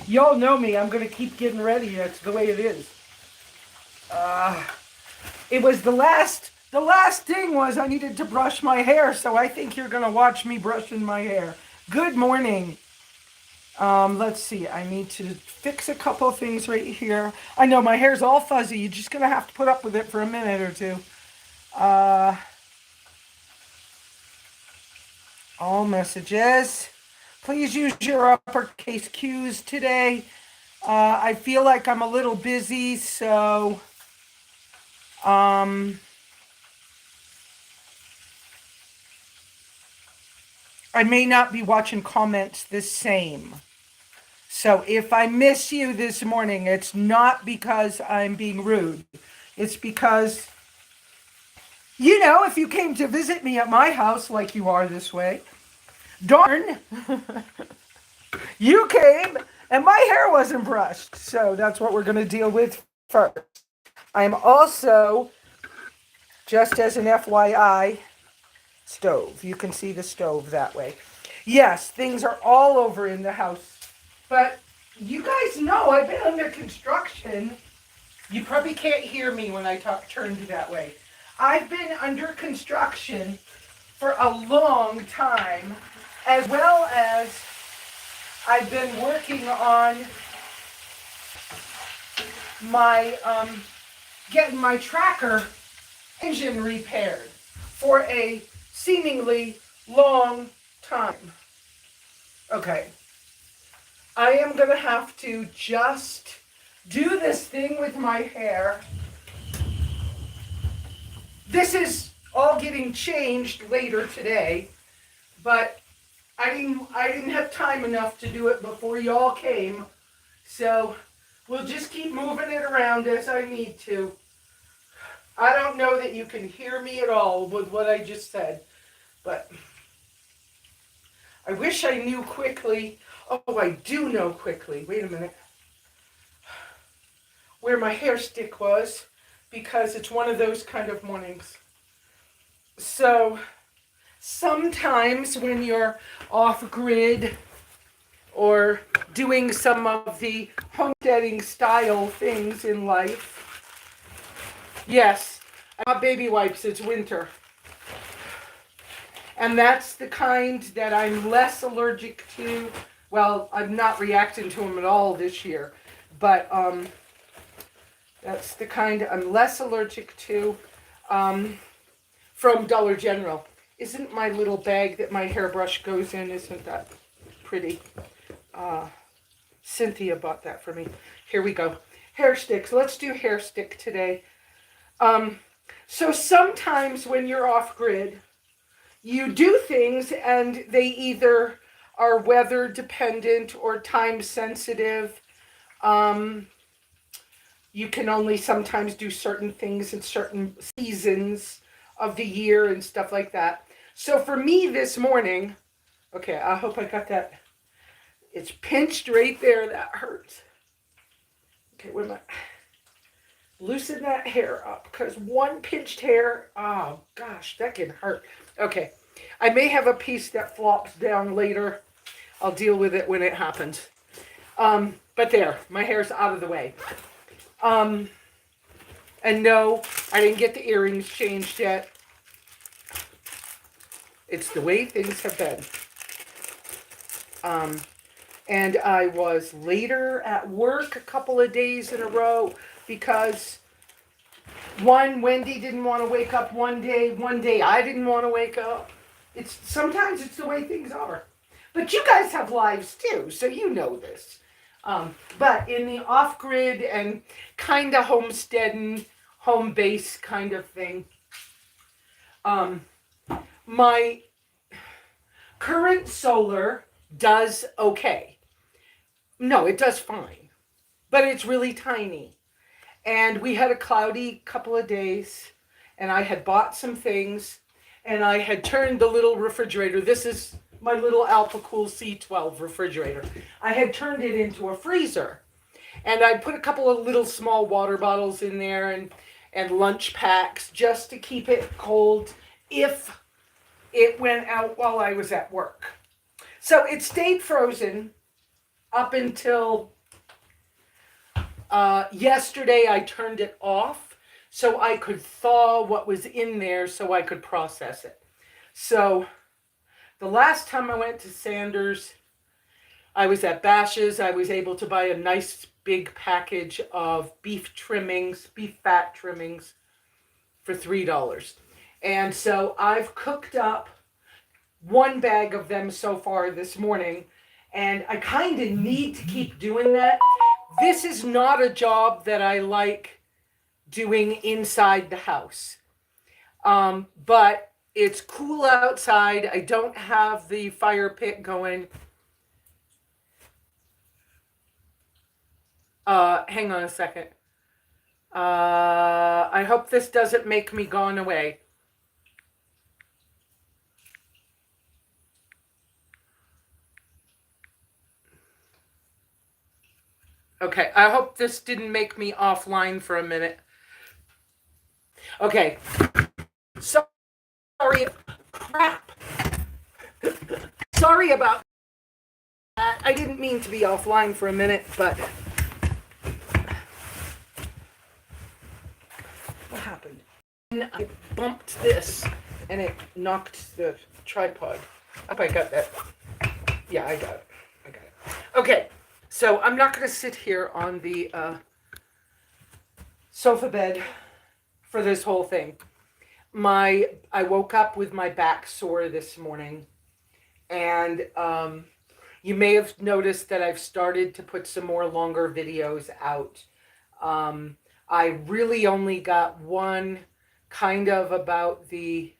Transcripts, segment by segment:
Y'all know me. I'm going to keep getting ready. That's the way it is. Uh, it was the last thing was I needed to brush my hair, so I think you're going to watch me brushing my hair. Good morning. Let's see. I need to fix a couple of things right here. I know my hair's all fuzzy. You're just going to have to put up with it for a minute or two. Uh, all messages. Please use your uppercase Qs today. I feel like I'm a little busy, so um, I may not be watching comments the same. So if I miss you this morning, it's not because I'm being rude. It's because, if you came to visit me at my house like you are this way, darn, you came and my hair wasn't brushed. So that's what we're going to deal with first. I'm also, just as an FYI, stove. You can see the stove that way. Yes, things are all over in the house. But you guys know I've been under construction. You probably can't hear me when I turned that way. I've been under construction for a long time, as well as I've been working on my getting my tracker engine repaired for a seemingly long time. Okay. I am going to have to just do this thing with my hair. This is all getting changed later today, but I didn't have time enough to do it before y'all came. So we'll just keep moving it around as I need to. I don't know that you can hear me at all with what I just said, but I wish I knew quickly. Oh, I do know quickly. Wait a minute. Where my hair stick was, because it's one of those kind of mornings. So sometimes when you're off grid or doing some of the homesteading style things in life, yes, I got baby wipes, it's winter. And that's the kind that I'm less allergic to. Well, I'm not reacting to them at all this year, but that's the kind I'm less allergic to from Dollar General. Isn't my little bag that my hairbrush goes in, isn't that pretty? Cynthia bought that for me. Here we go. Hair sticks. Let's do hair stick today. So sometimes when you're off grid, you do things and they either are weather dependent or time sensitive. You can only sometimes do certain things in certain seasons of the year and stuff like that. So for me this morning, okay, I hope I got that. It's pinched right there. That hurts. Okay, wait a minute. Loosen that hair up because one pinched hair, oh gosh, that can hurt. Okay, I may have a piece that flops down later. I'll deal with it when it happens. But there, my hair's out of the way. And no, I didn't get the earrings changed yet. It's the way things have been. And I was later at work a couple of days in a row because Wendy didn't want to wake up one day I didn't want to wake up. Sometimes it's the way things are. But you guys have lives too, so you know this. But in the off-grid and kind of homesteading, home base kind of thing, my current solar does okay. No, it does fine, but it's really tiny. And we had a cloudy couple of days, and I had bought some things, and I had turned the little refrigerator. This is my little Alpacool C12 refrigerator. I had turned it into a freezer, and I put a couple of little small water bottles in there and lunch packs just to keep it cold if it went out while I was at work. So it stayed frozen up until yesterday I turned it off so I could thaw what was in there so I could process it. So the last time I went to Sanders, I was at Bash's. I was able to buy a nice big package of beef trimmings, beef fat trimmings for $3. And so I've cooked up one bag of them so far this morning, and I kind of need to keep doing that. This is not a job that I like doing inside the house. But it's cool outside. I don't have the fire pit going. Hang on a second. I hope this doesn't make me gone away. Okay, I hope this didn't make me offline for a minute. Okay. Sorry. Crap. Sorry about that. I didn't mean to be offline for a minute, but what happened? I bumped this and it knocked the tripod. I hope I got that. Yeah, I got it. Okay. So I'm not going to sit here on the sofa bed for this whole thing. I woke up with my back sore this morning, and you may have noticed that I've started to put some more longer videos out. I really only got one kind of about the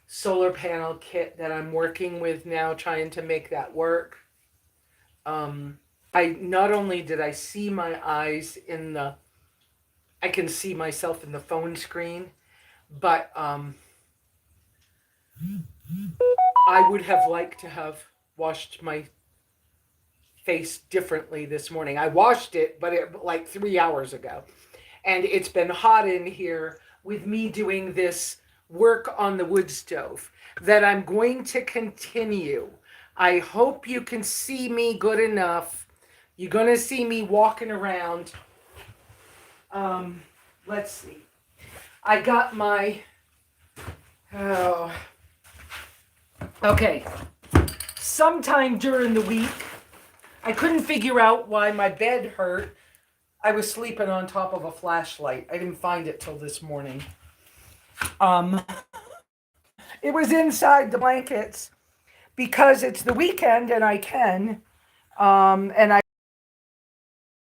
solar panel kit that I'm working with now, trying to make that work. I not only did I see my eyes I can see myself in the phone screen, but I would have liked to have washed my face differently this morning. I washed it, but like 3 hours ago. And it's been hot in here with me doing this work on the wood stove that I'm going to continue. I hope you can see me good enough. You're going to see me walking around. Let's see. I got my... Okay. Sometime during the week, I couldn't figure out why my bed hurt. I was sleeping on top of a flashlight. I didn't find it till this morning. It was inside the blankets because it's the weekend and I can. And I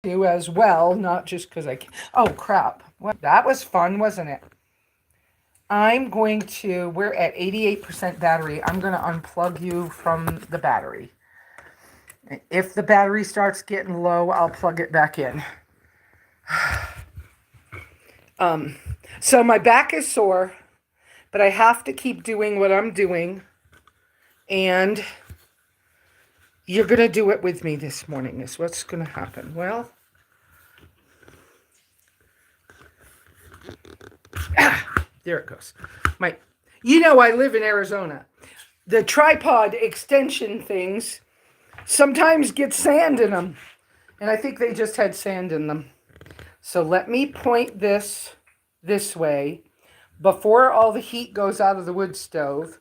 do as well, not just because I can. Oh, crap. Well, that was fun, wasn't it? We're at 88% battery. I'm going to unplug you from the battery. If the battery starts getting low, I'll plug it back in. So my back is sore, but I have to keep doing what I'm doing. And you're going to do it with me this morning is what's going to happen. Well, there it goes. I live in Arizona. The tripod extension things sometimes get sand in them. And I think they just had sand in them. So let me point this way. Before all the heat goes out of the wood stove,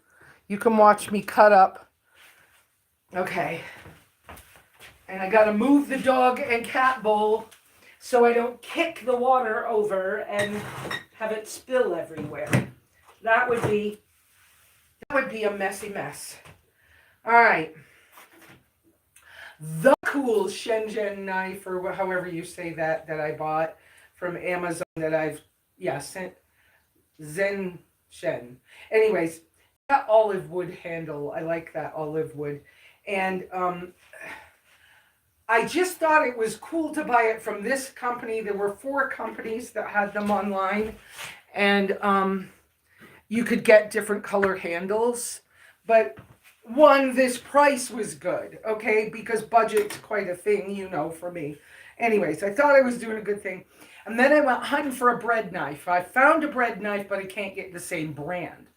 you can watch me cut up. Okay. And I got to move the dog and cat bowl so I don't kick the water over and have it spill everywhere. That would be a messy mess. All right. The cool Shenzhen knife, or however you say that I bought from Amazon that I've sent Zen Shen. Anyways, that olive wood handle. I like that olive wood. And I just thought it was cool to buy it from this company. There were 4 companies that had them online. And you could get different color handles. But this price was good, okay? Because budget's quite a thing, for me. Anyways, I thought I was doing a good thing. And then I went hunting for a bread knife. I found a bread knife, but I can't get the same brand.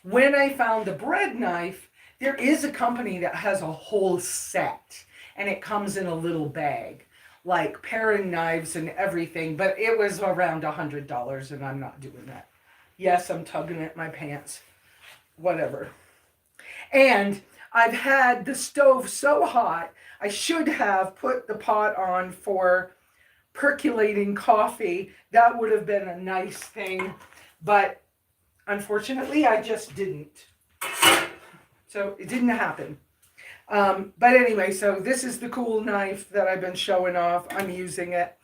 When I found the bread knife, there is a company that has a whole set. and it comes in a little bag, like paring knives and everything, but it was around $100, and I'm not doing that. Yes, I'm tugging at my pants. Whatever. And I've had the stove so hot, I should have put the pot on for percolating coffee. That would have been a nice thing, but unfortunately, I just didn't. So it didn't happen. But anyway, so this is the cool knife that I've been showing off. I'm using it.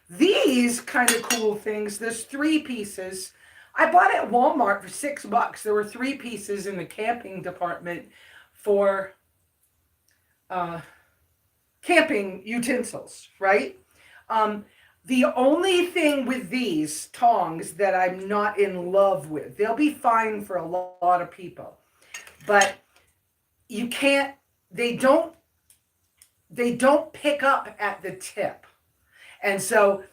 These kind of cool things, there's 3 pieces. I bought it at Walmart for $6. There were 3 pieces in the camping department for camping utensils, right? The only thing with these tongs that I'm not in love with, they'll be fine for a lot of people, but you can't, they don't pick up at the tip. And so,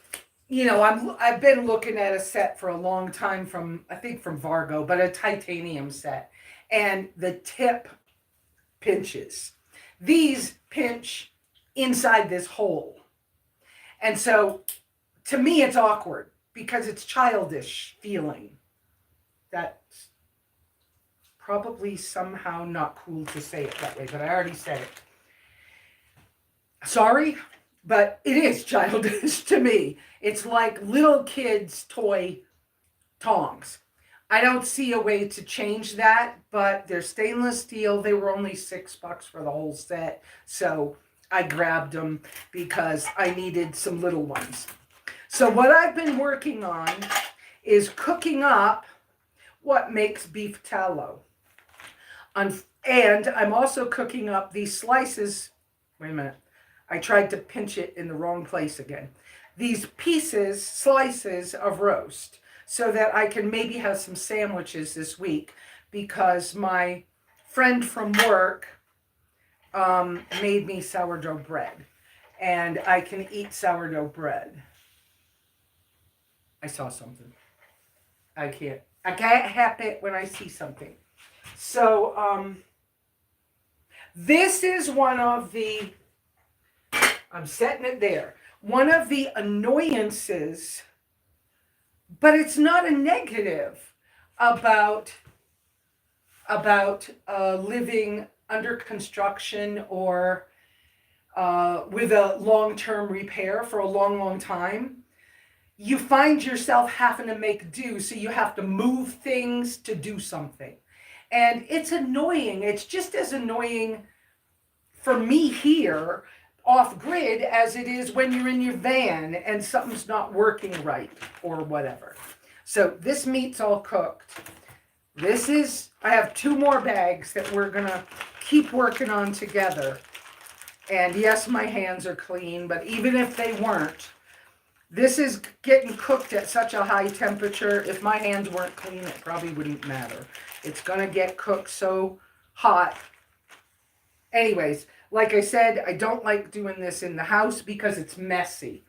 you know, I've been looking at a set for a long time from, I think from Vargo, but a titanium set, and the tip pinches. These pinch inside this hole. And so to me, it's awkward because it's childish feeling. That's probably somehow not cool to say it that way, but I already said it. Sorry, but it is childish to me. It's like little kids' toy tongs. I don't see a way to change that, but they're stainless steel. They were only $6 for the whole set, so I grabbed them because I needed some little ones. So what I've been working on is cooking up what makes beef tallow. And I'm also cooking up these slices. Wait a minute. I tried to pinch it in the wrong place again. These pieces, slices of roast, so that I can maybe have some sandwiches this week, because my friend from work made me sourdough bread, and I can eat sourdough bread. I saw something. I can't help it when I see something. So this is one of the, I'm setting it there, one of the annoyances, but it's not a negative, about living under construction or with a long-term repair for a long time. You find yourself having to make do, so you have to move things to do something. And it's annoying. It's just as annoying for me here off grid as it is when you're in your van and something's not working right or whatever. So this meat's all cooked. This is, I have 2 more bags that we're gonna keep working on together. And yes, my hands are clean, but even if they weren't, this is getting cooked at such a high temperature. If my hands weren't clean, it probably wouldn't matter. It's gonna get cooked so hot. Anyways, like I said, I don't like doing this in the house because it's messy.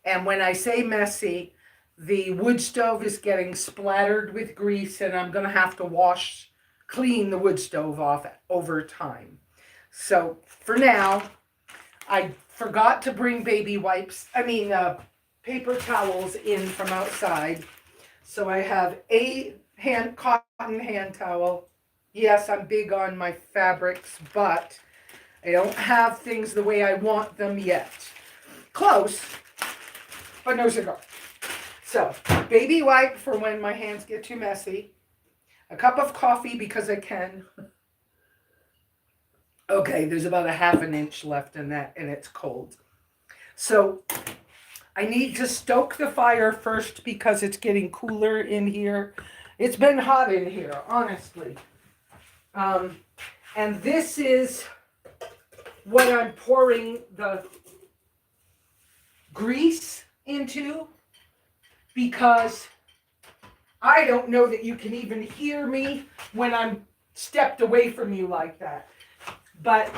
And when I say messy, the wood stove is getting splattered with grease, and I'm going to have to clean the wood stove off over time. So for now, I forgot to bring paper towels in from outside. So I have a cotton hand towel. Yes, I'm big on my fabrics, but I don't have things the way I want them yet. Close, but no cigar. So, baby wipe for when my hands get too messy. A cup of coffee because I can. Okay, there's about a ½ an inch left in that, and it's cold. So, I need to stoke the fire first because it's getting cooler in here. It's been hot in here, honestly. And this is what I'm pouring the grease into, because I don't know that you can even hear me when I'm stepped away from you like that. But,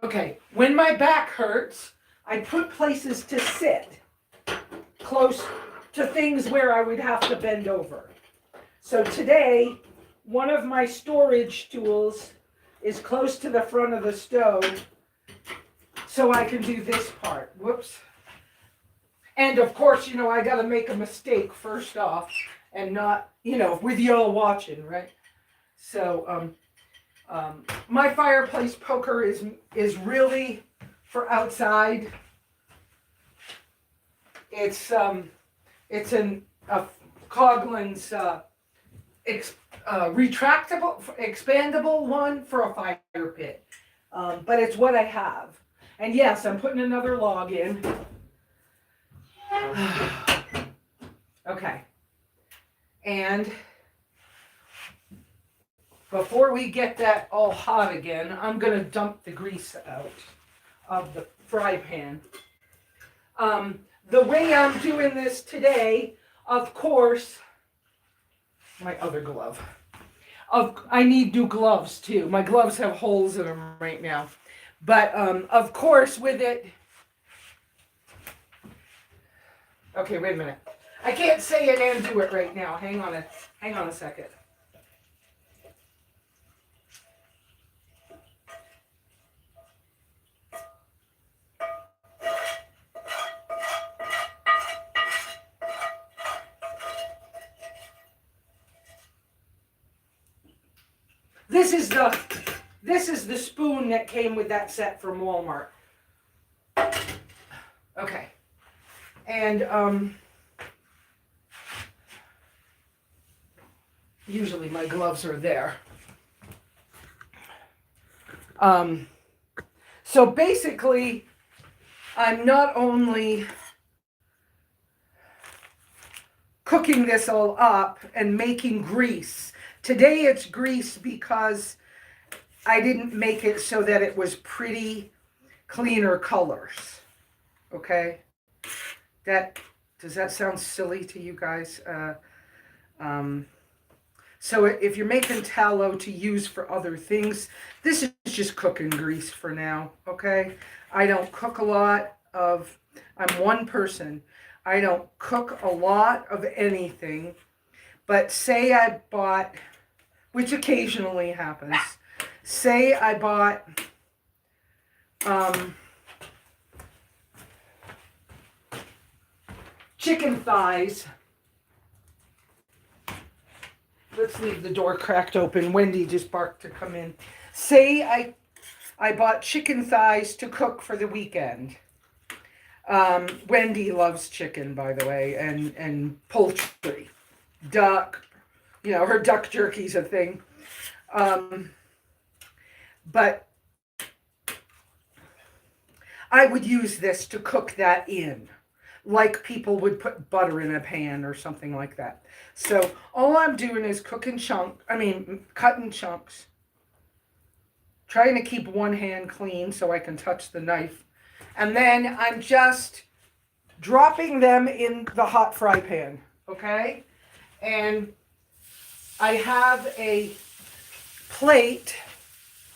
okay, when my back hurts, I put places to sit close to things where I would have to bend over. So today, one of my storage tools is close to the front of the stove so I can do this part. Whoops. And of course, you know, I got to make a mistake first off and not, you know, with y'all watching, right? So, my fireplace poker is really for outside. It's a Coughlin's retractable, expandable one for a fire pit. But it's what I have. And yes, I'm putting another log in. Okay. And before we get that all hot again, I'm going to dump the grease out of the fry pan. The way I'm doing this today, of course, my other glove. I need new gloves too. My gloves have holes in them right now. But of course with it, okay, wait a minute. I can't say it and do it right now. Hang on a second. This is the spoon that came with that set from Walmart. Okay. And usually my gloves are there. So basically, I'm not only cooking this all up and making grease. Today it's grease because I didn't make it so that it was pretty, cleaner colors. Okay? Does that sound silly to you guys? So if you're making tallow to use for other things, this is just cooking grease for now, okay? I don't cook a lot of, I'm one person. I don't cook a lot of anything, but say I bought, which occasionally happens, say I bought chicken thighs. Let's leave the door cracked open. Wendy just barked to come in. Say I bought chicken thighs to cook for the weekend. Wendy loves chicken, by the way, and poultry, duck. You know, her duck jerky's a thing. But I would use this to cook that in, like people would put butter in a pan or something like that. So all I'm doing is cutting chunks, trying to keep one hand clean so I can touch the knife. And then I'm just dropping them in the hot fry pan, okay? And I have a plate,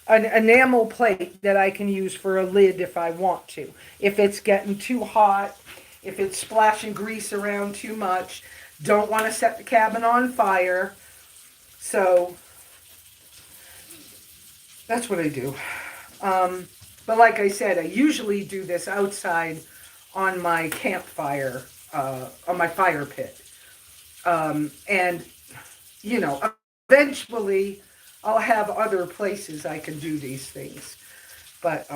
an enamel plate that I can use for a lid if I want to. If it's getting too hot, if it's splashing grease around too much, don't want to set the cabin on fire. So that's what I do. But like I said, I usually do this outside on my campfire, on my fire pit. And, you know, eventually I'll have other places I can do these things. But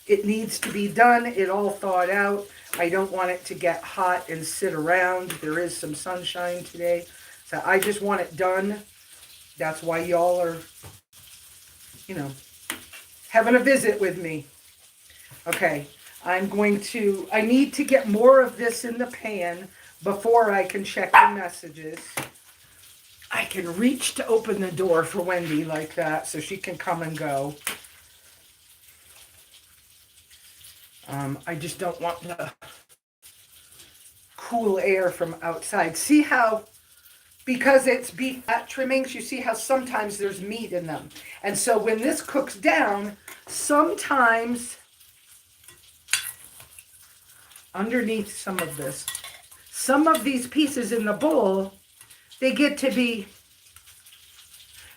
it needs to be done. It all thawed out. I don't want it to get hot and sit around. There is some sunshine today. So I just want it done. That's why y'all are, you know, having a visit with me. Okay, I need to get more of this in the pan before I can check the messages. I can reach to open the door for Wendy like that so she can come and go. I just don't want the cool air from outside. See how, because it's beef fat trimmings, you see how sometimes there's meat in them. And so when this cooks down, sometimes underneath some of these pieces in the bowl, they get to be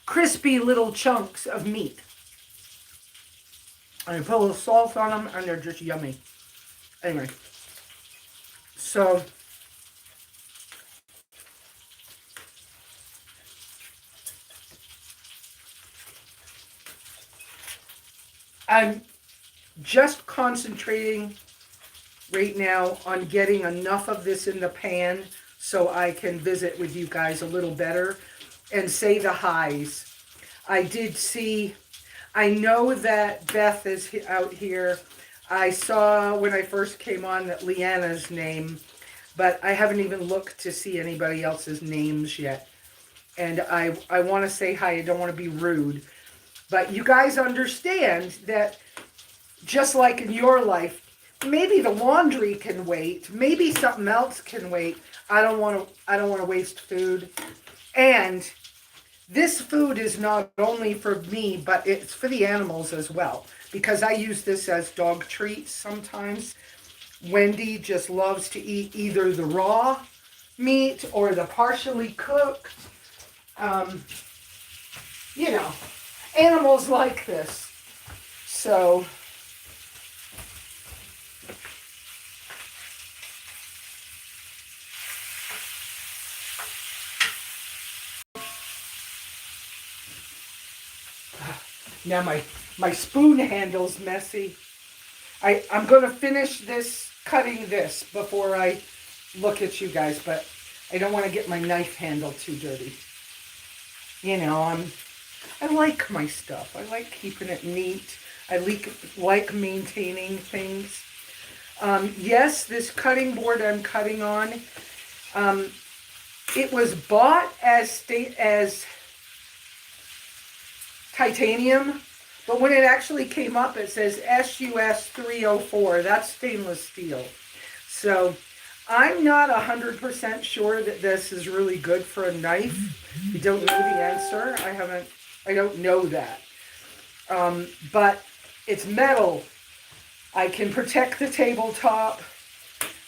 crispy little chunks of meat. And I put a little salt on them, and they're just yummy. Anyway, so I'm just concentrating right now on getting enough of this in the pan so I can visit with you guys a little better and say the highs. I did see, I know that Beth is out here. I saw when I first came on that Leanna's name, but I haven't even looked to see anybody else's names yet. And I want to say hi. I don't want to be rude. But you guys understand that just like in your life, maybe the laundry can wait. Maybe something else can wait. I don't want to waste food. And this food is not only for me, but it's for the animals as well. Because I use this as dog treats sometimes. Wendy just loves to eat either the raw meat or the partially cooked. You know, animals like this. So now my spoon handle's messy. I'm going to finish this, cutting this before I look at you guys, but I don't want to get my knife handle too dirty. You know, I like my stuff. I like keeping it neat. I like maintaining things. Yes, this cutting board I'm cutting on, it was bought as titanium, but when it actually came up, it says SUS 304. That's stainless steel. So I'm not 100% sure that this is really good for a knife. I don't know the answer. I don't know that. But it's metal. I can protect the tabletop.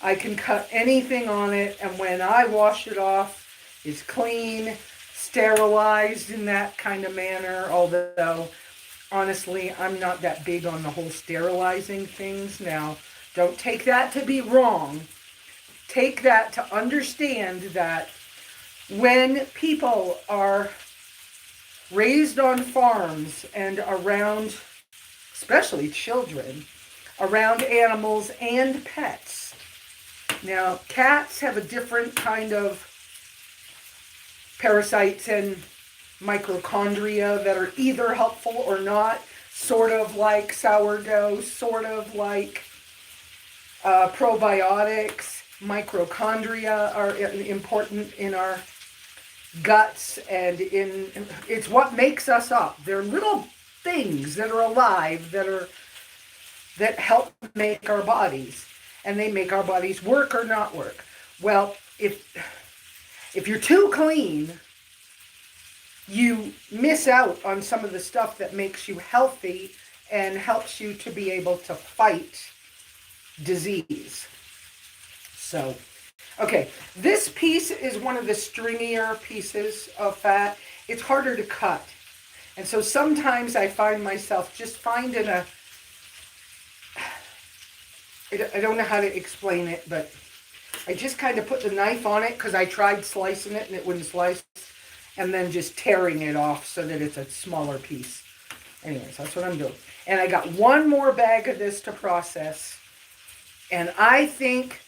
I can cut anything on it. And when I wash it off, it's clean, sterilized in that kind of manner. Although, honestly, I'm not that big on the whole sterilizing things. Now, don't take that to be wrong. Take that to understand that when people are raised on farms and around, especially children, around animals and pets. Now, cats have a different kind of parasites and mitochondria that are either helpful or not, sort of like sourdough, sort of like probiotics. Mitochondria are important in our guts, and it's what makes us up. They're little things that are alive that help make our bodies, and they make our bodies work or not work. Well, if you're too clean, you miss out on some of the stuff that makes you healthy and helps you to be able to fight disease. So, okay, this piece is one of the stringier pieces of fat. It's harder to cut. And so sometimes I find myself just finding I don't know how to explain it, but I just kind of put the knife on it because I tried slicing it and it wouldn't slice, and then just tearing it off so that it's a smaller piece. Anyways, that's what I'm doing. And I got one more bag of this to process. And I think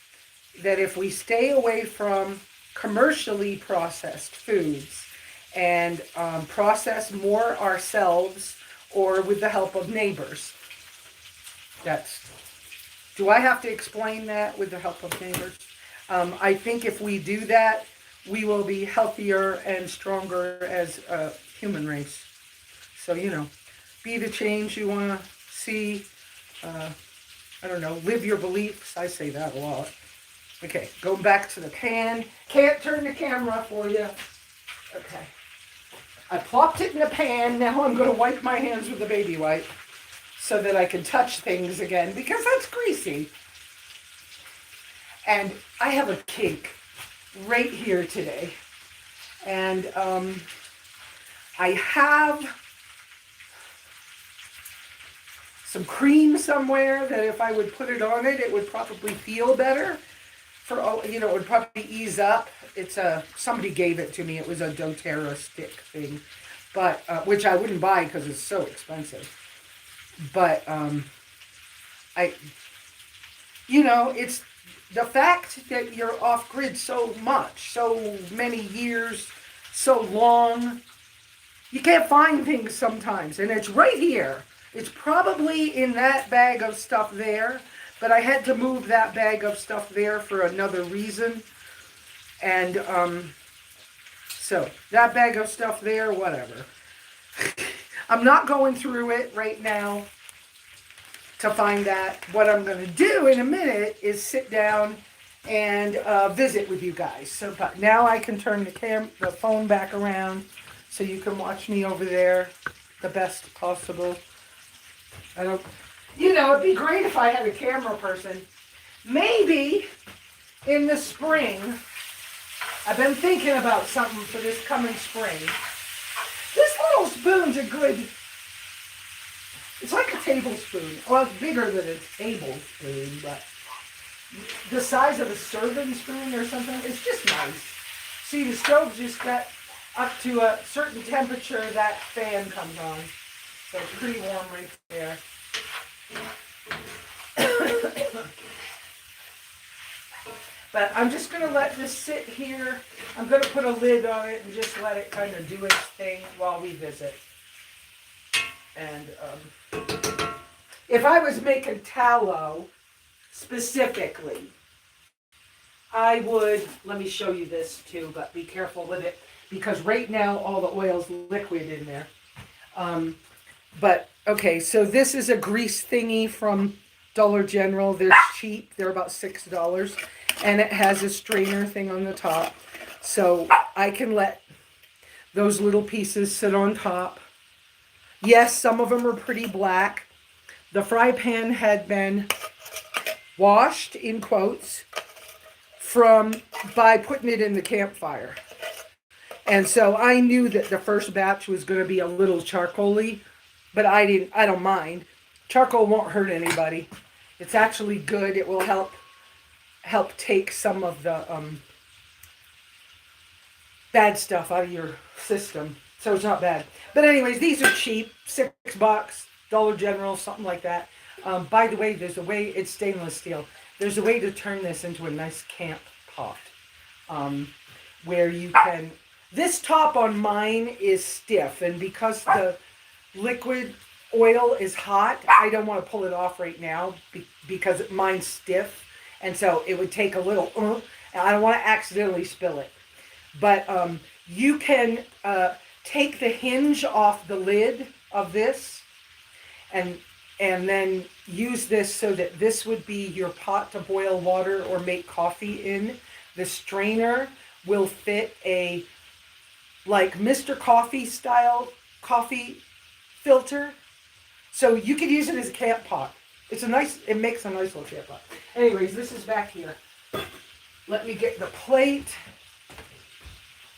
that if we stay away from commercially processed foods and process more ourselves or with the help of neighbors, do I have to explain that, with the help of neighbors? I think if we do that, we will be healthier and stronger as a human race. So, you know, be the change you want to see. I don't know, live your beliefs. I say that a lot. Okay, going back to the pan. Can't turn the camera for you. Okay. I plopped it in the pan. Now I'm going to wipe my hands with a baby wipe so that I can touch things again, because that's greasy. And I have a kink right here today. And I have some cream somewhere that if I would put it on it, it would probably feel better. It would probably ease up. Somebody gave it to me. It was a doTERRA stick thing, but which I wouldn't buy because it's so expensive. But it's the fact that you're off grid so much, so many years, so long. You can't find things sometimes, and it's right here. It's probably in that bag of stuff there, but I had to move that bag of stuff there for another reason. And so that bag of stuff there, whatever. I'm not going through it right now to find that. What I'm going to do in a minute is sit down and visit with you guys. So, but now I can turn the phone back around so you can watch me over there the best possible. It'd be great if I had a camera person. Maybe in the spring, I've been thinking about something for this coming spring. This little spoon's it's like a tablespoon. Well, it's bigger than a tablespoon, but the size of a serving spoon or something. It's just nice. See, the stove just got up to a certain temperature, that fan comes on. So it's pretty warm right there. But I'm just going to let this sit here. I'm going to put a lid on it and just let it kind of do its thing while we visit. And if I was making tallow specifically, I would, let me show you this too, but be careful with it because right now all the oil's liquid in there. But okay, so this is a grease thingy from Dollar General. They're cheap. They're about $6. And it has a strainer thing on the top. So I can let those little pieces sit on top. Yes, some of them are pretty black. The fry pan had been washed, in quotes, by putting it in the campfire. And so I knew that the first batch was going to be a little charcoaly, but I don't mind. Charcoal won't hurt anybody. It's actually good. It will help take some of the bad stuff out of your system. So it's not bad. But anyways, these are cheap, $6, Dollar General, something like that. By the way, it's stainless steel. There's a way to turn this into a nice camp pot. Where you can, this top on mine is stiff, and because the liquid oil is hot, I don't want to pull it off right now because mine's stiff. And so it would take a little, and I don't want to accidentally spill it. But you can take the hinge off the lid of this and then use this so that this would be your pot to boil water or make coffee in. The strainer will fit a, like Mr. Coffee style coffee filter. So you could use it as a camp pot. It makes a nice little camp pot. Anyways, this is back here. Let me get the plate.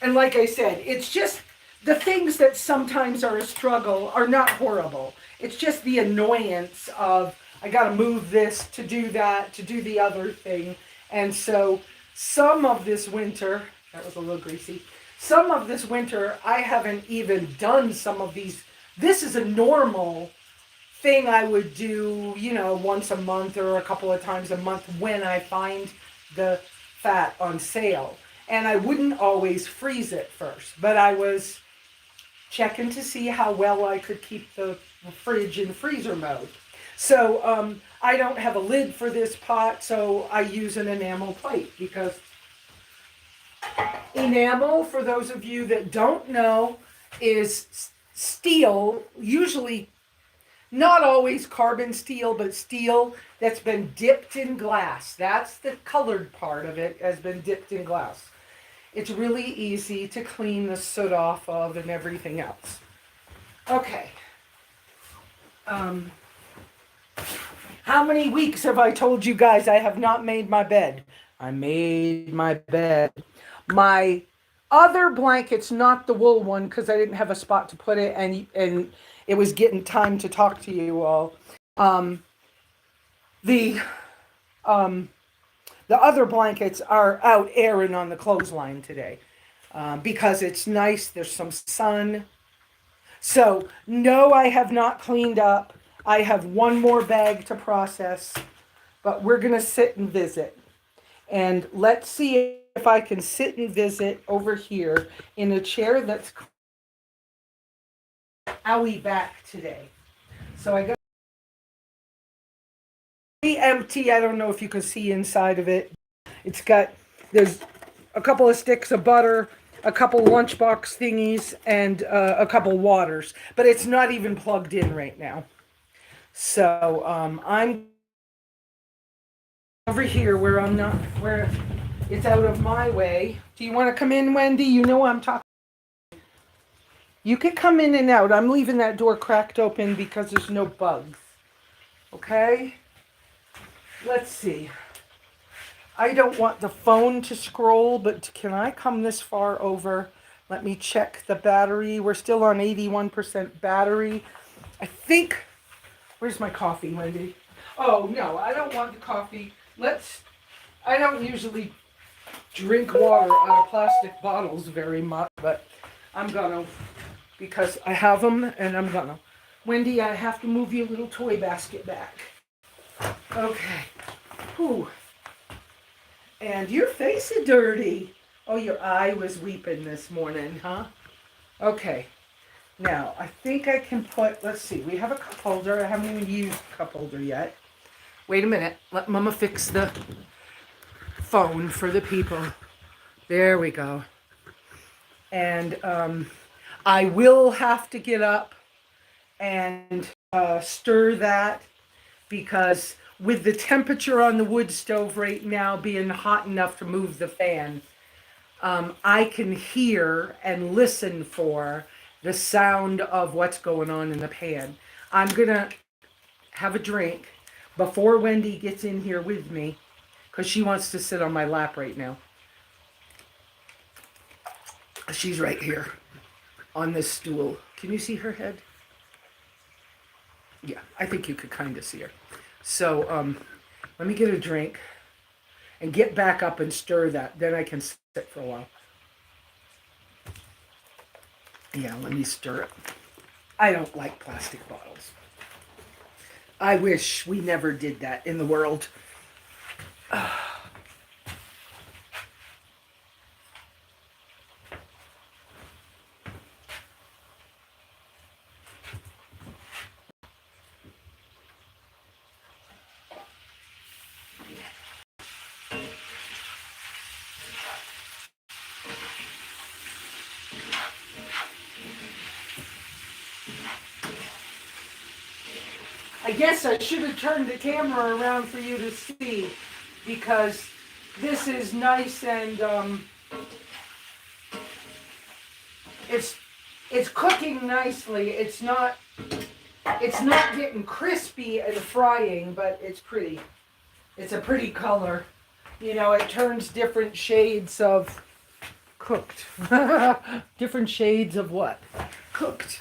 And like I said, it's just the things that sometimes are a struggle are not horrible. It's just the annoyance of, I got to move this to do that, to do the other thing. And so some of this winter, that was a little greasy. Some of this winter, I haven't even done some of these. This is a normal thing I would do, once a month or a couple of times a month when I find the fat on sale. And I wouldn't always freeze it first, but I was checking to see how well I could keep the fridge in freezer mode. So I don't have a lid for this pot, so I use an enamel plate because enamel, for those of you that don't know, is steel, usually not always carbon steel, but steel that's been dipped in glass. That's the colored part of it, has been dipped in glass. It's really easy to clean the soot off of and everything else. Okay. How many weeks have I told you guys I have not made my bed? I made my bed. My other blankets, not the wool one, because I didn't have a spot to put it, and it was getting time to talk to you all. Um, the um, the other blankets are out airing on the clothesline today because it's nice. There's some sun. So no, I have not cleaned up. I have one more bag to process, but we're gonna sit and visit. And let's see if I can sit and visit over here in a chair that's owie back today. So I got empty. I don't know if you can see inside of it. It's got, there's a couple of sticks of butter, a couple lunchbox thingies, and a couple waters. But it's not even plugged in right now. So I'm over here where I'm not, where it's out of my way. Do you want to come in, Wendy? You know I'm talking. You can come in and out. I'm leaving that door cracked open because there's no bugs. Okay? Let's see. I don't want the phone to scroll, but can I come this far over? Let me check the battery. We're still on 81% battery. I think, where's my coffee, Wendy? Oh, no, I don't want the coffee. I don't usually drink water out of plastic bottles very much, but I'm gonna, because I have them and I'm gonna. Wendy, I have to move your little toy basket back. Okay. Whew. And your face is dirty. Oh, your eye was weeping this morning, huh? Okay. Now, I think I can put, let's see, we have a cup holder. I haven't even used a cup holder yet. Wait a minute. Let Mama fix the phone for the people. There we go. And I will have to get up and stir that because with the temperature on the wood stove right now being hot enough to move the fan, I can hear and listen for the sound of what's going on in the pan. I'm going to have a drink before Wendy gets in here with me because she wants to sit on my lap right now. She's right here on this stool. Can you see her head? Yeah, I think you could kind of see her. So let me get a drink and get back up and stir that. Then I can sit for a while. Yeah, let me stir it. I don't like plastic bottles. I wish we never did that in the world. I guess I should have turned the camera around for you to see because this is nice and it's cooking nicely. It's not getting crispy and frying, but it's pretty. It's a pretty color. You know, it turns different shades of cooked. Different shades of what? Cooked.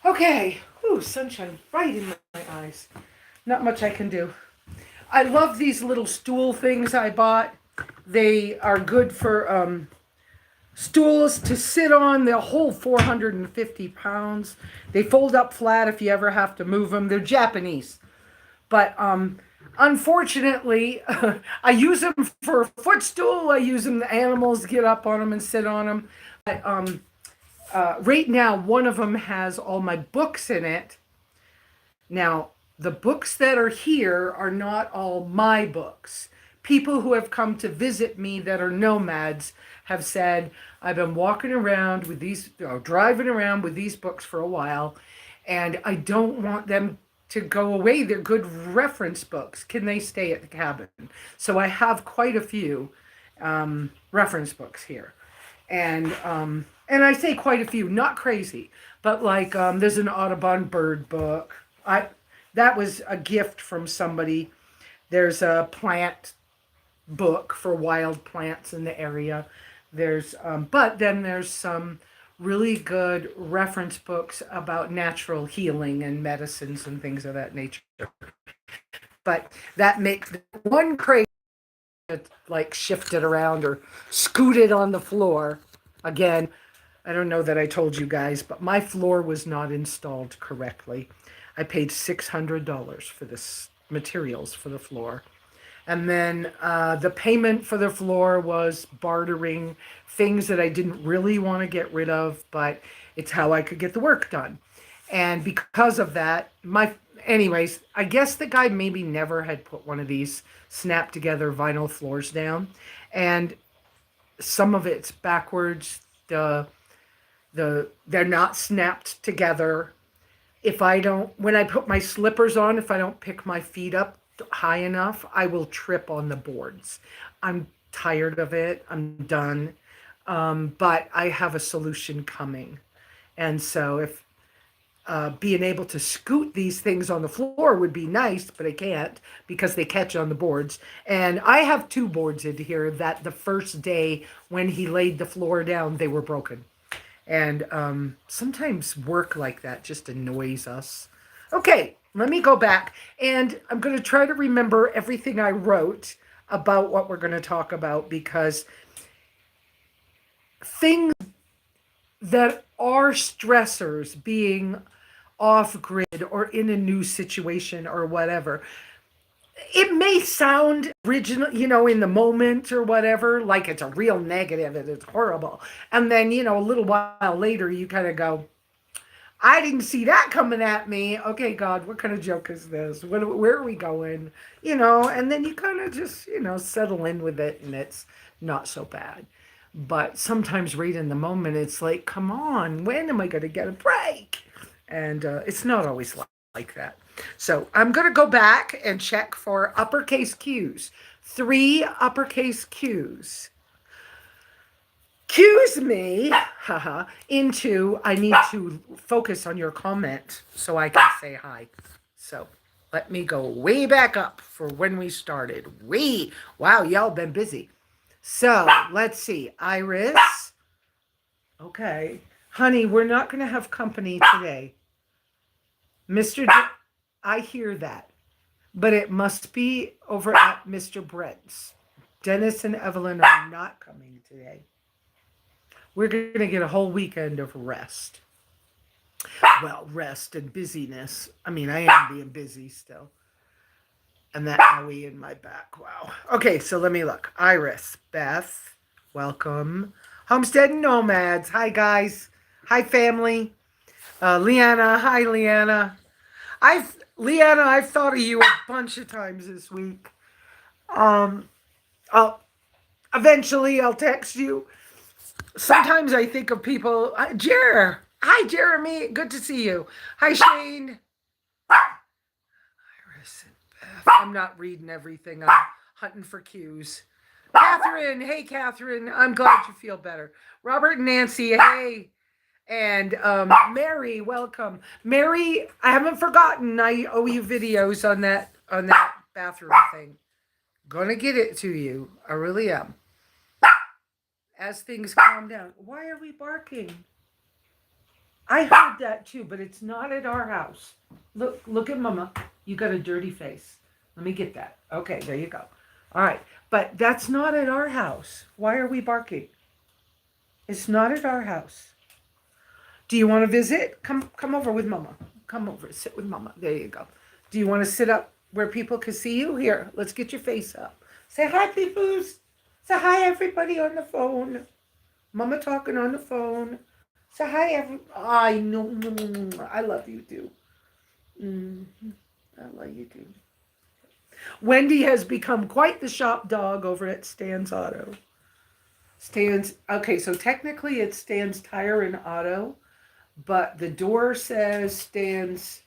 Okay. Ooh, sunshine right in my eyes. Not much I can do. I love these little stool things I bought. They are good for stools to sit on. They'll hold 450 pounds. They fold up flat if you ever have to move them. They're Japanese. But unfortunately, I use them for a footstool. I use them, the animals get up on them and sit on them. But right now, one of them has all my books in it. Now, the books that are here are not all my books. People who have come to visit me that are nomads have said, I've been walking around with these, driving around with these books for a while, and I don't want them to go away. They're good reference books. Can they stay at the cabin? So I have quite a few reference books here. And I say quite a few, not crazy, but like there's an Audubon bird book. That was a gift from somebody. There's a plant book for wild plants in the area. But then there's some really good reference books about natural healing and medicines and things of that nature. But that makes one crazy like shifted around or scooted on the floor. Again, I don't know that I told you guys, but my floor was not installed correctly. I paid $600 for this materials for the floor. And then the payment for the floor was bartering things that I didn't really want to get rid of, but it's how I could get the work done. And because of that, anyways, I guess the guy maybe never had put one of these snap together vinyl floors down. And some of it's backwards. They're not snapped together. When I put my slippers on, if I don't pick my feet up high enough, I will trip on the boards. I'm tired of it. I'm done. But I have a solution coming. And so if being able to scoot these things on the floor would be nice, but I can't because they catch on the boards. And I have two boards in here that the first day when he laid the floor down, they were broken. And sometimes work like that just annoys us. Okay, let me go back. And I'm going to try to remember everything I wrote about what we're going to talk about, because things that are stressors, being off grid or in a new situation or whatever, it may sound original, in the moment or whatever, like it's a real negative and it's horrible. And then, a little while later, you kind of go, I didn't see that coming at me. Okay, God, what kind of joke is this? Where are we going? And then you kind of just, settle in with it, and it's not so bad. But sometimes right in the moment, it's like, come on, when am I going to get a break? And it's not always like that. So I'm going to go back and check for uppercase Q's. 3 uppercase Q's. Cues me into I need to focus on your comment so I can say hi. So let me go way back up for when we started. Wow, y'all been busy. So let's see. Iris. Okay. Honey, we're not going to have company today. I hear that. But it must be over at Mr. Brent's. Dennis and Evelyn are not coming today. We're going to get a whole weekend of rest. Well, rest and busyness. I mean, I am being busy still. And that owie in my back. Wow. Okay, so let me look. Iris, Beth, welcome. Homesteading Nomads. Hi, guys. Hi, family. Leanna. Hi, Leanna. I've thought of you a bunch of times this week. Eventually I'll text you. Sometimes I think of people. Hi, Jeremy. Good to see you. Hi, Shane. Iris and Beth. I'm not reading everything. I'm hunting for cues. Catherine. Hey, Catherine. I'm glad you feel better. Robert and Nancy. Hey. And Mary, welcome. Mary, I haven't forgotten. I owe you videos on that bathroom thing. Gonna get it to you. I really am. As things calm down. Why are we barking? I heard that too, but it's not at our house. Look at Mama. You got a dirty face. Let me get that. Okay, there you go. All right, but that's not at our house. Why are we barking? It's not at our house. Do you want to visit? Come over with Mama. Come over, sit with Mama. There you go. Do you want to sit up where people can see you? Here, let's get your face up. Say hi, peoples. Say hi, everybody on the phone. Mama talking on the phone. Say hi, I know. I love you too. I love you too. Wendy has become quite the shop dog over at Stan's Auto. Okay, so technically it's Stan's Tire and Auto, but the door says Stan's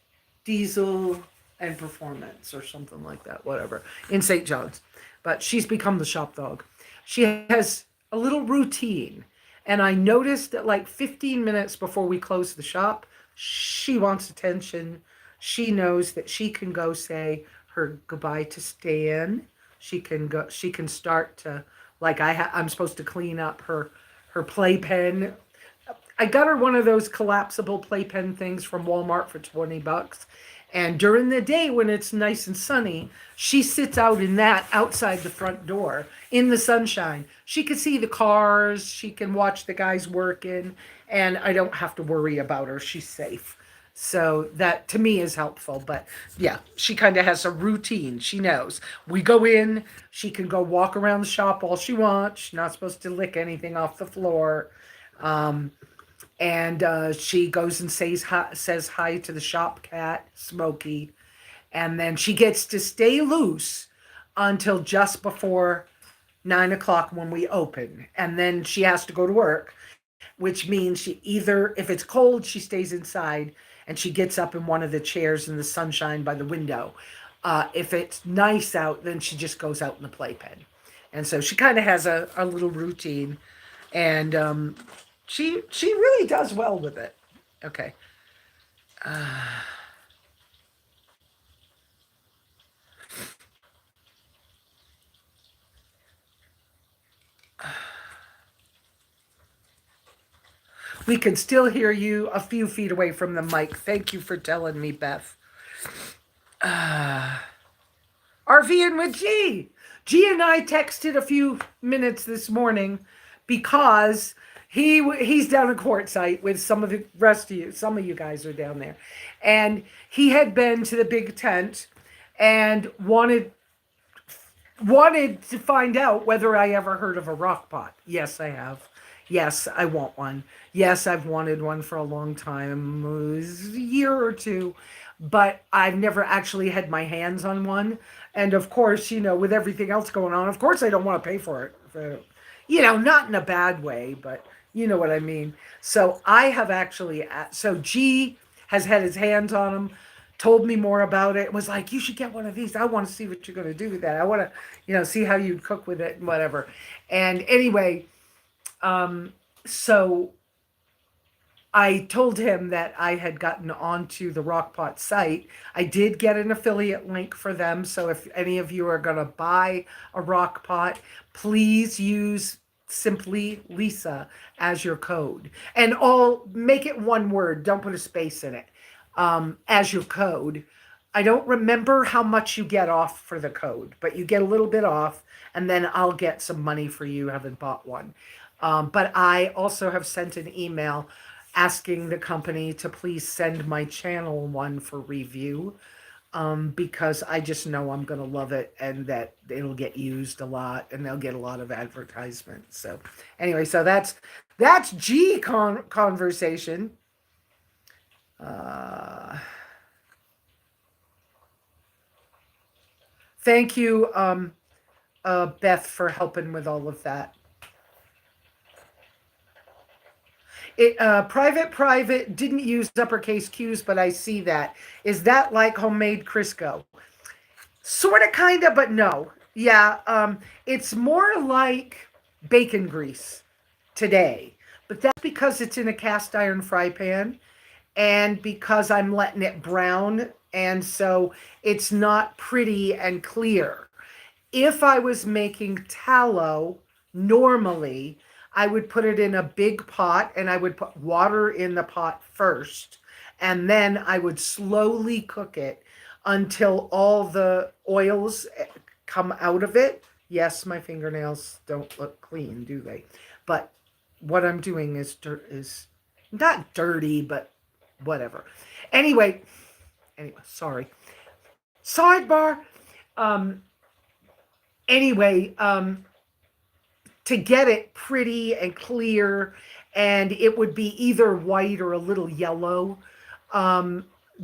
Diesel and Performance or something like that, whatever, in St. John's. But she's become the shop dog. She has a little routine. And I noticed that like 15 minutes before we close the shop, she wants attention. She knows that she can go say her goodbye to Stan. She can start to Like I'm supposed to clean up her playpen. I got her one of those collapsible playpen things from Walmart for 20 bucks. And during the day when it's nice and sunny, she sits out in that outside the front door in the sunshine. She can see the cars, she can watch the guys working, and I don't have to worry about her. She's safe. So that to me is helpful. But yeah, she kind of has a routine. She knows. We go in, she can go walk around the shop all she wants. She's not supposed to lick anything off the floor. Um, and she goes and says hi to the shop cat, Smokey. And then she gets to stay loose until just before 9 o'clock when we open. And then she has to go to work, which means she either, if it's cold, she stays inside and she gets up in one of the chairs in the sunshine by the window. If it's nice out, then she just goes out in the playpen. And so she kind of has a little routine. And she really does well with it. Okay. We can still hear you a few feet away from the mic. Thank you for telling me, Beth. RVing with G. G and I texted a few minutes this morning because he's down at Quartzsite with some of the rest of you. Some of you guys are down there. And he had been to the big tent and wanted to find out whether I ever heard of a Rockpot. Yes, I have. Yes, I want one. Yes, I've wanted one for a long time, it was a year or two, but I've never actually had my hands on one. And of course, with everything else going on, of course I don't want to pay for it. Not in a bad way, but you know what I mean. So I have actually, so G has had his hands on them, told me more about it, was like, you should get one of these. I want to see what you're going to do with that. I want to, see how you cook with it and whatever. And anyway, so I told him that I had gotten onto the Rockpot site. I did get an affiliate link for them. So if any of you are going to buy a Rockpot, please use SimplyLesa as your code. And make it one word. Don't put a space in it. As your code. I don't remember how much you get off for the code, but you get a little bit off, and then I'll get some money for you having bought one. But I also have sent an email asking the company to please send my channel one for review, because I just know I'm going to love it and that it'll get used a lot and they'll get a lot of advertisements. So anyway, so that's G conversation. Thank you, Beth, for helping with all of that. Private didn't use uppercase Q's, but I see that. Is that like homemade Crisco? Sort of, kind of, but no. Yeah, it's more like bacon grease today. But that's because it's in a cast iron fry pan and because I'm letting it brown, and so it's not pretty and clear. If I was making tallow normally, I would put it in a big pot and I would put water in the pot first, and then I would slowly cook it until all the oils come out of it. Yes, my fingernails don't look clean, do they? But what I'm doing is not dirty, but whatever. Anyway, sorry. Sidebar. Anyway, to get it pretty and clear, and it would be either white or a little yellow,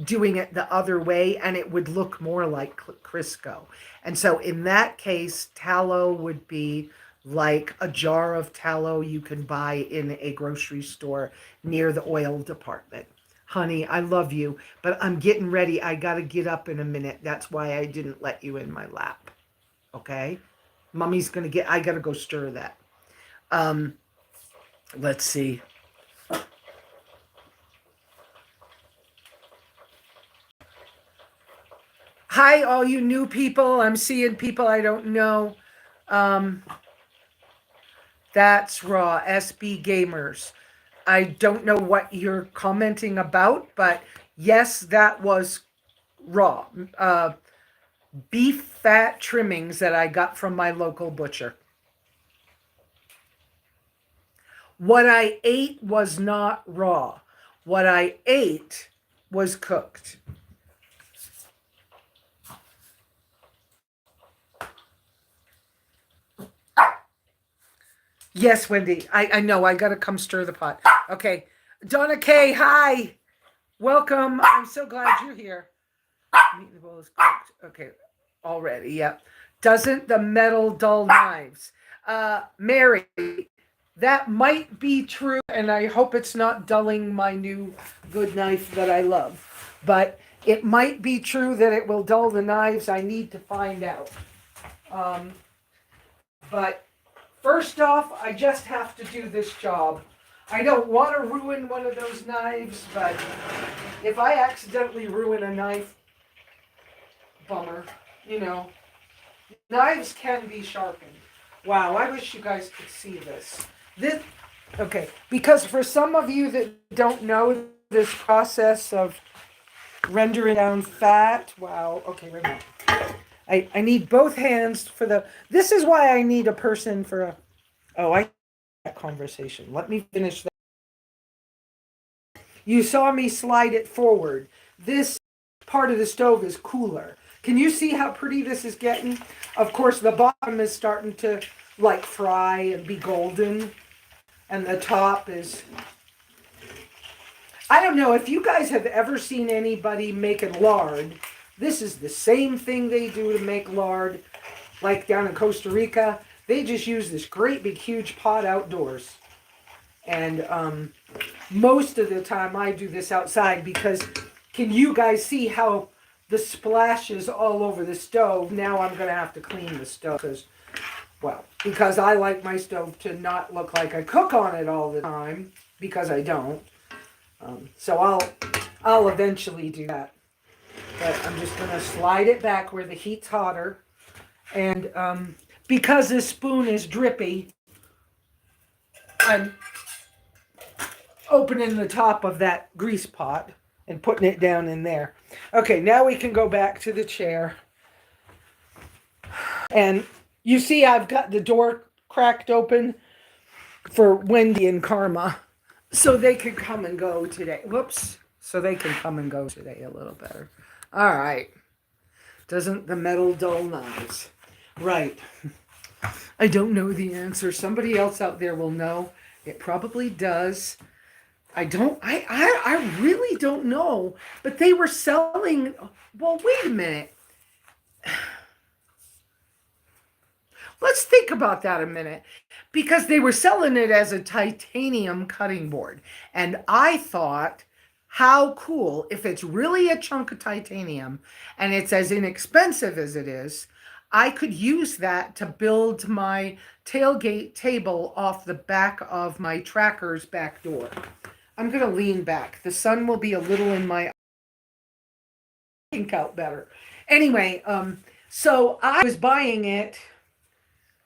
doing it the other way, and it would look more like Crisco. And so in that case, tallow would be like a jar of tallow you can buy in a grocery store near the oil department. Honey, I love you, but I'm getting ready. I got to get up in a minute. That's why I didn't let you in my lap. Okay? Mommy's going to I got to go stir that. Let's see. Hi, all you new people. I'm seeing people I don't know. That's raw. SB Gamers. I don't know what you're commenting about, but yes, that was raw. Beef fat trimmings that I got from my local butcher. What I ate was not raw. What I ate was cooked. Yes, Wendy. I know. I got to come stir the pot. Okay. Donna K, hi. Welcome. I'm so glad you're here. Meat in the bowl is cooked. Okay. Already. Yep. Doesn't the metal dull knives? Mary, that might be true, and I hope it's not dulling my new good knife that I love. But it might be true that it will dull the knives. I need to find out. But first off, I just have to do this job. I don't want to ruin one of those knives, but if I accidentally ruin a knife, bummer. You know, knives can be sharpened. Wow, I wish you guys could see this. Okay, because for some of you that don't know this process of rendering down fat, wow, okay, wait a minute. I need both hands for this is why I need a person for that conversation. Let me finish that. You saw me slide it forward. This part of the stove is cooler. Can you see how pretty this is getting? Of course, the bottom is starting to like fry and be golden. And the top is... I don't know if you guys have ever seen anybody making lard. This is the same thing they do to make lard. Like down in Costa Rica, they just use this great big huge pot outdoors. And most of the time I do this outside because can you guys see how the splashes all over the stove? Now I'm going to have to clean the stove because I like my stove to not look like I cook on it all the time because I don't. So I'll eventually do that. But I'm just going to slide it back where the heat's hotter. And because this spoon is drippy, I'm opening the top of that grease pot and putting it down in there. Okay, now we can go back to the chair. And you see I've got the door cracked open for Wendy and Karma so they can come and go today. Whoops. So they can come and go today a little better. All right. Doesn't the metal dull knives? Right. I don't know the answer. Somebody else out there will know. It probably does. I really don't know. But they were selling, well, wait a minute. Let's think about that a minute. Because they were selling it as a titanium cutting board. And I thought, how cool, if it's really a chunk of titanium and it's as inexpensive as it is, I could use that to build my tailgate table off the back of my tractor's back door. I'm going to lean back. The sun will be a little in my pink out better. Anyway, so I was buying it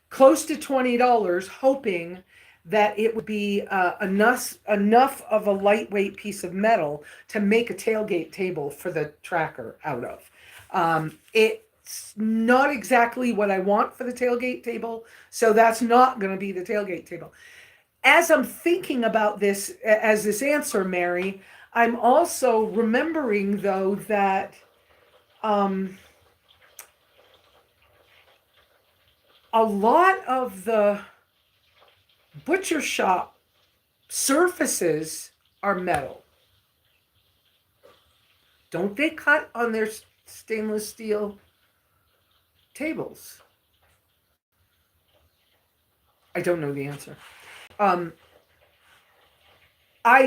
close to $20, hoping that it would be enough of a lightweight piece of metal to make a tailgate table for the tracker out of. It's not exactly what I want for the tailgate table, so that's not going to be the tailgate table. As I'm thinking about this, as this answer, Mary, I'm also remembering, though, that a lot of the butcher shop surfaces are metal. Don't they cut on their stainless steel tables? I don't know the answer. I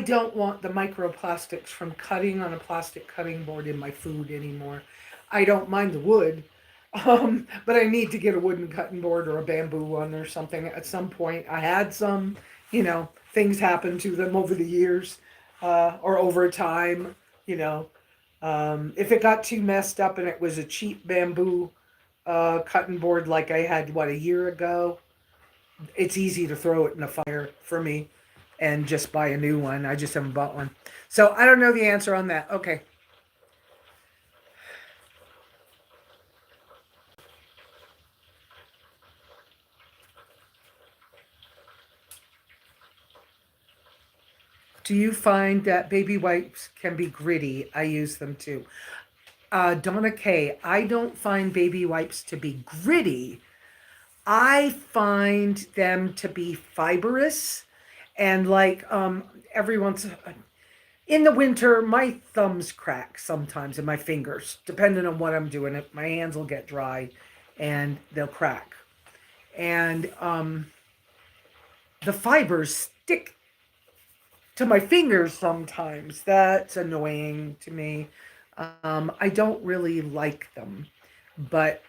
don't want the microplastics from cutting on a plastic cutting board in my food anymore. I don't mind the wood, but I need to get a wooden cutting board or a bamboo one or something at some point. I had some, things happen to them over the years or over time, If it got too messed up and it was a cheap bamboo cutting board like I had, a year ago, it's easy to throw it in the fire for me and just buy a new one. I just haven't bought one. So I don't know the answer on that. Okay. Do you find that baby wipes can be gritty? I use them too. Donna K, I don't find baby wipes to be gritty. I find them to be fibrous and like every once in the winter my thumbs crack sometimes and my fingers, depending on what I'm doing. My hands will get dry and they'll crack. And the fibers stick to my fingers sometimes. That's annoying to me. I don't really like them, but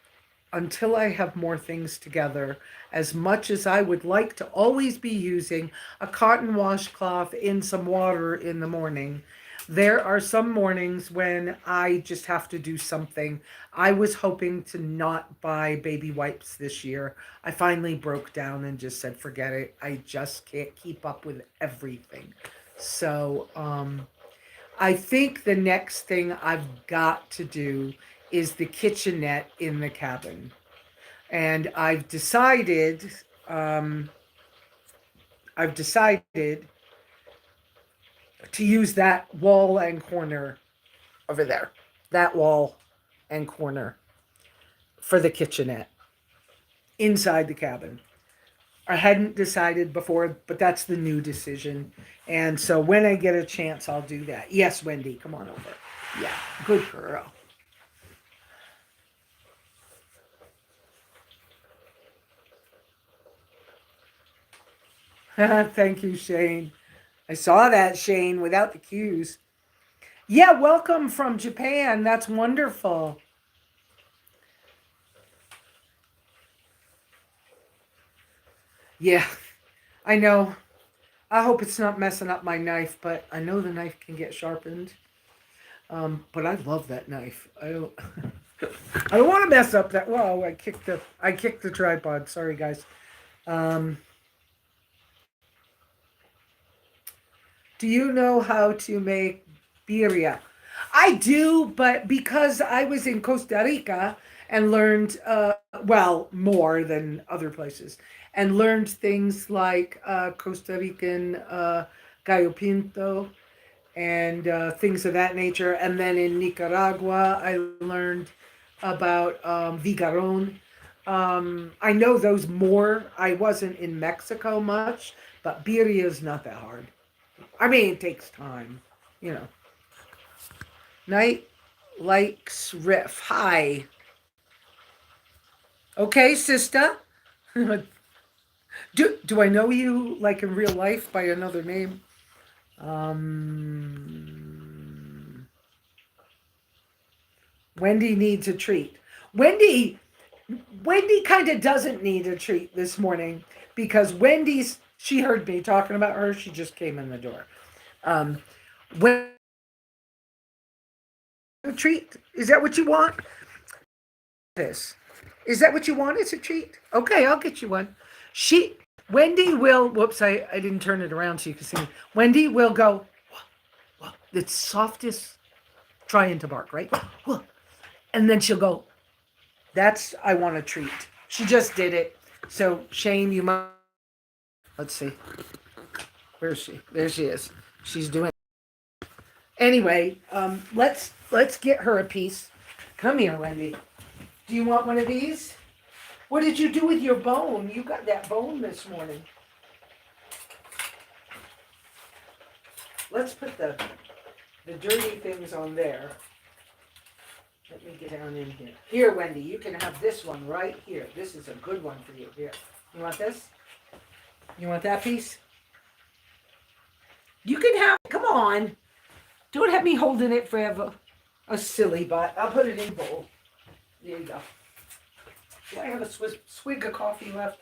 until I have more things together, as much as I would like to always be using a cotton washcloth in some water in the morning, there are some mornings when I just have to do something. I was hoping to not buy baby wipes this year. I finally broke down and just said, forget it. I just can't keep up with everything. So, I think the next thing I've got to do is the kitchenette in the cabin. And I've decided to use that wall and corner over there. That wall and corner for the kitchenette inside the cabin. I hadn't decided before, but that's the new decision. And so when I get a chance, I'll do that. Yes, Wendy, come on over. Yeah, good girl. Thank you, Shane. I saw that, Shane, without the cues. Yeah, welcome from Japan. That's wonderful. Yeah, I know. I hope it's not messing up my knife, but I know the knife can get sharpened. But I love that knife. I don't. I don't want to mess up that. Whoa! I kicked the tripod. Sorry, guys. Um, do you know how to make birria? I do, but because I was in Costa Rica and learned, well, more than other places, and learned things like Costa Rican gallo pinto and things of that nature. And then in Nicaragua, I learned about vigaron. I know those more. I wasn't in Mexico much, but birria is not that hard. I mean, it takes time, you know. Night likes riff. Hi. Okay, sister. do I know you like in real life by another name? Um, Wendy needs a treat. Wendy Wendy kind of doesn't need a treat this morning because she heard me talking about her. She just came in the door. Um, when a treat, is that what you want? This is that what you want? It's a treat. Okay, I'll get you one. She Wendy will. Whoops, I didn't turn it around so you can see me. Wendy will go. The softest trying to bark, right? And then she'll go. That's I want a treat. She just did it. So Shane, you might. Let's see. Where is she? There she is. She's doing. Anyway, let's get her a piece. Come here, Wendy. Do you want one of these? What did you do with your bone? You got that bone this morning. Let's put the dirty things on there. Let me get down in here. Here, Wendy, you can have this one right here. This is a good one for you. Here. You want this? You want that piece? You can have it. Come on. Don't have me holding it forever. A silly butt. I'll put it in a bowl. There you go. Do I have a swig of coffee left?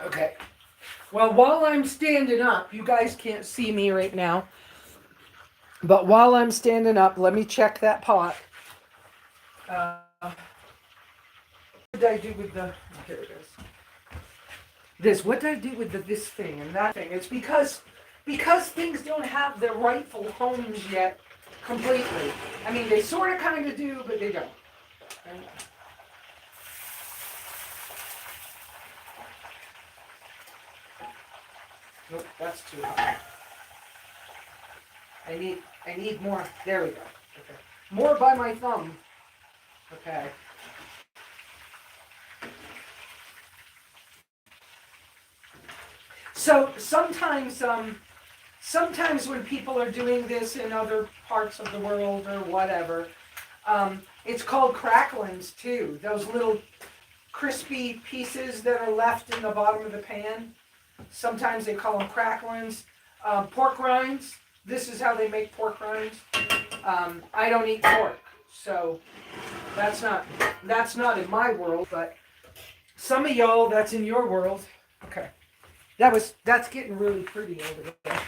Okay. Well, while I'm standing up, you guys can't see me right now. But while I'm standing up, let me check that pot. did I do with the, here it is. This, what did I do with this thing and that thing? It's because things don't have their rightful homes yet completely. I mean, they sort of kind of do, but they don't. And, nope, that's too high. I need more. There we go. Okay. More by my thumb. Okay. So sometimes when people are doing this in other parts of the world or whatever, it's called cracklings too. Those little crispy pieces that are left in the bottom of the pan. Sometimes they call them cracklings. Pork rinds. This is how they make pork rinds. I don't eat pork, so that's not in my world. But some of y'all, that's in your world. Okay. That's getting really pretty over there.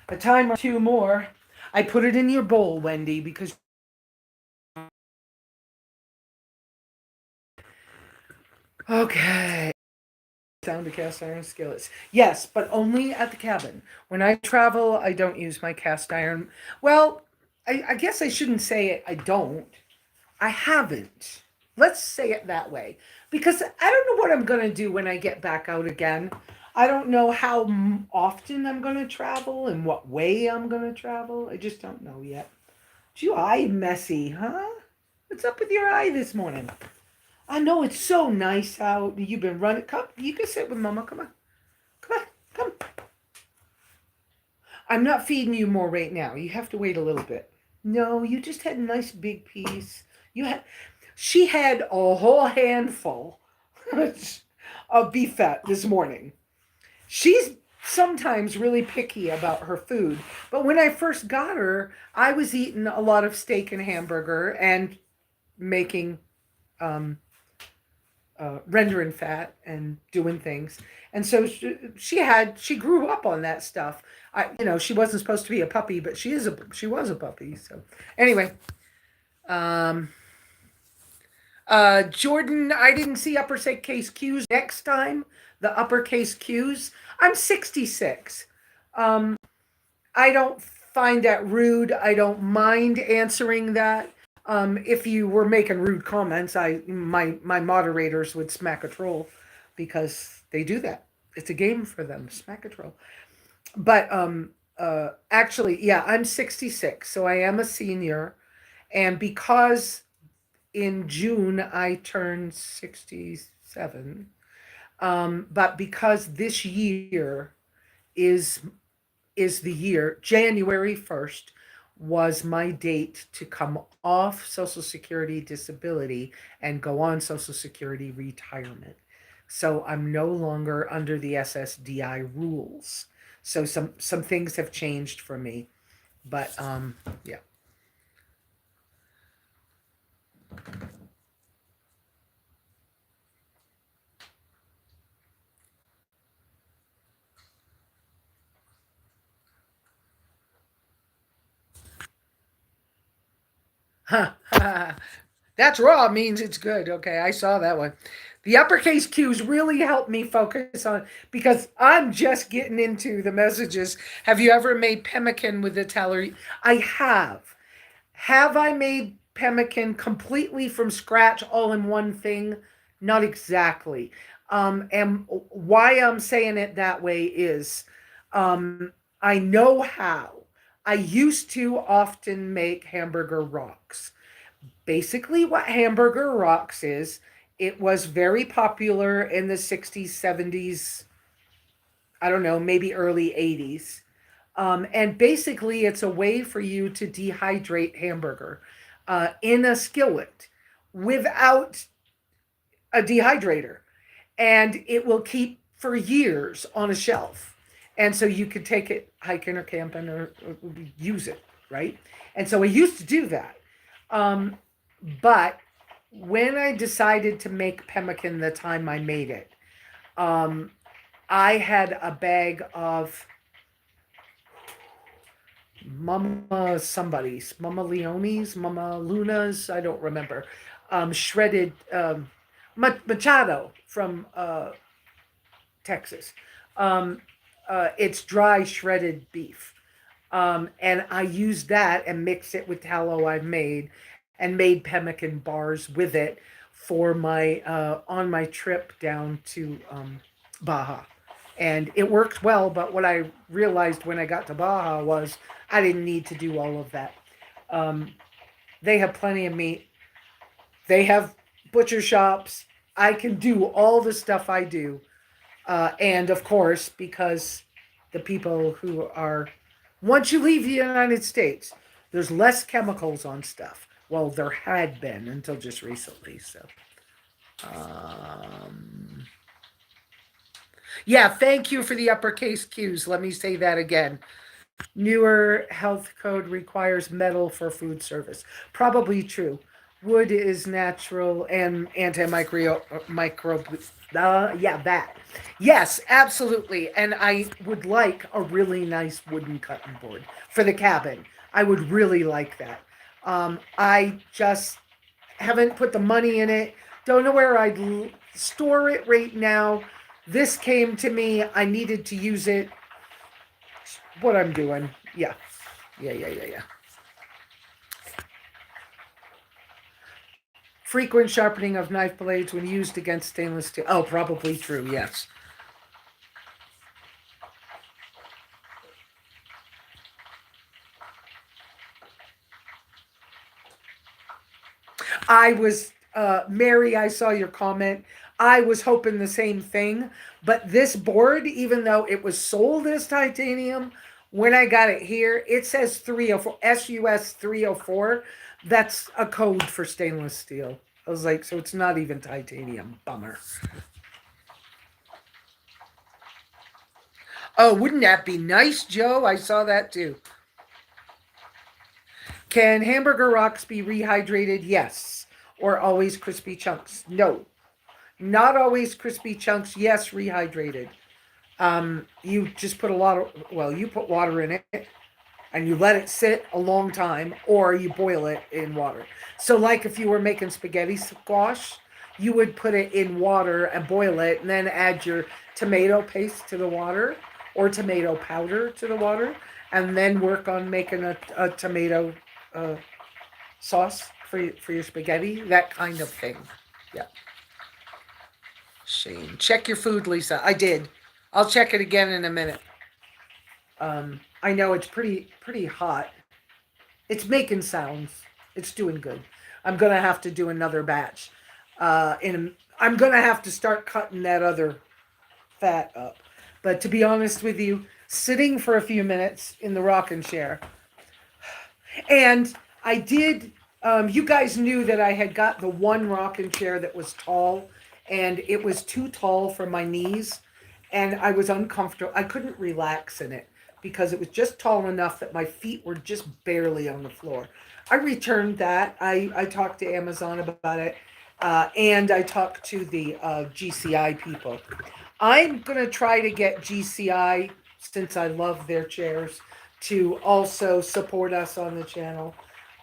A time or two more. I put it in your bowl, Wendy, because okay. Sound of cast iron skillets. Yes, but only at the cabin. When I travel, I don't use my cast iron. Well, I guess I shouldn't say it. I don't. I haven't. Let's say it that way. Because I don't know what I'm going to do when I get back out again. I don't know how often I'm going to travel and what way I'm going to travel. I just don't know yet. Your eye messy, huh? What's up with your eye this morning? I know it's so nice out. You've been running. Come, you can sit with Mama. Come on. Come on. Come. I'm not feeding you more right now. You have to wait a little bit. No, you just had a nice big piece. She had a whole handful of beef fat this morning. She's sometimes really picky about her food, but when I first got her, I was eating a lot of steak and hamburger and making rendering fat and doing things. And so she grew up on that stuff. She wasn't supposed to be a puppy, but she was a puppy. So anyway, Jordan, I didn't see uppercase Q's next time. The uppercase Q's. I'm 66. I don't find that rude. I don't mind answering that. If you were making rude comments, my moderators would smack a troll because they do that. It's a game for them, smack a troll. But actually, yeah, I'm 66, so I am a senior, and because in June I turned 67, but because this year is the year, January 1st was my date to come off Social Security disability and go on Social Security retirement. So I'm no longer under the SSDI rules. So some things have changed for me. But yeah. That's raw means it's good. Okay, I saw that one. The uppercase Q's really helped me focus on, because I'm just getting into the messages. Have you ever made pemmican with the tallow? I have. Have I made pemmican completely from scratch, all in one thing? Not exactly. And why I'm saying it that way is I know how. I used to often make hamburger rocks. Basically, what hamburger rocks is, it was very popular in the 60s, 70s, I don't know, maybe early 80s. And basically, it's a way for you to dehydrate hamburger in a skillet without a dehydrator. And it will keep for years on a shelf. And so you could take it hiking or camping or use it, right? And so I used to do that. But when I decided to make pemmican the time I made it, I had a bag of Mama somebody's, Mama Leone's, Mama Luna's, I don't remember. Shredded Machado from Texas. Um, it's dry shredded beef. And I use that and mix it with tallow I've made and made pemmican bars with it for my on my trip down to Baja. And it worked well, but what I realized when I got to Baja was I didn't need to do all of that. Um, they have plenty of meat. They have butcher shops. I can do all the stuff I do. And of course, because the people who are, once you leave the United States, there's less chemicals on stuff. Well, there had been until just recently. So, um, yeah, thank you for the uppercase Q's. Let me say that again. Newer health code requires metal for food service. Probably true. Wood is natural and yeah, that. Yes, absolutely. And I would like a really nice wooden cutting board for the cabin. I would really like that. I just haven't put the money in it. Don't know where I'd store it right now. This came to me. I needed to use it. What I'm doing. Yeah. Yeah. Frequent sharpening of knife blades when used against stainless steel. Oh, probably true. Yes. I was, Mary, I saw your comment. I was hoping the same thing. But this board, even though it was sold as titanium, when I got it here, it says 304, SUS 304. That's a code for stainless steel. I was like, so it's not even titanium. Bummer. Oh, wouldn't that be nice, Joe? I saw that too. Can hamburger rocks be rehydrated? Yes. Or always crispy chunks? No. Not always crispy chunks. Yes, rehydrated. You just put a lot of, well, you put water in it and you let it sit a long time, or you boil it in water. So, like if you were making spaghetti squash, you would put it in water and boil it, and then add your tomato paste to the water or tomato powder to the water, and then work on making a tomato uh, sauce for your spaghetti, that kind of thing. Yeah. Shane, check your food, Lesa. I did. I'll check it again in a minute. I know it's pretty hot. It's making sounds. It's doing good. I'm gonna have to do another batch. I'm gonna have to start cutting that other fat up. But to be honest with you, sitting for a few minutes in the rocking chair, and I did. You guys knew that I had got the one rocking chair that was tall, and it was too tall for my knees, and I was uncomfortable. I couldn't relax in it because it was just tall enough that my feet were just barely on the floor. I returned that. I talked to Amazon about it, and I talked to the GCI people. I'm going to try to get GCI, since I love their chairs, to also support us on the channel.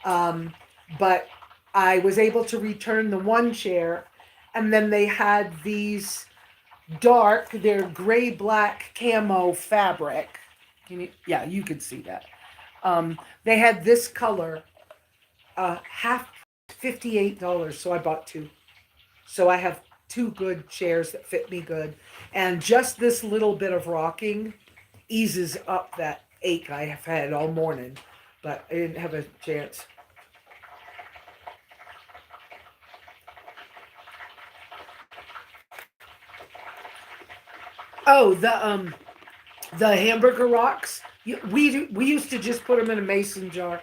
Um, but I was able to return the one chair, and then they had these they're gray black camo fabric. Yeah, you could see that. They had this color, half $58, so I bought two. So I have two good chairs that fit me good, and just this little bit of rocking eases up that ache I have had all morning, but I didn't have a chance. Oh, the hamburger rocks. We used to just put them in a mason jar,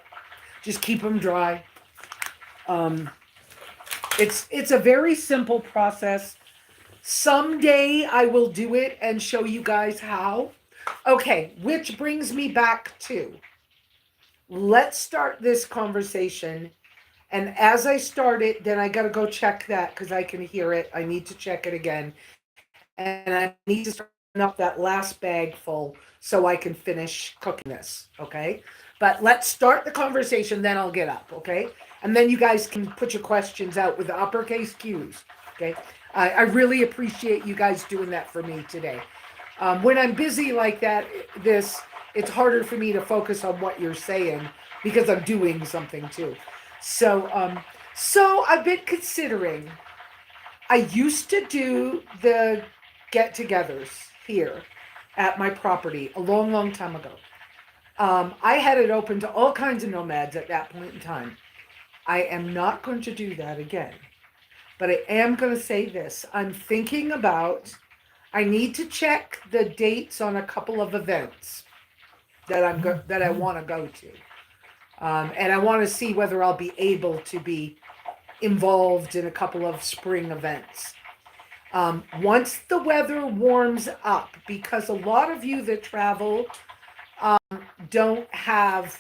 just keep them dry. Um, it's a very simple process. Someday I will do it and show you guys how. Okay, which brings me back to, let's start this conversation. And as I start it, then I got to go check that because I can hear it. I need to check it again. And I need to start up that last bag full so I can finish cooking this, okay? But let's start the conversation, then I'll get up, okay? And then you guys can put your questions out with the uppercase Q's, okay? I really appreciate you guys doing that for me today. When I'm busy like that, it's harder for me to focus on what you're saying because I'm doing something too. So I've been considering. I used to do the get-togethers here at my property a long, long time ago. I had it open to all kinds of nomads at that point in time. I am not going to do that again. But I am going to say this. I'm thinking about, I need to check the dates on a couple of events that that I want to go to. And I want to see whether I'll be able to be involved in a couple of spring events. Once the weather warms up, because a lot of you that travel don't have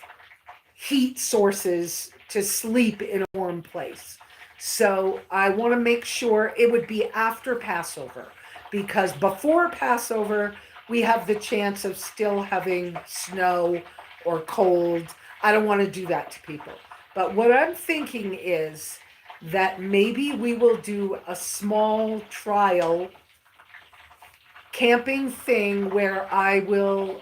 heat sources to sleep in a warm place. So I want to make sure it would be after Passover, because before Passover, we have the chance of still having snow or cold. I don't want to do that to people. But what I'm thinking is that maybe we will do a small trial camping thing where I will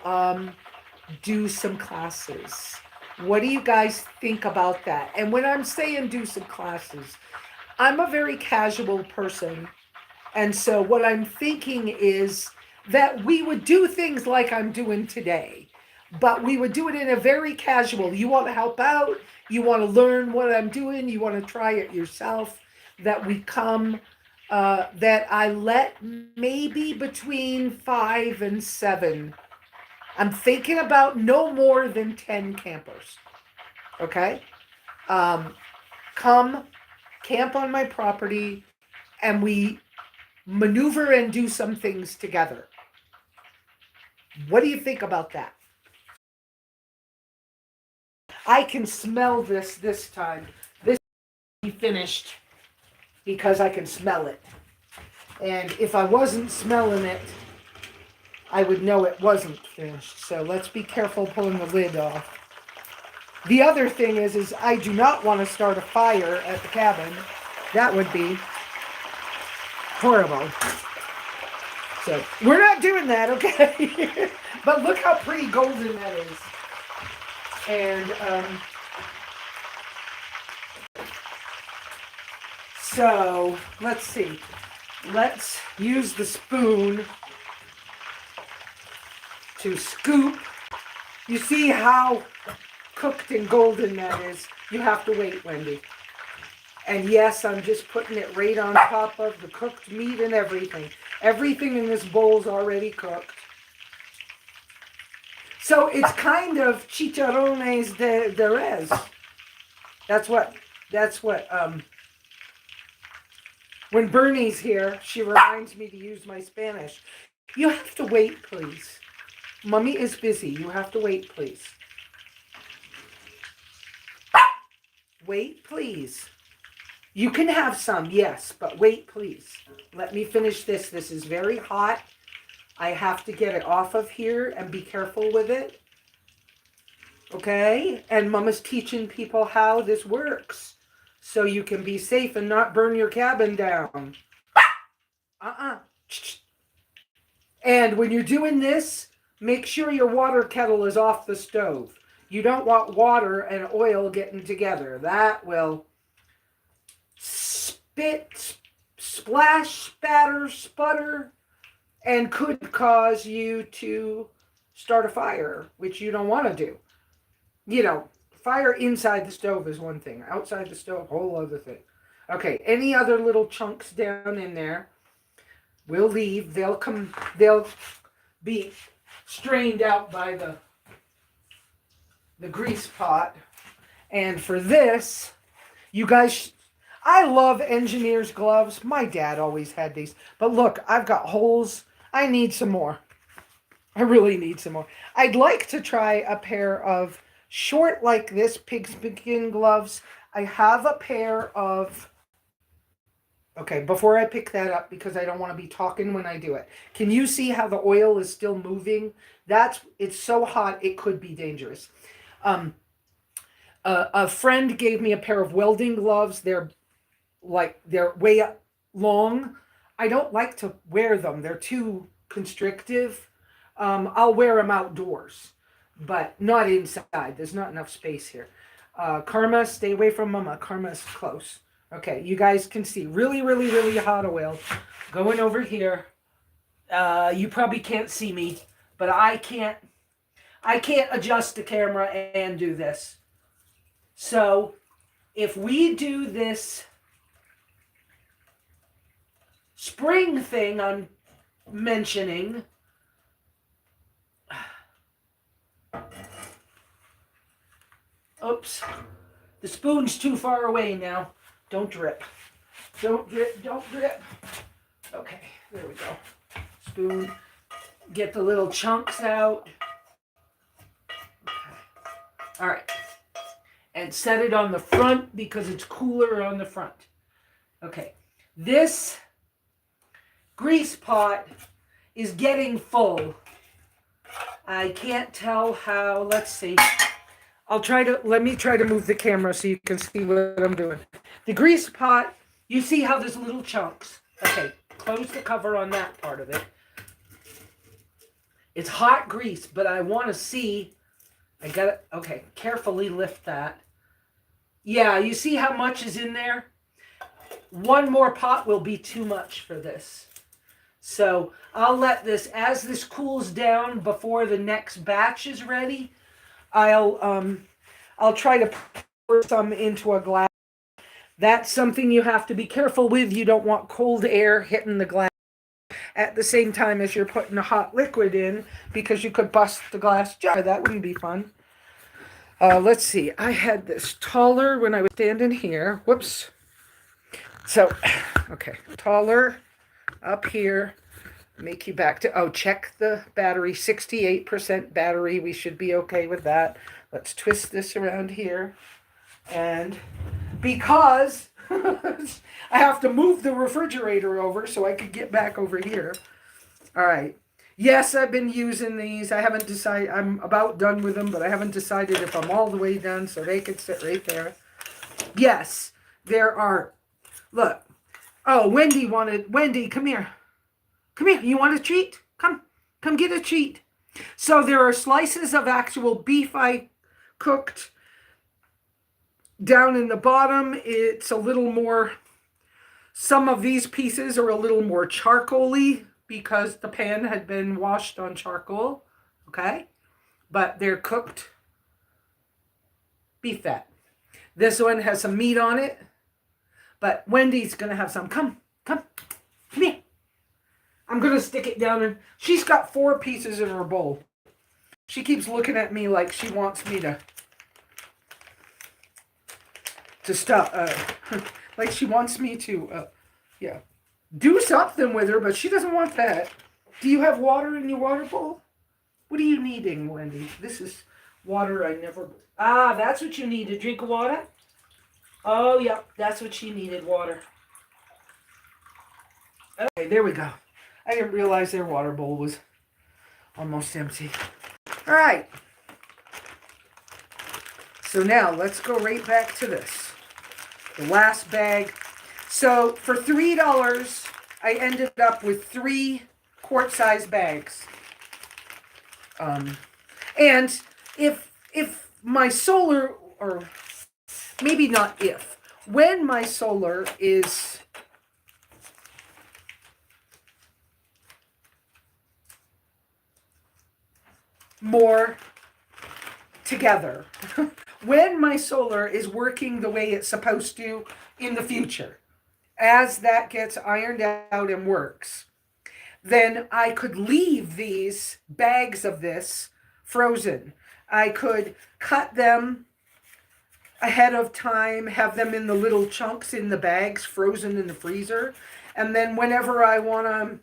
do some classes. What do you guys think about that? And when I'm saying do some classes, I'm a very casual person. And so what I'm thinking is that we would do things like I'm doing today, but we would do it in a very casual. You want to help out, you want to learn what I'm doing, you want to try it yourself, that we come, that I let maybe between 5 and 7. I'm thinking about no more than 10 campers. Okay? Come camp on my property and we maneuver and do some things together. What do you think about that? I can smell this time. This will be finished because I can smell it. And if I wasn't smelling it, I would know it wasn't finished. So let's be careful pulling the lid off. The other thing is I do not want to start a fire at the cabin. That would be horrible. So we're not doing that, okay? But look how pretty golden that is. And so let's see. Let's use the spoon to scoop. You see how cooked and golden that is? You have to wait, Wendy. And yes, I'm just putting it right on top of the cooked meat and everything. Everything in this bowl's already cooked. So it's kind of chicharrones de res. That's what, when Bernie's here, she reminds me to use my Spanish. You have to wait, please. Mommy is busy. You have to wait, please. Wait, please. You can have some, yes, but wait, please. Let me finish this. This is very hot. I have to get it off of here and be careful with it. Okay? And Mama's teaching people how this works so you can be safe and not burn your cabin down. And when you're doing this, make sure your water kettle is off the stove. You don't want water and oil getting together. That will spit, splash, spatter, sputter, and could cause you to start a fire, which you don't want to do. You know, fire inside the stove is one thing. Outside the stove, whole other thing. Okay, any other little chunks down in there, we'll leave. They'll be strained out by the grease pot. And for this, you guys, I love engineer's gloves. My dad always had these. But look, I've got holes. I need some more. I really need some more. I'd like to try a pair of short like this pigskin gloves. I have a pair of Okay, before I pick that up, because I don't want to be talking when I do it. Can you see how the oil is still moving? It's so hot, it could be dangerous. Um, a friend gave me a pair of welding gloves. They're way long. I don't like to wear them. They're too constrictive. I'll wear them outdoors, but not inside. There's not enough space here. Karma, stay away from Mama. Karma is close. Okay, you guys can see really, really, really hot oil going over here. You probably can't see me, but I can't adjust the camera and do this. So if we do this spring thing I'm mentioning, oops, the spoon's too far away now. Don't drip. Don't drip, don't drip. Okay, there we go. Spoon, get the little chunks out. Okay. All right. And set it on the front because it's cooler on the front. Okay. This grease pot is getting full. I can't tell how. Let's see. Let me try to move the camera so you can see what I'm doing. The grease pot, you see how there's little chunks. Okay, close the cover on that part of it. It's hot grease, but I want to see. I got it. Okay, carefully lift that. Yeah, you see how much is in there? One more pot will be too much for this. So I'll let this, as this cools down before the next batch is ready, I'll try to pour some into a glass. That's something you have to be careful with. You don't want cold air hitting the glass at the same time as you're putting a hot liquid in, because you could bust the glass jar. That wouldn't be fun. Let's see. I had this taller when I was standing here. Whoops. So, okay. Taller up here. Make you back to, check the battery. 68% battery. We should be okay with that. Let's twist this around here. And because I have to move the refrigerator over so I could get back over here. All right. Yes, I've been using these. I haven't decided. I'm about done with them, but I haven't decided if I'm all the way done, so they could sit right there. Yes, there are. Look. Oh, Wendy, come here. Come here. You want a treat? Come get a treat. So there are slices of actual beef I cooked. Down in the bottom, it's a little more, some of these pieces are a little more charcoal-y because the pan had been washed on charcoal, okay? But they're cooked beef fat. This one has some meat on it, but Wendy's going to have some. Come here. I'm going to stick it down, and she's got 4 pieces in her bowl. She keeps looking at me like she wants me to stop, like she wants me to, do something with her, but she doesn't want that. Do you have water in your water bowl? What are you needing, Wendy? This is water I never, that's what you need, a drink of water? Oh, yeah, that's what she needed, water. Okay, there we go. I didn't realize their water bowl was almost empty. All right. So now let's go right back to this. The last bag. So for $3, I ended up with 3 quart-sized bags. And if my solar, or maybe not if, when my solar is more together, when my solar is working the way it's supposed to in the future, as that gets ironed out and works, then I could leave these bags of this frozen. I could cut them ahead of time, have them in the little chunks in the bags, frozen in the freezer, and then whenever I want to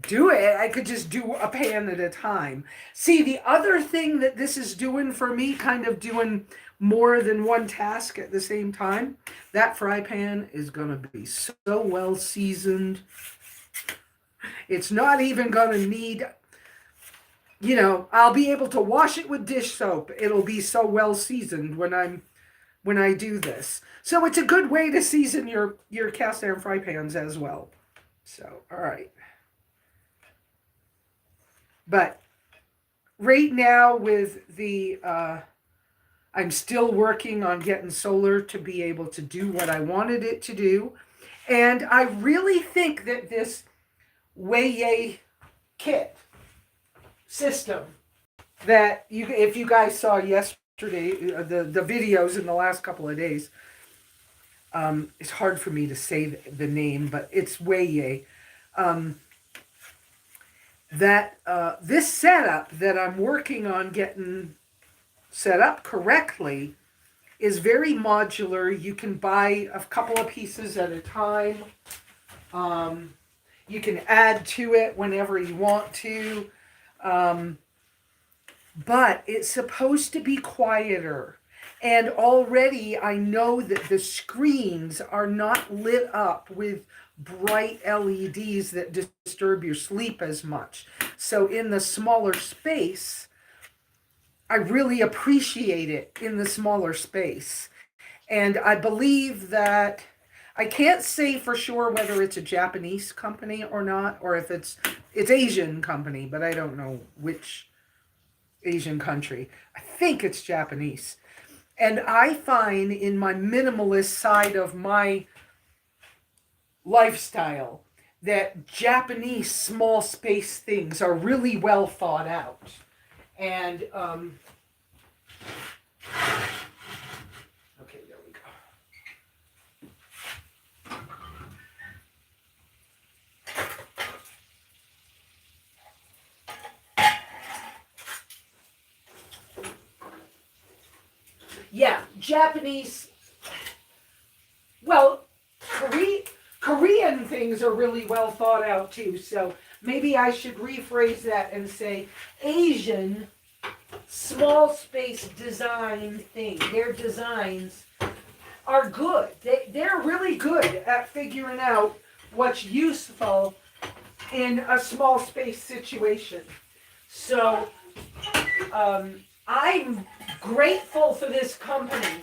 do it, I could just do a pan at a time. See, the other thing that this is doing for me, kind of doing more than one task at the same time, that fry pan is going to be so well seasoned. It's not even going to need, I'll be able to wash it with dish soap. It'll be so well seasoned when I do this. So it's a good way to season your cast iron fry pans as well. So, all right. But right now with the, I'm still working on getting solar to be able to do what I wanted it to do. And I really think that this Weiye kit system that if you guys saw yesterday, the videos in the last couple of days, it's hard for me to say the name, but it's Weiye. This setup that I'm working on getting set up correctly is very modular. You can buy a couple of pieces at a time. You can add to it whenever you want to. But it's supposed to be quieter. And already I know that the screens are not lit up with bright LEDs that disturb your sleep as much. So in the smaller space, I really appreciate it in the smaller space. And I believe that, I can't say for sure whether it's a Japanese company or not, or if it's Asian company, but I don't know which Asian country. I think it's Japanese. And I find in my minimalist side of my lifestyle that Japanese small space things are really well thought out. And, okay, there we go. Yeah, Japanese, well, Korean things are really well thought out too, so maybe I should rephrase that and say Asian small space design thing. Their designs are good. They're really good at figuring out what's useful in a small space situation. So I'm grateful for this company,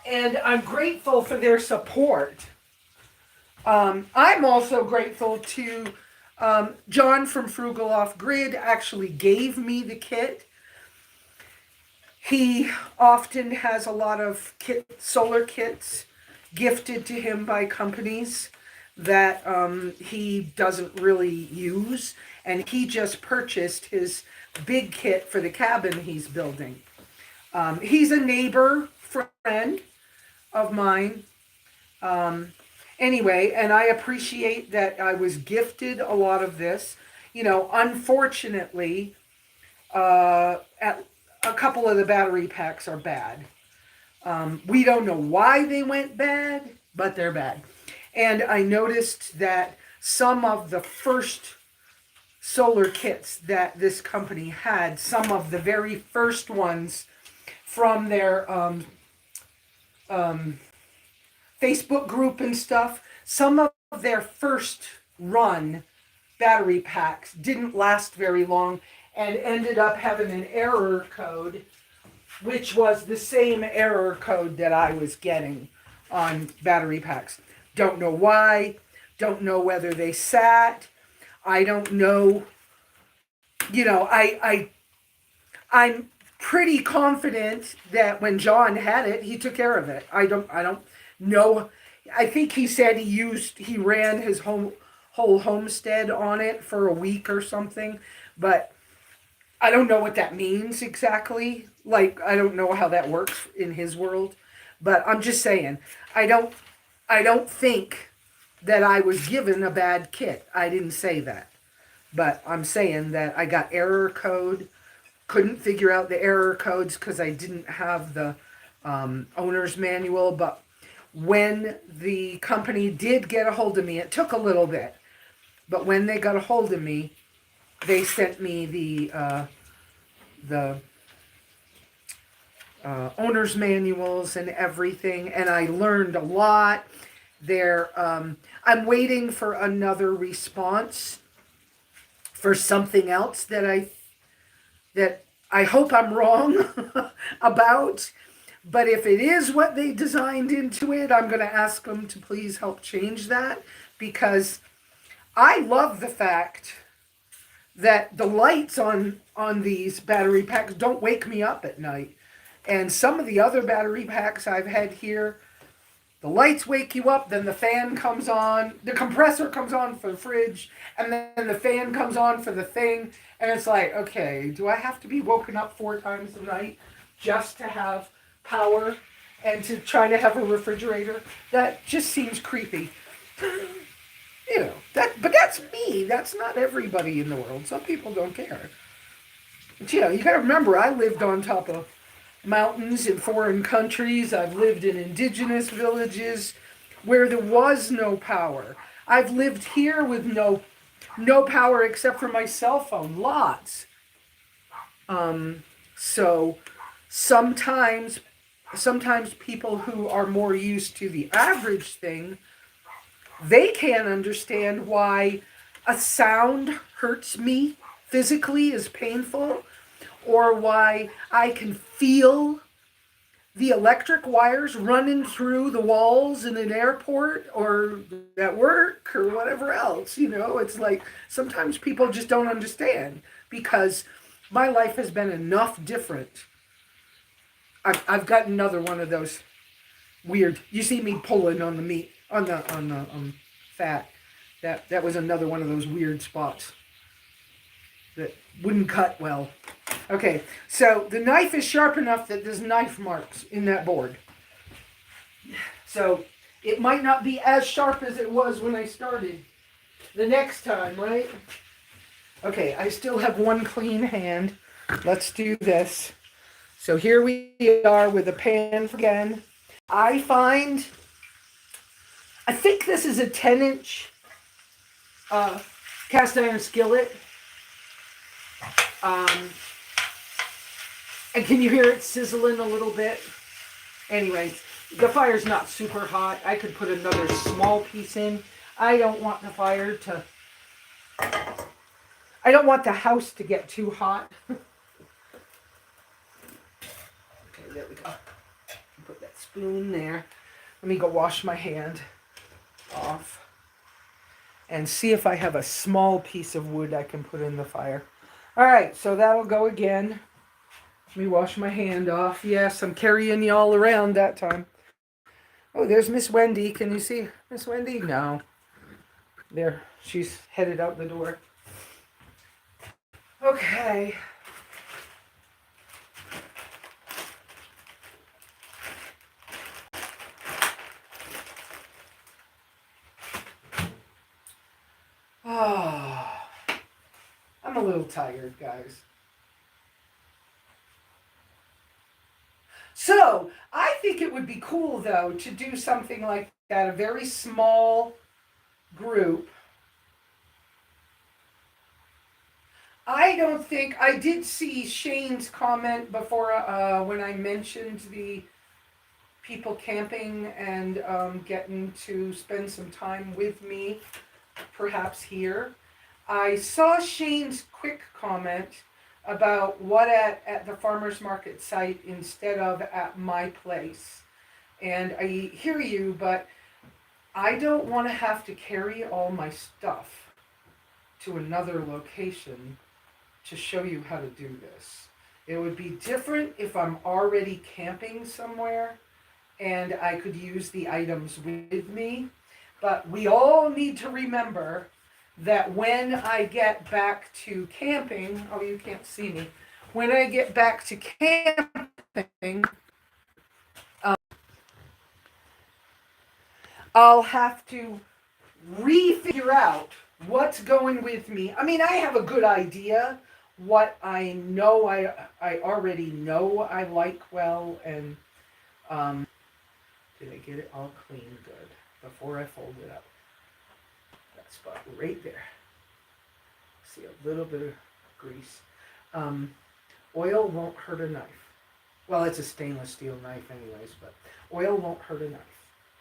and I'm grateful for their support. I'm also grateful to John from Frugal Off Grid actually gave me the kit. He often has a lot of solar kits gifted to him by companies that he doesn't really use, and he just purchased his big kit for the cabin he's building. He's a neighbor friend of mine. Anyway, and I appreciate that I was gifted a lot of this. Unfortunately, a couple of the battery packs are bad. We don't know why they went bad, but they're bad. And I noticed that some of the first solar kits that this company had, some of the very first ones from their Facebook group and stuff, some of their first run battery packs didn't last very long and ended up having an error code, which was the same error code that I was getting on battery packs. Don't know why, don't know whether they sat, I don't know, I'm pretty confident that when John had it, he took care of it. I don't know. I think he said he ran his whole homestead on it for a week or something, but I don't know what that means exactly. Like, I don't know how that works in his world, but I'm just saying, I don't think that I was given a bad kit. I didn't say that, but I'm saying that I got error code, couldn't figure out the error codes because I didn't have the owner's manual, but when the company did get a hold of me, it took a little bit, but when they got a hold of me, they sent me the owner's manuals and everything, and I learned a lot. I'm waiting for another response for something else that I hope I'm wrong about. But if it is what they designed into it, I'm going to ask them to please help change that, because I love the fact that the lights on these battery packs don't wake me up at night. And some of the other battery packs I've had here, the lights wake you up, then the fan comes on, the compressor comes on for the fridge, and then the fan comes on for the thing. And it's like, okay, do I have to be woken up 4 times a night just to have power and to try to have a refrigerator? That just seems creepy. You know, but that's me. That's not everybody in the world. Some people don't care. But, you know, you got to remember, I lived on top of mountains in foreign countries. I've lived in indigenous villages where there was no power. I've lived here with no power except for my cell phone. Lots. So sometimes people who are more used to the average thing, they can't understand why a sound hurts me physically, is painful, or why I can feel the electric wires running through the walls in an airport or at work or whatever else. You know, it's like sometimes people just don't understand, because my life has been enough different. I've got another one of those weird. You see me pulling on the meat, on the fat. That was another one of those weird spots that wouldn't cut well. Okay, so the knife is sharp enough that there's knife marks in that board. So it might not be as sharp as it was when I started the next time, right? Okay, I still have one clean hand. Let's do this. So here we are with a pan again. I think this is a 10-inch cast iron skillet. And can you hear it sizzling a little bit? Anyways, the fire's not super hot. I could put another small piece in. I don't want the house to get too hot. Okay, there we go. Put that spoon there. Let me go wash my hand off and see if I have a small piece of wood I can put in the fire. All right, so that'll go again. Let me wash my hand off. Yes, I'm carrying y'all around that time. Oh, there's Miss Wendy. Can you see Miss Wendy? No. There, she's headed out the door. Okay. Oh, I'm a little tired, guys. So, I think it would be cool, though, to do something like that, a very small group. I did see Shane's comment before when I mentioned the people camping and getting to spend some time with me, perhaps here. I saw Shane's quick comment about what at the farmer's market site instead of at my place. And I hear you, but I don't want to have to carry all my stuff to another location to show you how to do this. It would be different if I'm already camping somewhere and I could use the items with me. But we all need to remember that when I get back to camping, oh, you can't see me. When I get back to camping, I'll have to refigure out what's going with me. I mean, I have a good idea what I know I already know I like well, and did I get it all clean good before I fold it up? That spot right there. See a little bit of grease. Oil won't hurt a knife. Well, it's a stainless steel knife anyways, but oil won't hurt a knife.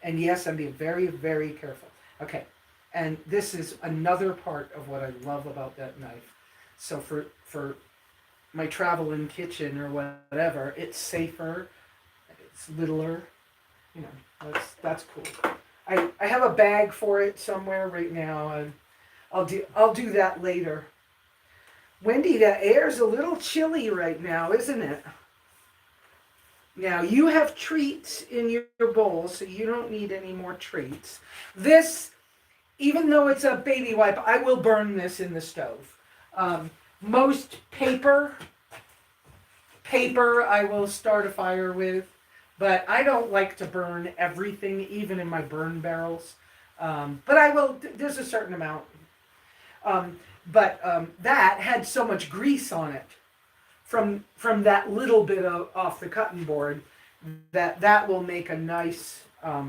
And yes, I'm being very, very careful. Okay. And this is another part of what I love about that knife. So for my travel in kitchen or whatever, it's safer, it's littler, you know, that's cool. I have a bag for it somewhere right now, and I'll do that later. Wendy, the air's a little chilly right now, isn't it? Now you have treats in your bowl, so you don't need any more treats. This, even though it's a baby wipe, I will burn this in the stove. Most paper I will start a fire with, but I don't like to burn everything, even in my burn barrels. But I will, there's a certain amount. But that had so much grease on it from that little bit off the cutting board that will make a nice uh,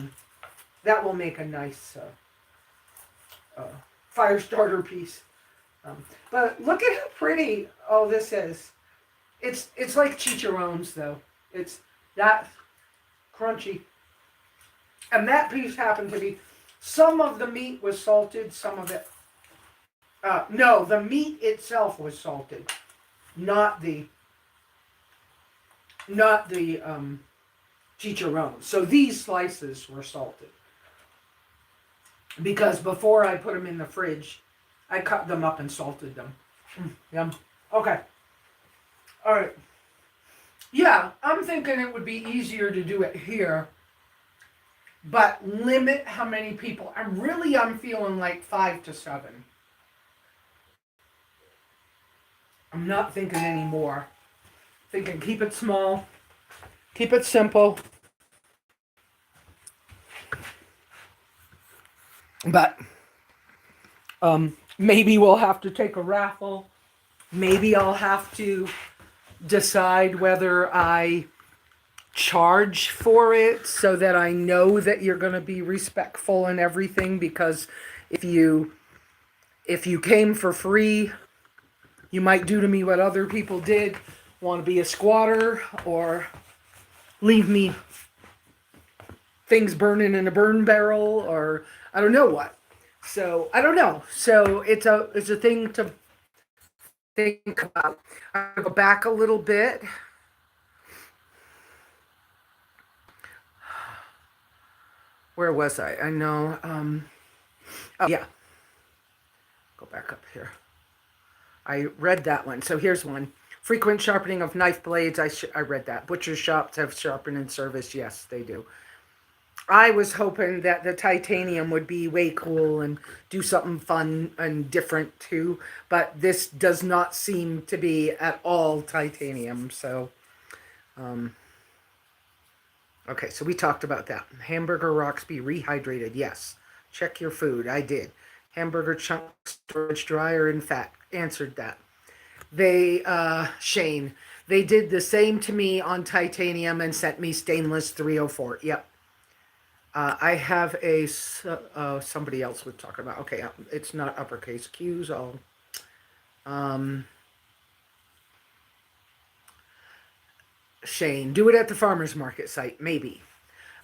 fire starter piece. But look at how pretty all this is. It's like chicharrones though. It's that crunchy. And that piece happened to be, some of the meat was salted, some of it. No, the meat itself was salted, not the chicharron. So these slices were salted because before I put them in the fridge, I cut them up and salted them. Yum. Okay. All right. Yeah, I'm thinking it would be easier to do it here, but limit how many people. I'm feeling like 5 to 7. I'm not thinking anymore. Thinking keep it small, keep it simple. But maybe we'll have to take a raffle. Maybe I'll have to decide whether I charge for it so that I know that you're going to be respectful and everything, because if you came for free, you might do to me what other people did, want to be a squatter or leave me things burning in a burn barrel, or I don't know what. So I don't know. So it's a thing to think about. I'll go back a little bit. Where was I? I know. Oh, yeah. Go back up here. I read that one. So here's one. Frequent sharpening of knife blades. I read that. Butcher shops have sharpening service. Yes, they do. I was hoping that the titanium would be way cool and do something fun and different too, but this does not seem to be at all titanium. So, okay, so we talked about that. Hamburger rocks be rehydrated. Yes. Check your food. I did. Hamburger chunk storage dryer and fat. Answered that. Shane, they did the same to me on titanium and sent me stainless 304. Yep. I have somebody else was talking about. Okay, it's not uppercase Q's. Shane, do it at the farmer's market site. Maybe,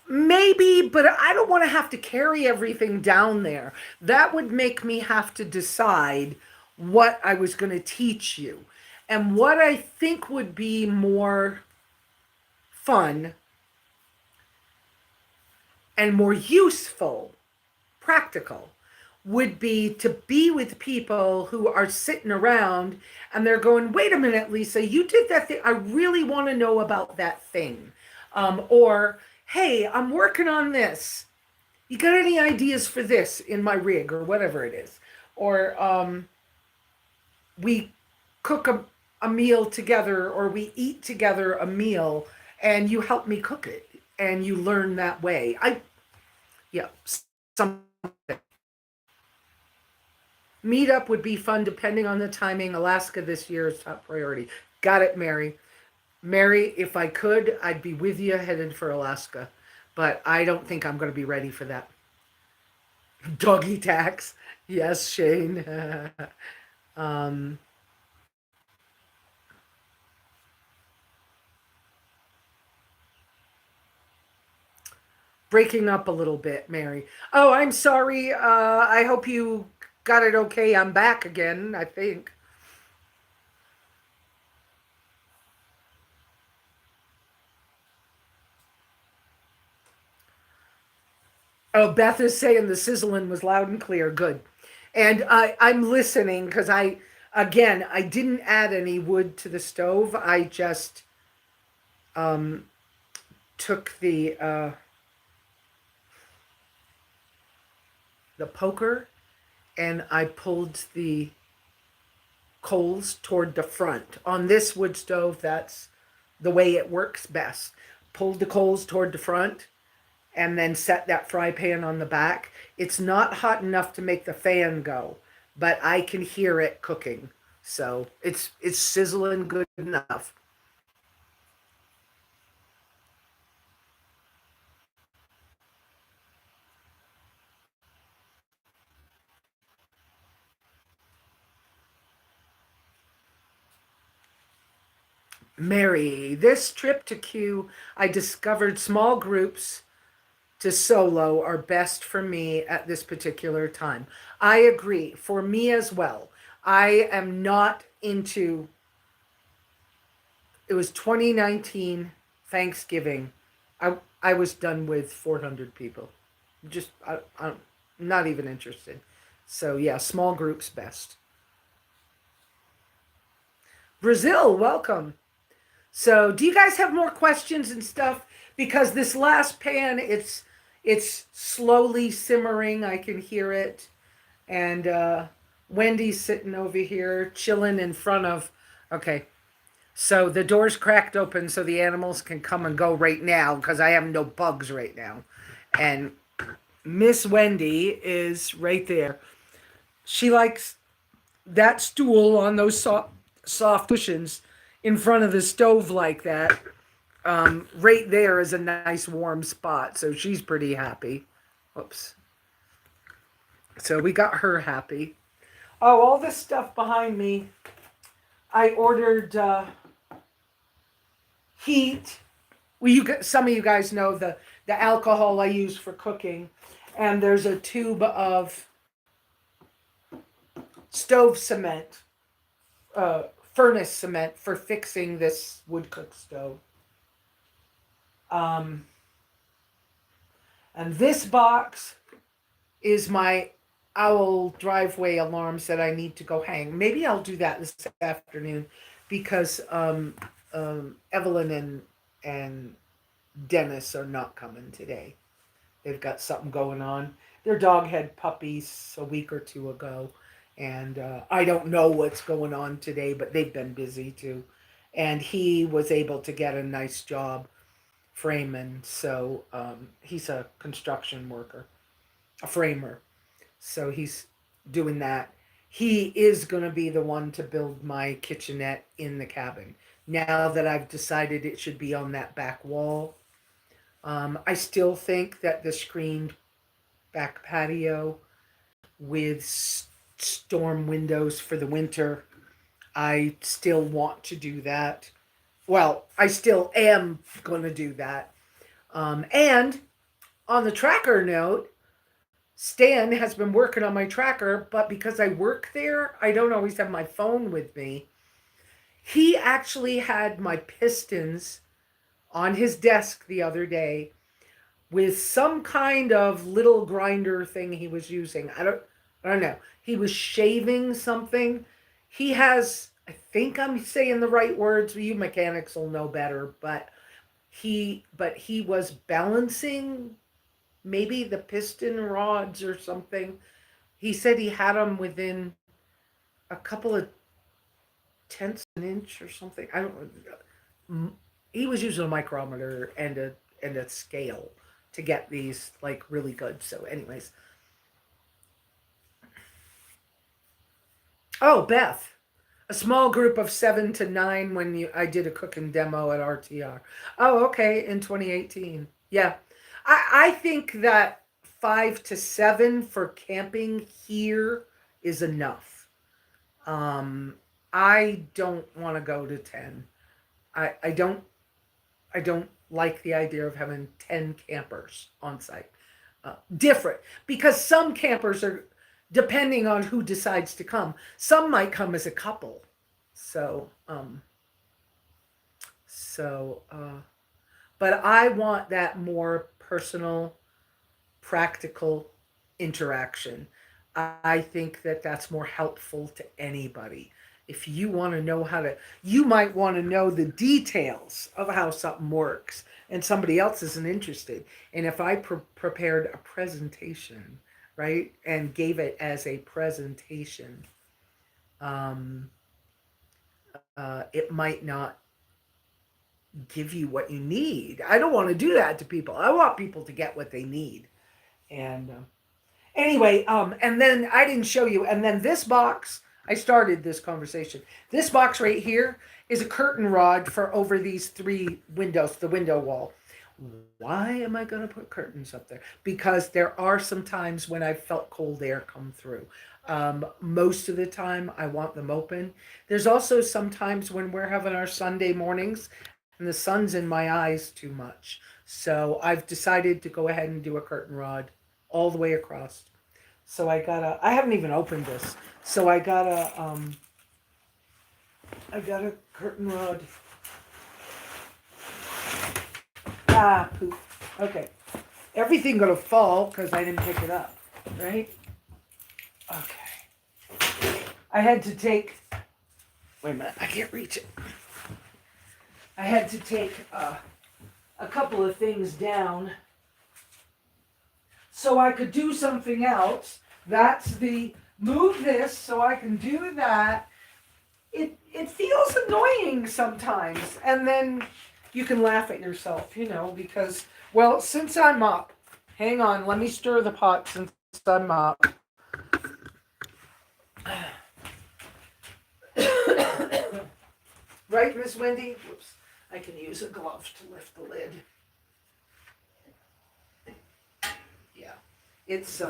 but I don't want to have to carry everything down there. That would make me have to decide what I was going to teach you. And what I think would be more fun and more useful, practical, would be to be with people who are sitting around and they're going, wait a minute, Lesa, you did that thing. I really want to know about that thing. Or, hey, I'm working on this. You got any ideas for this in my rig or whatever it is? Or we cook a meal together, or we eat together a meal and you help me cook it and you learn that way. Something. Meetup would be fun depending on the timing. Alaska this year is top priority. Got it, Mary. Mary, if I could, I'd be with you headed for Alaska. But I don't think I'm going to be ready for that. Doggy tax. Yes, Shane. breaking up a little bit, Mary. Oh, I'm sorry. I hope you got it okay. I'm back again, I think. Oh, Beth is saying the sizzling was loud and clear. Good. And I'm listening because again, I didn't add any wood to the stove. I just um, took the poker and I pulled the coals toward the front. On this wood stove, that's the way it works best. Pulled the coals toward the front and then set that fry pan on the back. It's not hot enough to make the fan go, but I can hear it cooking. So it's sizzling good enough. Mary, this trip to Q, I discovered small groups to solo are best for me at this particular time. I agree. For me as well. I am not into it was 2019 Thanksgiving. I was done with 400 people. Just I'm not even interested. So yeah, small groups best. Brazil, welcome. So, do you guys have more questions and stuff? Because this last pan, it's slowly simmering. I can hear it, and Wendy's sitting over here chilling in front of. Okay, so the door's cracked open so the animals can come and go right now because I have no bugs right now, and Miss Wendy is right there. She likes that stool on those soft cushions in front of the stove like that. Right there is a nice warm spot, so she's pretty happy. Oops. So we got her happy. Oh, all this stuff behind me. I ordered heat. Well, some of you guys know the alcohol I use for cooking, and there's a tube of stove cement, furnace cement for fixing this wood cook stove. Um, and this box is my owl driveway alarms that I need to go hang. Maybe I'll do that this afternoon because Evelyn and Dennis are not coming today. They've got something going on. Their dog had puppies a week or two ago, and I don't know what's going on today, but they've been busy too. And he was able to get a nice job framing, so he's a construction worker, a framer. So he's doing that. He is going to be the one to build my kitchenette in the cabin. Now that I've decided it should be on that back wall, I still think that the screened back patio with storm windows for the winter, I still want to do that. Well, I still am going to do that. And on the tracker note, Stan has been working on my tracker, but because I work there, I don't always have my phone with me. He actually had my pistons on his desk the other day with some kind of little grinder thing he was using. I don't know. He was shaving something. He has, I think I'm saying the right words. You mechanics will know better, but he was balancing maybe the piston rods or something. He said he had them within a couple of tenths of an inch or something. I don't know. He was using a micrometer and a scale to get these like really good. So, anyways. Oh, Beth. A small group of 7 to 9 when I did a cooking demo at RTR. Oh, okay, in 2018. Yeah. I think that 5 to 7 for camping here is enough. I don't want to go to 10. I don't like the idea of having 10 campers on site. Different, because some campers are, depending on who decides to come, some might come as a couple. So, so, but I want that more personal, practical interaction. I think that that's more helpful to anybody. If you want to know how to, you might want to know the details of how something works, and somebody else isn't interested. And if I prepared a presentation, right, and gave it as a presentation, it might not give you what you need. I don't want to do that to people. I want people to get what they need. And anyway, and then I didn't show you. And then this box, I started this conversation. This box right here is a curtain rod for over these 3 windows, the window wall. Why am I going to put curtains up there? Because there are some times when I've felt cold air come through. Most of the time I want them open. There's also some times when we're having our Sunday mornings and the sun's in my eyes too much. So I've decided to go ahead and do a curtain rod all the way across. So I haven't even opened this. So I got a curtain rod. Ah, poop. Okay. Everything gonna fall because I didn't pick it up, right? Okay. I had to take, wait a minute, I can't reach it. I had to take a couple of things down so I could do something else. That's the, move this so I can do that. It feels annoying sometimes. And then you can laugh at yourself, you know, because, well, since I'm up, hang on, let me stir the pot since I'm up. Right, Miss Wendy? Whoops. I can use a glove to lift the lid. Yeah. It's,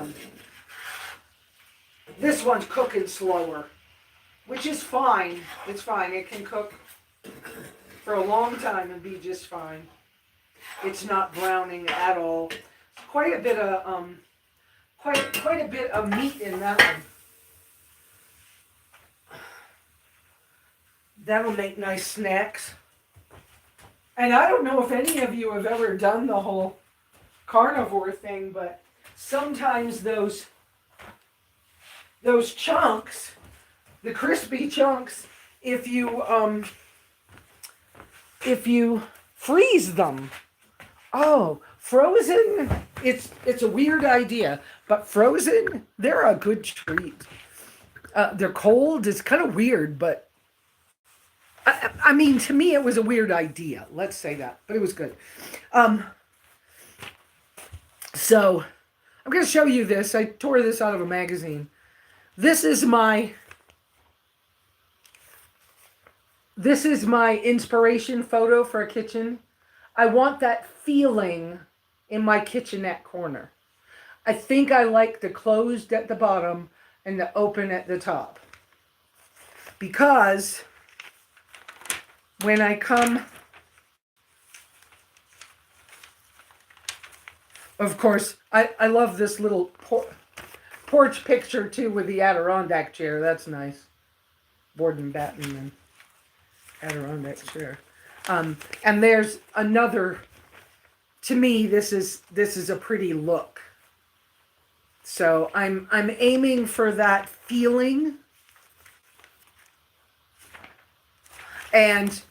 this one's cooking slower, which is fine. It's fine. It can cook for a long time and be just fine. It's not browning at all. Quite a bit of, quite a bit of meat in that one. That'll make nice snacks. And I don't know if any of you have ever done the whole carnivore thing, but sometimes those chunks, the crispy chunks, if you freeze them, oh, frozen, it's a weird idea, but frozen, they're a good treat. They're cold, it's kind of weird, but I mean, to me, it was a weird idea. Let's say that, but it was good. So I'm going to show you this. I tore this out of a magazine. This is my inspiration photo for a kitchen. I want that feeling in my kitchenette corner. I think I like the closed at the bottom and the open at the top. Because when I come, of course, I love this little porch picture too with the Adirondack chair. That's nice. Board and batten and Adirondack chair. And there's another, to me, this is a pretty look. So I'm aiming for that feeling. And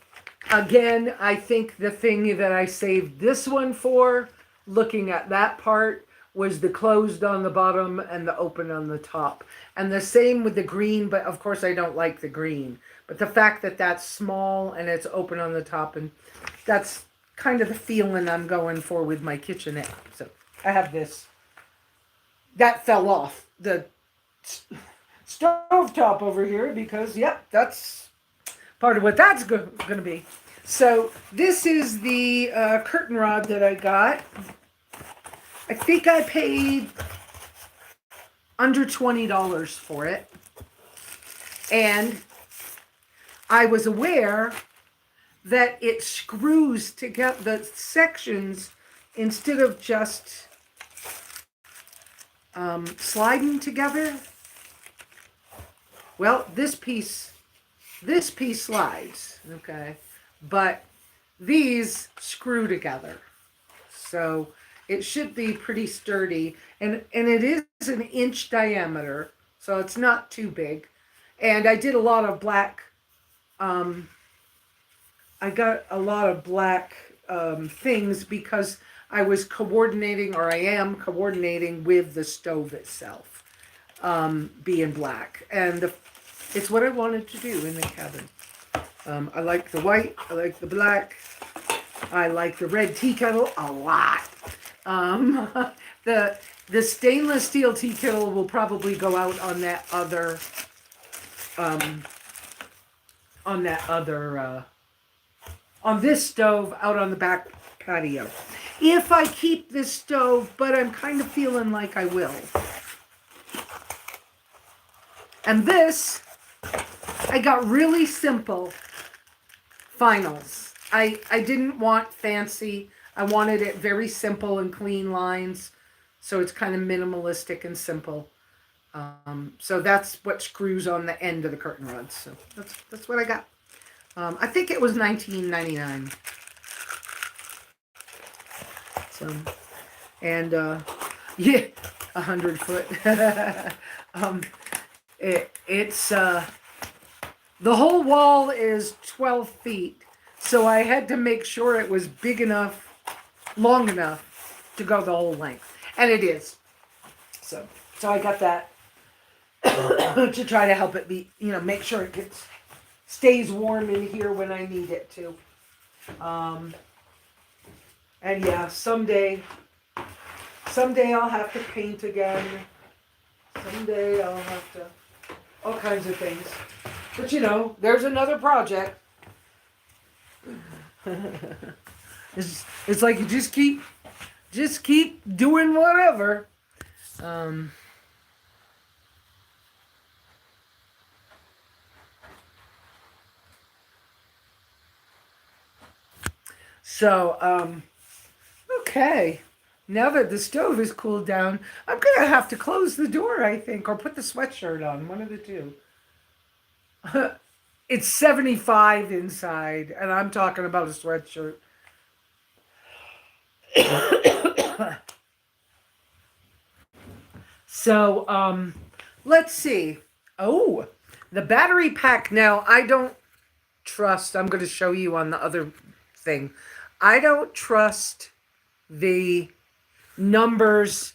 again, I think the thing that I saved this one for, looking at that part, was the closed on the bottom and the open on the top. And the same with the green, but of course I don't like the green. But the fact that that's small and it's open on the top, and that's kind of the feeling I'm going for with my kitchenette. So I have this. That fell off the stove top over here because, yep, that's part of what that's going to be. So this is the curtain rod that I got. I think I paid under $20 for it. And I was aware that it screws together the sections instead of just sliding together. Well, this piece slides, okay, but these screw together, so it should be pretty sturdy, and it is an inch diameter, so it's not too big. And I did a lot of black. I got a lot of black things because I was coordinating, or I am coordinating with the stove itself, being black, and it's what I wanted to do in the cabin. I like the white, I like the black, I like the red tea kettle a lot. The stainless steel tea kettle will probably go out on that other on this stove out on the back patio. If I keep this stove, but I'm kind of feeling like I will. And this, I got really simple finals. I didn't want fancy. I wanted it very simple and clean lines. So it's kind of minimalistic and simple. So that's what screws on the end of the curtain rods. So that's what I got. I think it was $19.99. So, and yeah, 100 foot. It's the whole wall is 12 feet, so I had to make sure it was big enough, long enough to go the whole length, and it is. So I got that to try to help it be, make sure it stays warm in here when I need it to. And yeah, someday I'll have to paint again. Someday I'll have to, all kinds of things. But there's another project. It's like you just keep doing whatever. So, okay. Now that the stove is cooled down, I'm going to have to close the door, I think, or put the sweatshirt on, one of the two. It's 75 inside, and I'm talking about a sweatshirt. So, let's see. Oh, the battery pack. Now, I don't trust, I'm going to show you on the other thing. I don't trust the numbers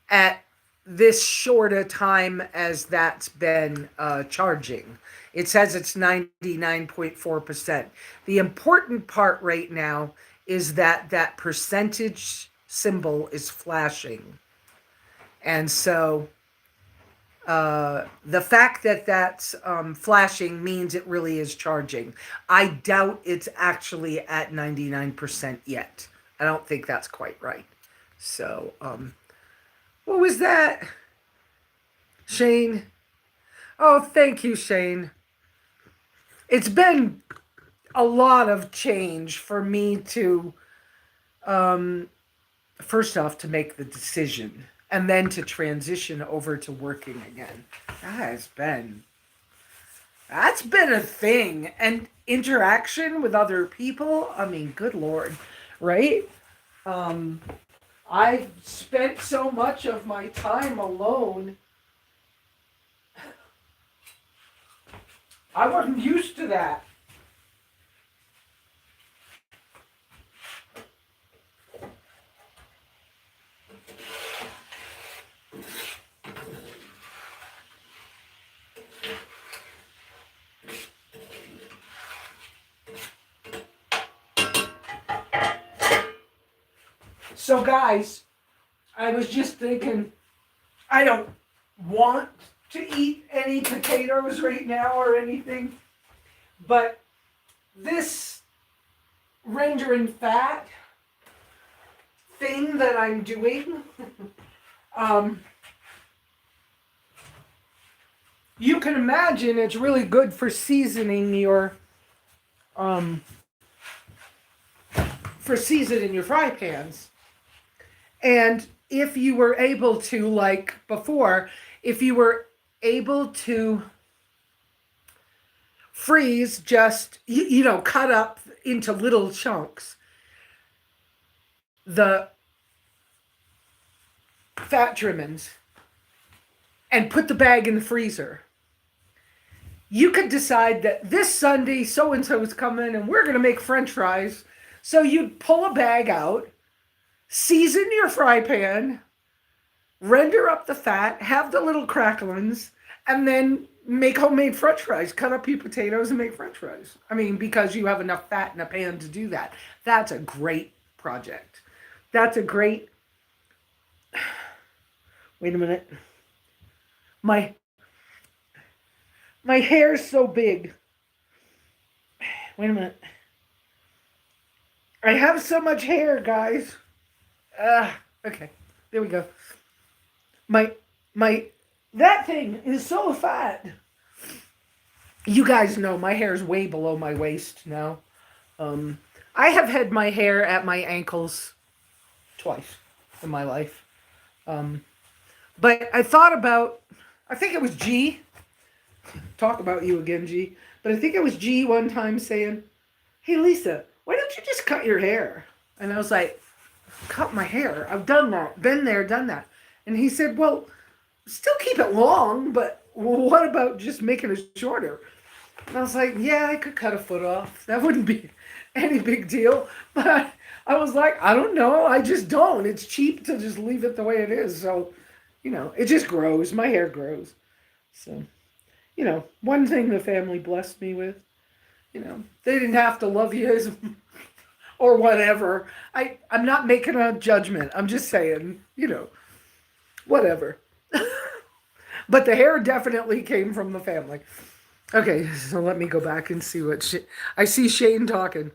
at this short a time as that's been charging. It says it's 99.4%. The important part right now is that percentage symbol is flashing. And so the fact that that's flashing means it really is charging. I doubt it's actually at 99% yet. I don't think that's quite right. So, what was that? Shane? Oh, thank you, Shane. It's been a lot of change for me to, first off, to make the decision and then to transition over to working again. That's been a thing. And interaction with other people, I mean, good Lord, right? I've spent so much of my time alone. I wasn't used to that. So guys, I was just thinking, I don't want to eat any potatoes right now or anything, but this rendering fat thing that I'm doing, you can imagine it's really good for seasoning your um, for seasoning your fry pans. And if you were able to, like before, if you were able to freeze just, cut up into little chunks the fat trimmings and put the bag in the freezer, you could decide that this Sunday so and so is coming and we're going to make French fries. So you'd pull a bag out, season your fry pan, render up the fat, have the little cracklings, and then make homemade French fries. Cut up your potatoes and make French fries. I mean, because you have enough fat in a pan to do that. That's a great project. That's a great... Wait a minute. My hair's so big. Wait a minute. I have so much hair, guys. Okay. There we go. My that thing is so fat. You guys know my hair is way below my waist now. I have had my hair at my ankles twice in my life. But I thought about, I think it was G. Talk about you again, G. But I think it was G one time saying, "Hey, Lesa, why don't you just cut your hair?" And I was like, "Cut my hair? I've done that. Been there, done that." And he said, "Well, still keep it long, but what about just making it shorter?" And I was like, "Yeah, I could cut a foot off. That wouldn't be any big deal." But I was like, "I don't know. I just don't. It's cheap to just leave it the way it is." So, it just grows. My hair grows. So, one thing the family blessed me with, they didn't have to love you or whatever. I'm not making a judgment. I'm just saying, whatever. But the hair definitely came from the family. Okay, so let me go back and see what I see Shane talking.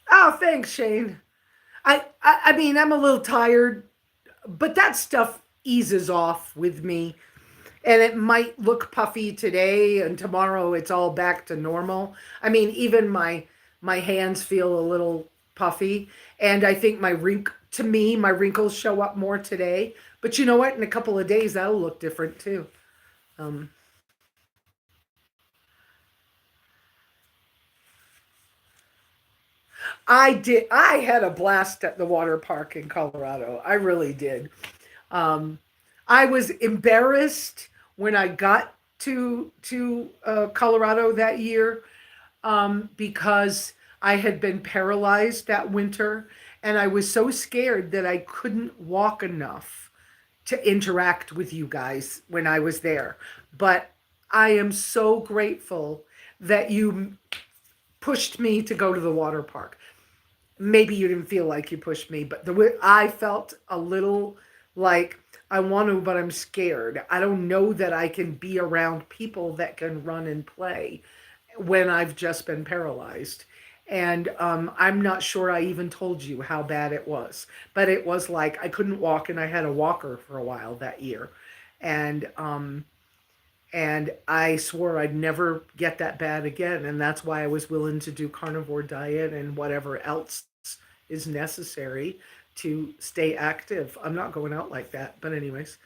Oh, thanks, Shane. I mean, I'm a little tired, but that stuff eases off with me. And it might look puffy today, and tomorrow it's all back to normal. I mean, even my hands feel a little puffy, and I think my wrinkles show up more today. But you know what? In a couple of days, that'll look different too. I had a blast at the water park in Colorado. I really did. I was embarrassed when I got to Colorado that year, because I had been paralyzed that winter, and I was so scared that I couldn't walk enough to interact with you guys when I was there. But I am so grateful that you pushed me to go to the water park. Maybe you didn't feel like you pushed me, but the way I felt a little like, I want to, but I'm scared. I don't know that I can be around people that can run and play when I've just been paralyzed. And I'm not sure I even told you how bad it was, but it was like I couldn't walk, and I had a walker for a while that year. And I swore I'd never get that bad again. And that's why I was willing to do carnivore diet and whatever else is necessary to stay active. I'm not going out like that. But anyways.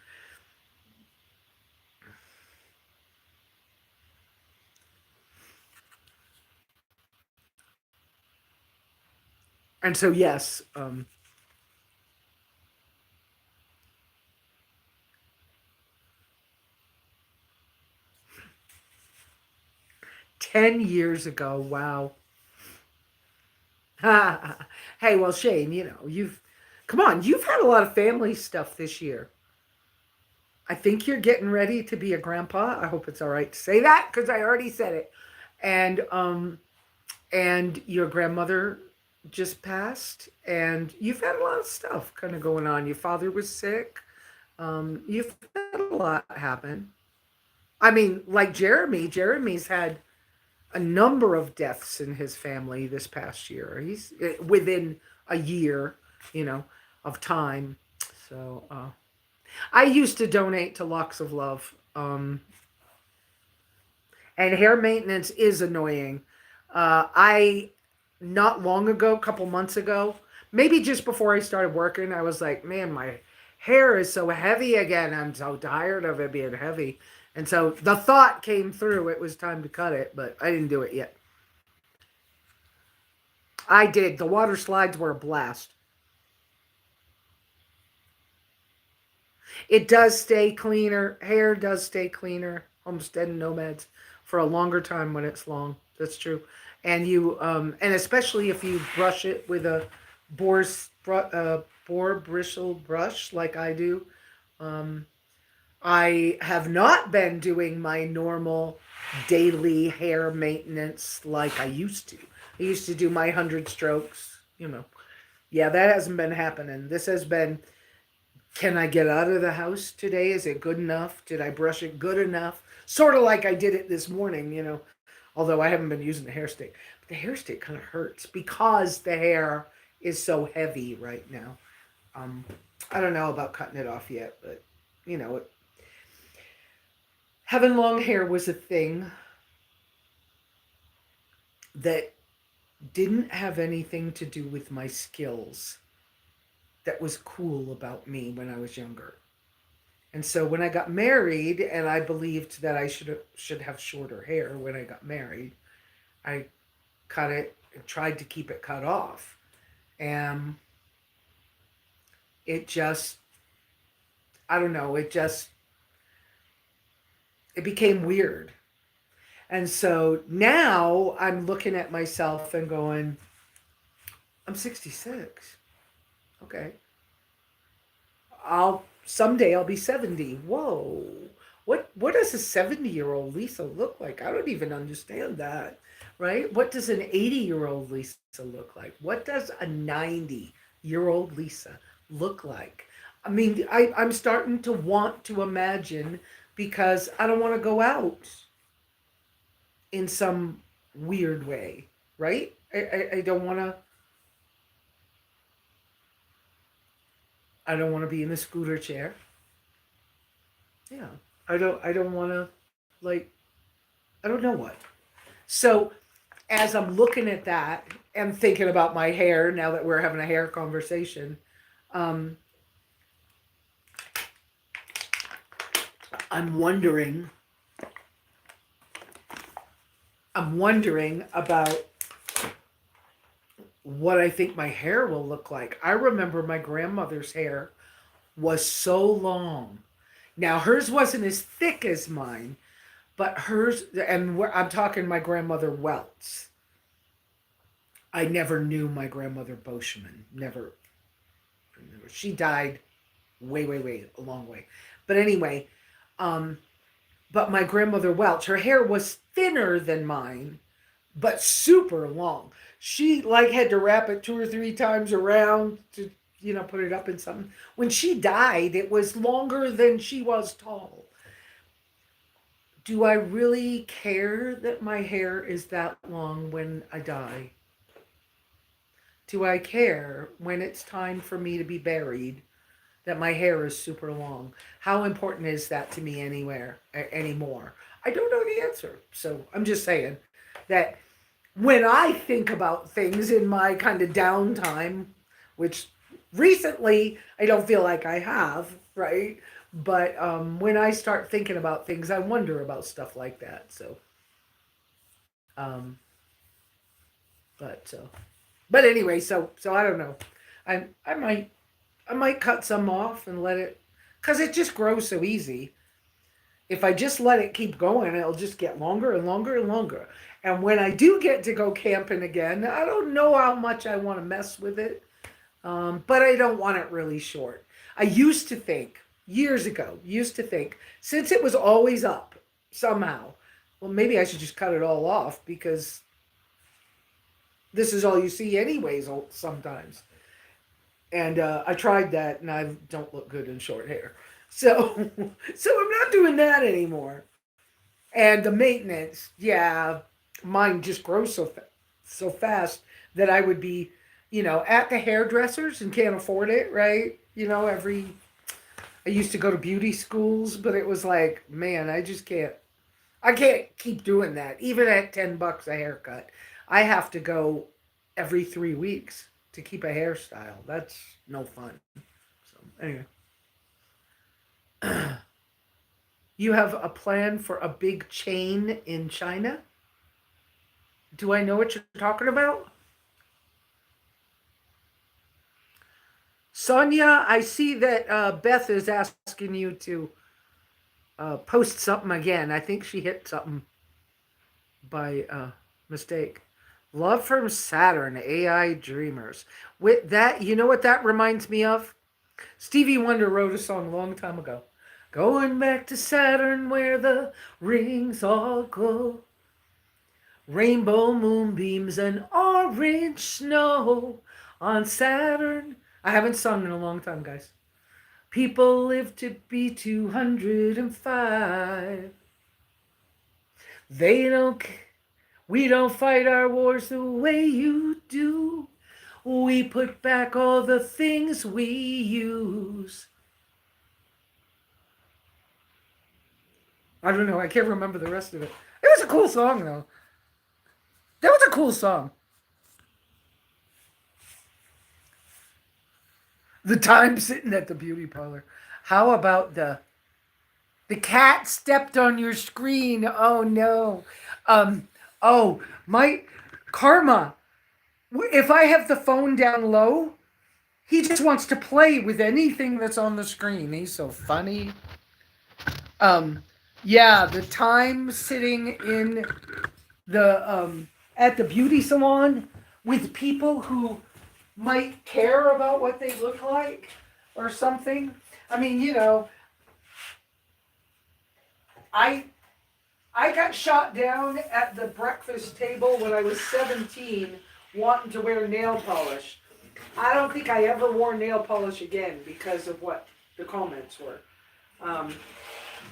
And so, yes, 10 years ago. Wow. Hey, well, Shane, come on, you've had a lot of family stuff this year. I think you're getting ready to be a grandpa. I hope it's all right to say that because I already said it. And your grandmother just passed, and you've had a lot of stuff kind of going on. Your father was sick. You've had a lot happen. I mean, like Jeremy's had a number of deaths in his family this past year. He's within a year, of time. So I used to donate to Locks of Love. And hair maintenance is annoying. I not long ago, a couple months ago, maybe just before I started working, I was like, man, my hair is so heavy again. I'm so tired of it being heavy. And so the thought came through, it was time to cut it, but I didn't do it yet. I did. The water slides were a blast. It does stay cleaner. Hair does stay cleaner. Homestead and Nomads for a longer time when it's long. That's true. And you, and especially if you brush it with a boar bristle brush like I do. Um, I have not been doing my normal daily hair maintenance like I used to. I used to do my 100 strokes. Yeah, that hasn't been happening. This has been, can I get out of the house today? Is it good enough? Did I brush it good enough? Sort of like I did it this morning. Although I haven't been using the hair stick. But the hair stick kind of hurts because the hair is so heavy right now. Um, I don't know about cutting it off yet, but you know, having long hair was a thing that didn't have anything to do with my skills that was cool about me when I was younger. And so when I got married and I believed that I should have shorter hair when I got married, I cut it and tried to keep it cut off. And it just, I don't know, it became weird. And so now I'm looking at myself and going, I'm 66. Okay. Someday I'll be 70. Whoa. What does a 70-year-old Lesa look like? I don't even understand that. Right? What does an 80-year-old Lesa look like? What does a 90-year-old Lesa look like? I mean, I'm starting to want to imagine because I don't want to go out in some weird way, right? I don't want to. I don't want to be in a scooter chair. Yeah. I don't want to, like, I don't know what. So as I'm looking at that and thinking about my hair now that we're having a hair conversation, um, I'm wondering I'm wondering about what I think my hair will look like. I remember my grandmother's hair was so long. Now hers wasn't as thick as mine, but hers, and I'm talking my grandmother Welts. I never knew my grandmother Boschman. Never. She died way, way, way, a long way. But anyway, um, but my grandmother Welch, her hair was thinner than mine, but super long. She like had to wrap it 2 or 3 times around to, put it up in something. When she died, it was longer than she was tall. Do I really care that my hair is that long when I die? Do I care when it's time for me to be buried that my hair is super long? How important is that to me anymore? I don't know the answer. So I'm just saying that when I think about things in my kind of downtime, which recently I don't feel like I have, right? But when I start thinking about things, I wonder about stuff like that. So, um, but so, but anyway, so I don't know. I might cut some off and let it, because it just grows so easy. If I just let it keep going, it'll just get longer and longer and longer. And when I do get to go camping again, I don't know how much I want to mess with it, but I don't want it really short. I used to think, years ago, since it was always up somehow, well, maybe I should just cut it all off because this is all you see anyways sometimes. And I tried that, and I don't look good in short hair. So, so I'm not doing that anymore. And the maintenance, yeah, mine just grows so fast that I would be, at the hairdressers and can't afford it, right? I used to go to beauty schools, but it was like, man, I just can't. I can't keep doing that. Even at $10 a haircut, I have to go every 3 weeks to keep a hairstyle. That's no fun. So anyway, you have a plan for a big chain in China? Do I know what you're talking about? Sonia, I see that Beth is asking you to post something again. I think she hit something by mistake. Love from Saturn, AI Dreamers. With that, you know what that reminds me of? Stevie Wonder wrote a song a long time ago. Going back to Saturn where the rings all glow. Rainbow moonbeams and orange snow on Saturn. I haven't sung in a long time, guys. People live to be 205. They don't. We don't fight our wars the way you do. We put back all the things we use. I don't know. I can't remember the rest of it. It was a cool song, though. That was a cool song. The time sitting at the beauty parlor. How about the cat stepped on your screen? Oh no. Oh, my Karma. If I have the phone down low, he just wants to play with anything that's on the screen. He's so funny. Yeah, the time sitting in the at the beauty salon with people who might care about what they look like or something. I mean, I got shot down at the breakfast table when I was 17 wanting to wear nail polish. I don't think I ever wore nail polish again because of what the comments were.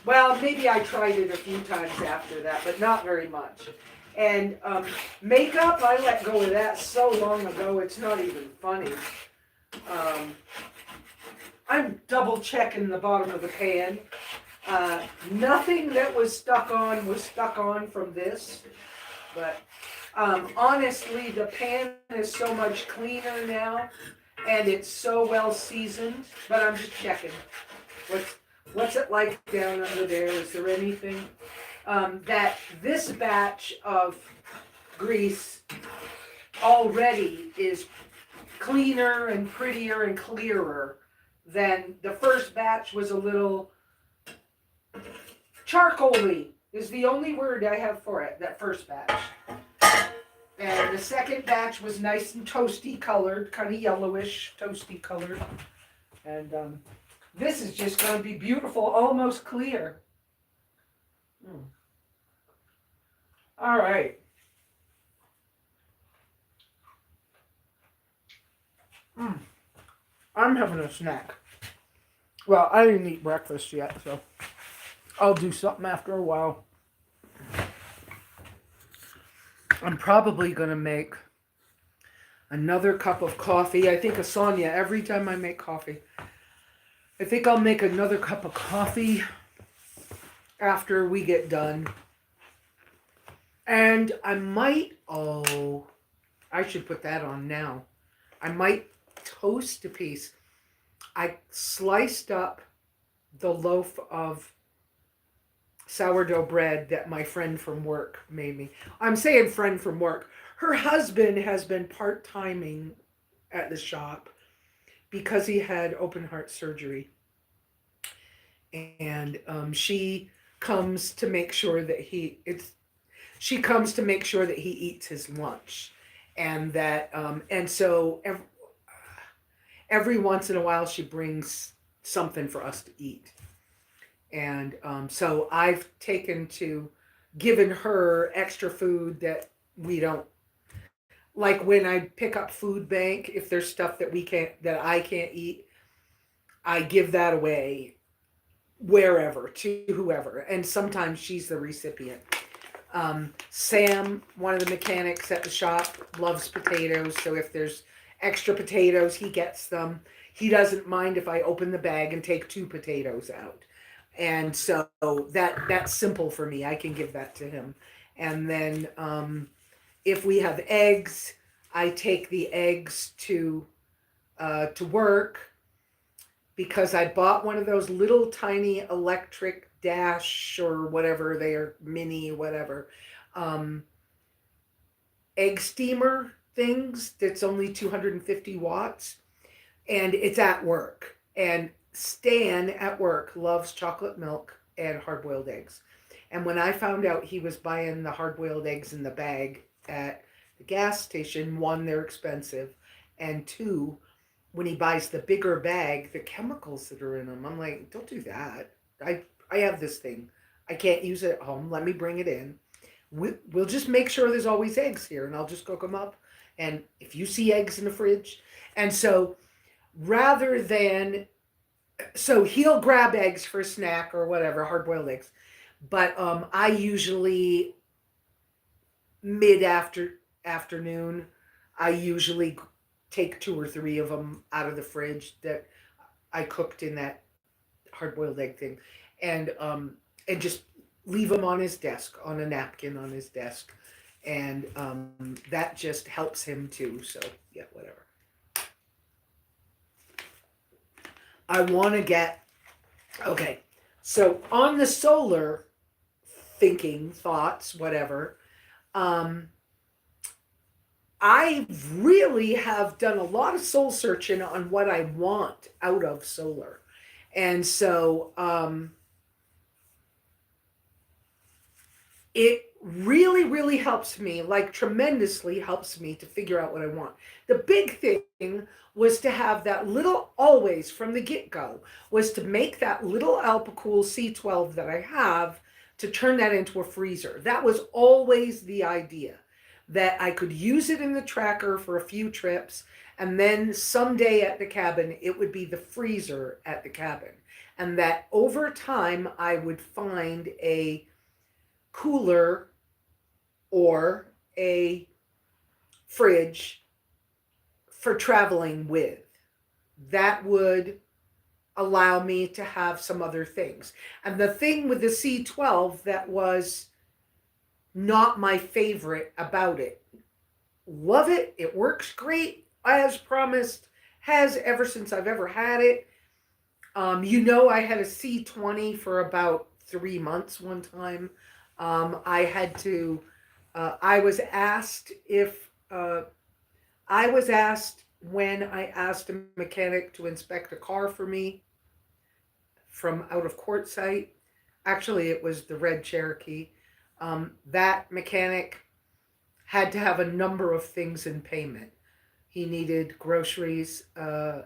Well, maybe I tried it a few times after that, but not very much. And makeup, I let go of that so long ago, it's not even funny. I'm double checking the bottom of the pan. Nothing that was stuck on from this. But honestly, the pan is so much cleaner now, and it's so well seasoned. But I'm just checking. What's it like down under there? Is there anything? That this batch of grease already is cleaner and prettier and clearer than the first batch was a little charcoaly is the only word I have for it, that first batch. And the second batch was nice and toasty colored, kind of yellowish, toasty colored. And this is just going to be beautiful, almost clear. All right. I'm having a snack. Well, I didn't eat breakfast yet, so I'll do something after a while. I'm probably going to make another cup of coffee. I think of Sonia every time I make coffee. I think I'll make another cup of coffee after we get done. And I might, I should put that on now. I might toast a piece. I sliced up the loaf of sourdough bread that my friend from work made me. I'm saying friend from work. Her husband has been part-timing at the shop because he had open heart surgery. And she comes to make sure that he eats his lunch. And that and so every once in a while she brings something for us to eat. And so I've taken to giving her extra food that we don't, like when I pick up food bank, if there's stuff that I can't eat, I give that away wherever to whoever. And sometimes she's the recipient. Sam, one of the mechanics at the shop, loves potatoes. So if there's extra potatoes, he gets them. He doesn't mind if I open the bag and take 2 potatoes out. And so that's simple for me. I can give that to him. And then if we have eggs, I take the eggs to work because I bought one of those little tiny electric dash or whatever they are, mini whatever, um, egg steamer things that's only 250 watts, and it's at work. And Stan at work loves chocolate milk and hard boiled eggs. And when I found out he was buying the hard boiled eggs in the bag at the gas station, one, they're expensive, and two, when he buys the bigger bag, the chemicals that are in them, I'm like, don't do that. I have this thing. I can't use it at home. Let me bring it in. We'll just make sure there's always eggs here, and I'll just cook them up. And if you see eggs in the fridge, and so rather than so he'll grab eggs for a snack or whatever, hard boiled eggs. But I usually afternoon, I usually take two or three of them out of the fridge that I cooked in that hard boiled egg thing, and just leave them on his desk on a napkin on his desk, and that just helps him too. So yeah, whatever. I want to get okay. So on the solar thinking thoughts, whatever. Um, I really have done a lot of soul searching on what I want out of solar. And so it really, really helps me, like tremendously helps me to figure out what I want. The big thing was to have that little, always from the get go, was to make that little Alpacool C12 that I have to turn that into a freezer. That was always the idea, that I could use it in the tracker for a few trips, and then someday at the cabin, it would be the freezer at the cabin. And that over time, I would find a cooler or a fridge for traveling with. That would allow me to have some other things. And the thing with the C12 that was not my favorite about it, love it, it works great as promised, has ever since I've ever had it. I had a C20 for about 3 months one time. I had to, I was asked if, I was asked when I asked a mechanic to inspect a car for me from out of court site. Actually, it was the red Cherokee. That mechanic had to have a number of things in payment. He needed groceries.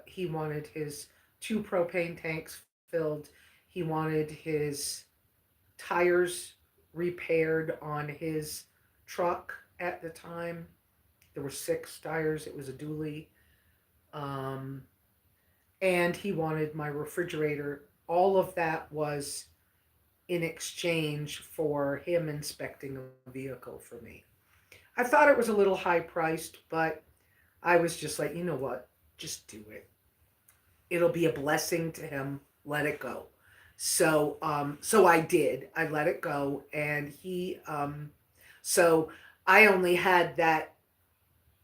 He wanted his 2 propane tanks filled. He wanted his tires repaired on his truck at the time. There were 6 tires. It was a dually. Um, and he wanted my refrigerator. All of that was in exchange for him inspecting a vehicle for me. I thought it was a little high priced, but I was just like, you know what? Just do it. It'll be a blessing to him. Let it go. So I did. I let it go, and so I only had that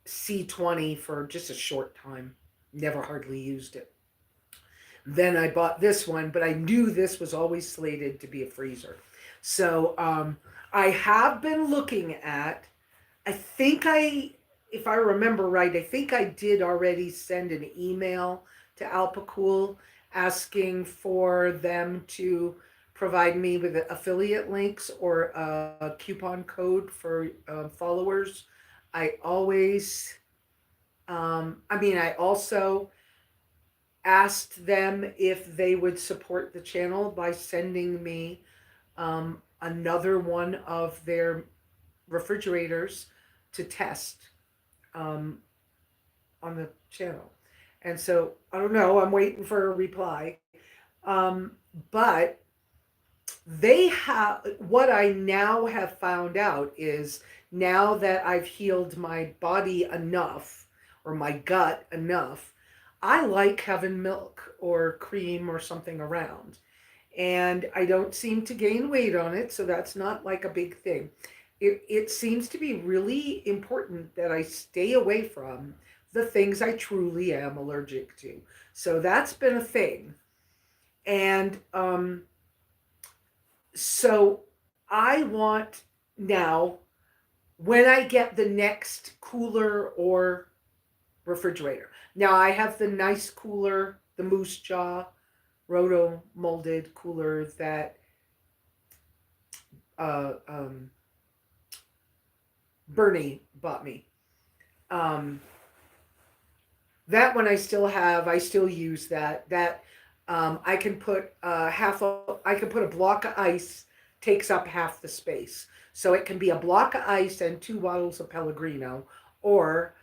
C20 for just a short time. Never hardly used it. Then I bought this one, but I knew this was always slated to be a freezer. So I have been looking at, I think if I remember right, I think I did already send an email to Alpacool asking for them to provide me with affiliate links or a coupon code for followers. I always, I also asked them if they would support the channel by sending me another one of their refrigerators to test um, on the channel. And so I don't know, I'm waiting for a reply. But they have, what I now have found out is, now that I've healed my body enough or my gut enough, I like having milk or cream or something around. and I don't seem to gain weight on it, so that's not like a big thing. It seems to be really important that I stay away from the things I truly am allergic to. So that's been a thing. And so I want now, when I get the next cooler or refrigerator. Now I have the nice cooler, the Moose Jaw roto molded cooler that uh, um, Bernie bought me. Um, that one I still have. I still use that. I can put I can put a block of ice, takes up half the space. So it can be a block of ice and 2 bottles of Pellegrino, or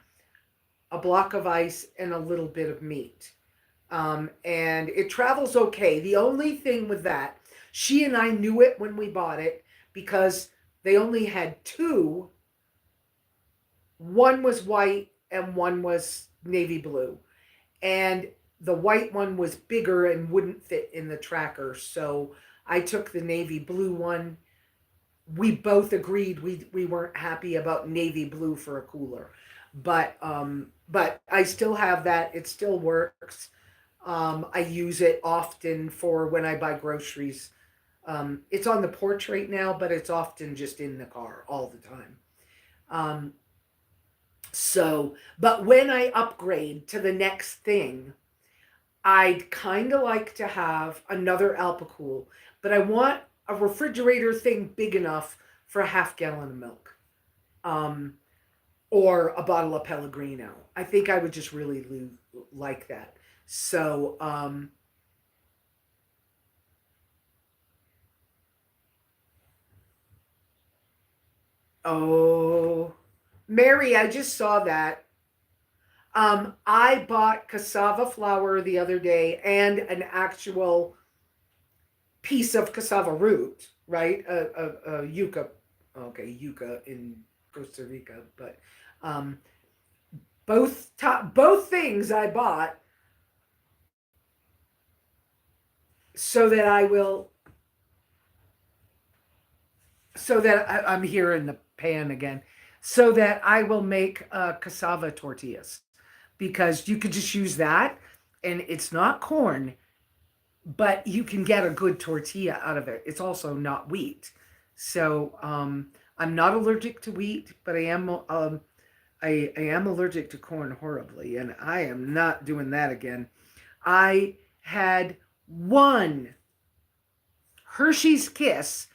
a block of ice and a little bit of meat. And it travels okay. The only thing with that, she and I knew it when we bought it because they only had two. One was white and one was navy blue. And the white one was bigger and wouldn't fit in the tracker. So I took the navy blue one. We both agreed we weren't happy about navy blue for a cooler. But I still have that. It still works. I use it often for when I buy groceries. It's on the porch right now, but it's often just in the car all the time. Um, but when I upgrade to the next thing, I'd kind of like to have another Alpacool, but I want a refrigerator thing big enough for a half gallon of milk, um, or a bottle of Pellegrino. I think I would just really like that. So, oh, Mary, I just saw that. I bought cassava flour the other day and an actual piece of cassava root, right? A yucca, okay, yucca in Costa Rica, but um, both things I bought so that I will so that I'm here in the pan again, so that I will make cassava tortillas, because you could just use that, and it's not corn, but you can get a good tortilla out of it. It's also not wheat. So I'm not allergic to wheat, but I am allergic to corn horribly, and I am not doing that again. I had one Hershey's Kiss,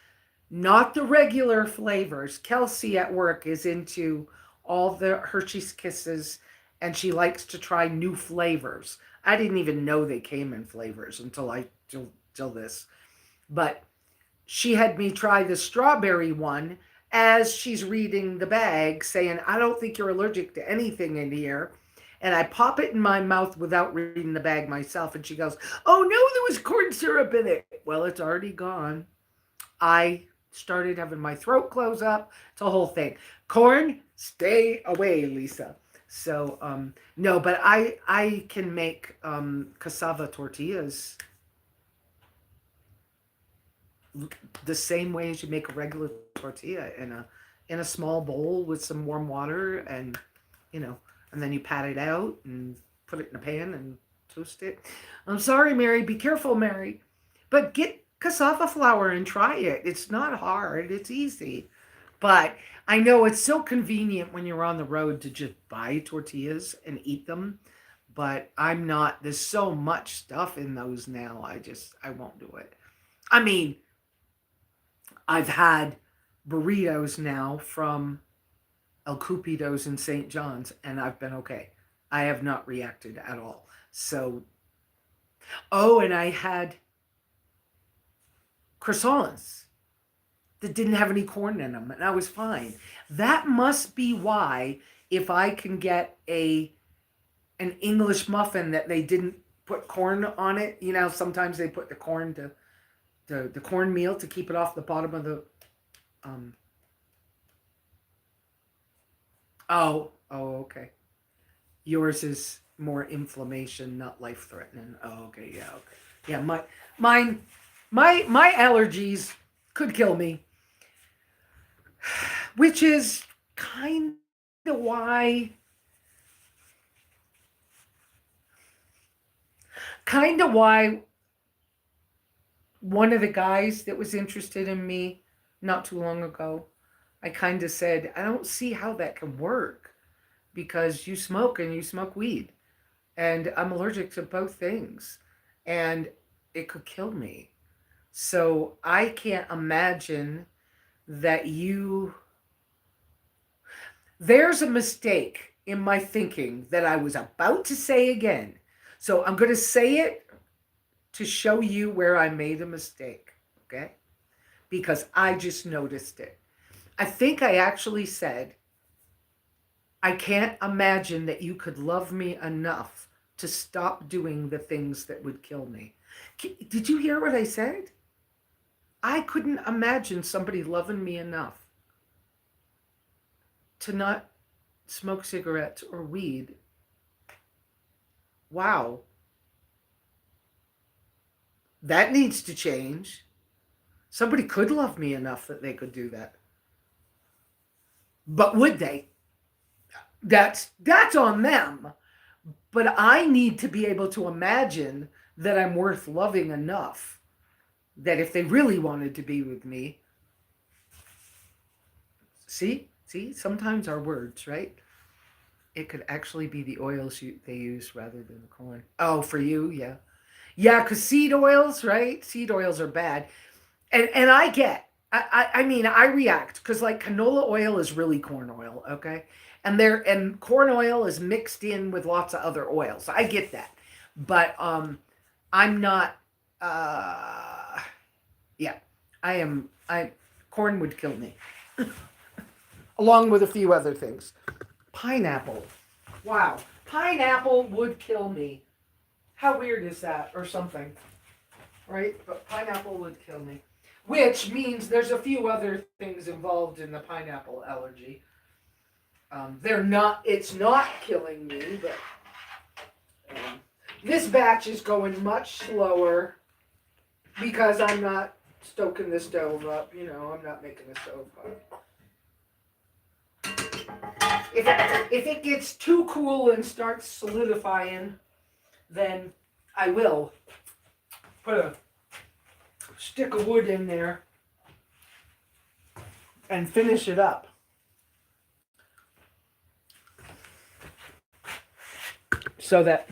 not the regular flavors. Kelsey at work is into all the Hershey's Kisses, and she likes to try new flavors. I didn't even know they came in flavors until till this. But she had me try the strawberry one as she's reading the bag, saying, I don't think you're allergic to anything in here. And I pop it in my mouth without reading the bag myself. And she goes, oh no, there was corn syrup in it. Well, it's already gone. I started having my throat close up. It's a whole thing. Corn, stay away, Lesa. So no, but I can make cassava tortillas the same way as you make a regular tortilla, in a small bowl with some warm water, and you know, and then you pat it out and put it in a pan and toast it. I'm sorry, Mary. Be careful, Mary. But get cassava flour and try it. It's not hard. It's easy. But I know it's so convenient when you're on the road to just buy tortillas and eat them. But I'm not. There's so much stuff in those now. I won't do it. I mean, I've had burritos now from El Cupido's in St. John's, and I've been okay. I have not reacted at all. So, oh, and I had croissants that didn't have any corn in them, and I was fine. That must be why, if I can get an English muffin that they didn't put corn on it, sometimes they put the corn to the cornmeal to keep it off the bottom of the um okay. Yours is more inflammation, not life threatening. Oh, okay, yeah, okay. Yeah, mine My allergies could kill me, which is kind of why one of the guys that was interested in me not too long ago, I kind of said, I don't see how that can work because you smoke and you smoke weed, and I'm allergic to both things, and it could kill me. So I can't imagine that you. There's a mistake in my thinking that I was about to say again. So I'm going to say it to show you where I made a mistake, okay? Because I just noticed it. I think I actually said, I can't imagine that you could love me enough to stop doing the things that would kill me. Did you hear what I said? I couldn't imagine somebody loving me enough to not smoke cigarettes or weed. Wow. That needs to change. Somebody could love me enough that they could do that. But would they? That's on them. But I need to be able to imagine that I'm worth loving enough that if they really wanted to be with me, see, sometimes our words, right? It could actually be the oils they use rather than the corn. Oh, for you, yeah. Yeah, because seed oils, right? Seed oils are bad. And I mean, I react because like canola oil is really corn oil, okay? And corn oil is mixed in with lots of other oils. I get that. But I'm not yeah. I corn would kill me. Along with a few other things. Pineapple. Wow. Pineapple would kill me. How weird is that? Or something. Right? But pineapple would kill me. Which means there's a few other things involved in the pineapple allergy. It's not killing me, but this batch is going much slower because I'm not stoking the stove up. I'm not making the stove up. If it gets too cool and starts solidifying, then I will put a stick of wood in there and finish it up. So that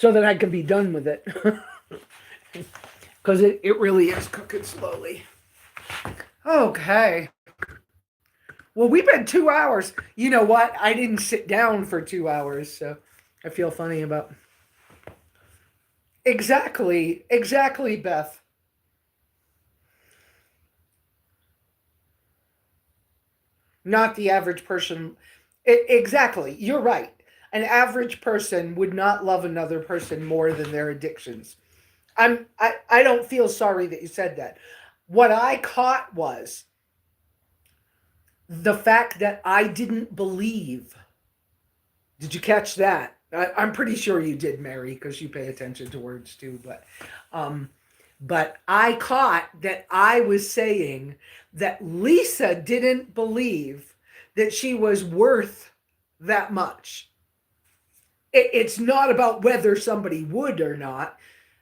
I can be done with it. Because it really is cooking slowly. Okay. Well, we've been 2 hours. You know what? I didn't sit down for 2 hours, so I feel funny about. Exactly, Beth. Not the average person. Exactly, you're right. An average person would not love another person more than their addictions. I don't feel sorry that you said that. What I caught was the fact that I didn't believe. Did you catch that? I'm pretty sure you did, Mary, because you pay attention to words too. But I caught that I was saying that Lesa didn't believe that she was worth that much. It's not about whether somebody would or not.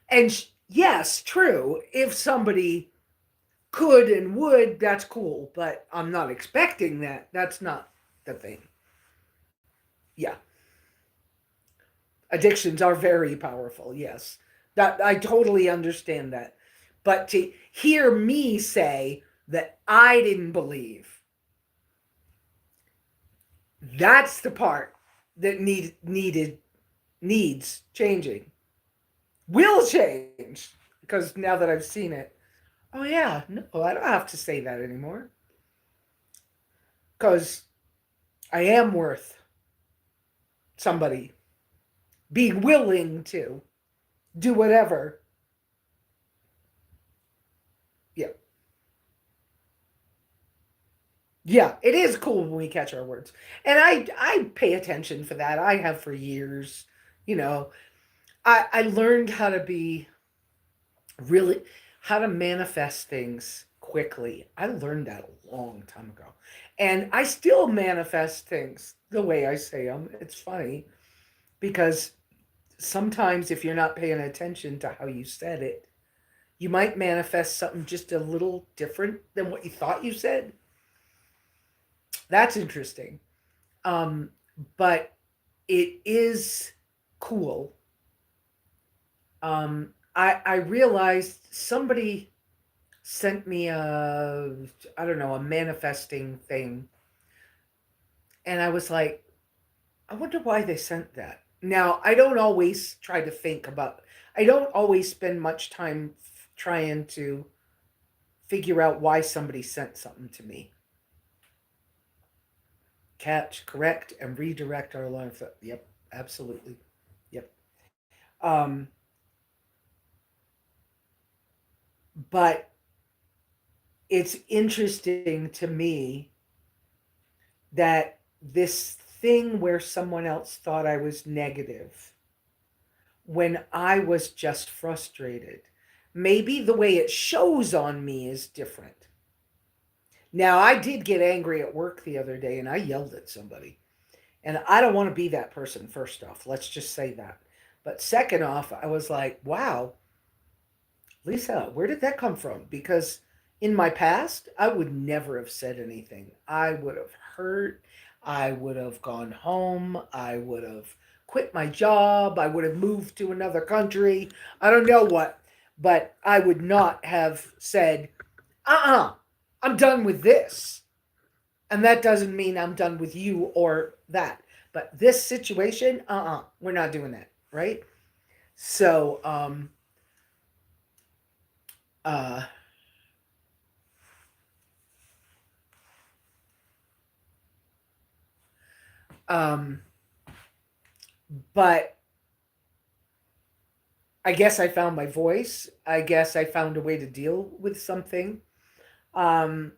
And yes, true, if somebody could and would, that's cool. But I'm not expecting that. That's not the thing. Yeah. Addictions are very powerful, yes. That I totally understand that. But to hear me say that I didn't believe, that's the part that needs changing. Will change. Because now that I've seen it, oh yeah, no, I don't have to say that anymore. Because I am worth somebody being willing to do whatever. Yeah. Yeah, it is cool when we catch our words. And I pay attention for that. I have for years. You know, I learned how to be Really, how to manifest things quickly. I learned that a long time ago. And I still manifest things the way I say them. It's funny because sometimes if you're not paying attention to how you said it, you might manifest something just a little different than what you thought you said. That's interesting. Um, but it is cool. I realized somebody sent me a, I don't know, a manifesting thing. And I was like, I wonder why they sent that. Now, I don't always try to think about, I don't always spend much time trying to figure out why somebody sent something to me. Catch, correct, and redirect our life. Yep, absolutely. Yep. Um, but it's interesting to me that this thing where someone else thought I was negative when I was just frustrated. Maybe the way it shows on me is different. Now, I did get angry at work the other day and I yelled at somebody. And I don't want to be that person, first off. Let's just say that. But second off, I was like, wow, Lesa, where did that come from? Because in my past, I would never have said anything. I would have hurt. I would have gone home. I would have quit my job. I would have moved to another country. I don't know what. But I would not have said, I'm done with this. And that doesn't mean I'm done with you or that. But this situation, we're not doing that, right? So, uh, um, but I guess I found my voice. I guess I found a way to deal with something. Um,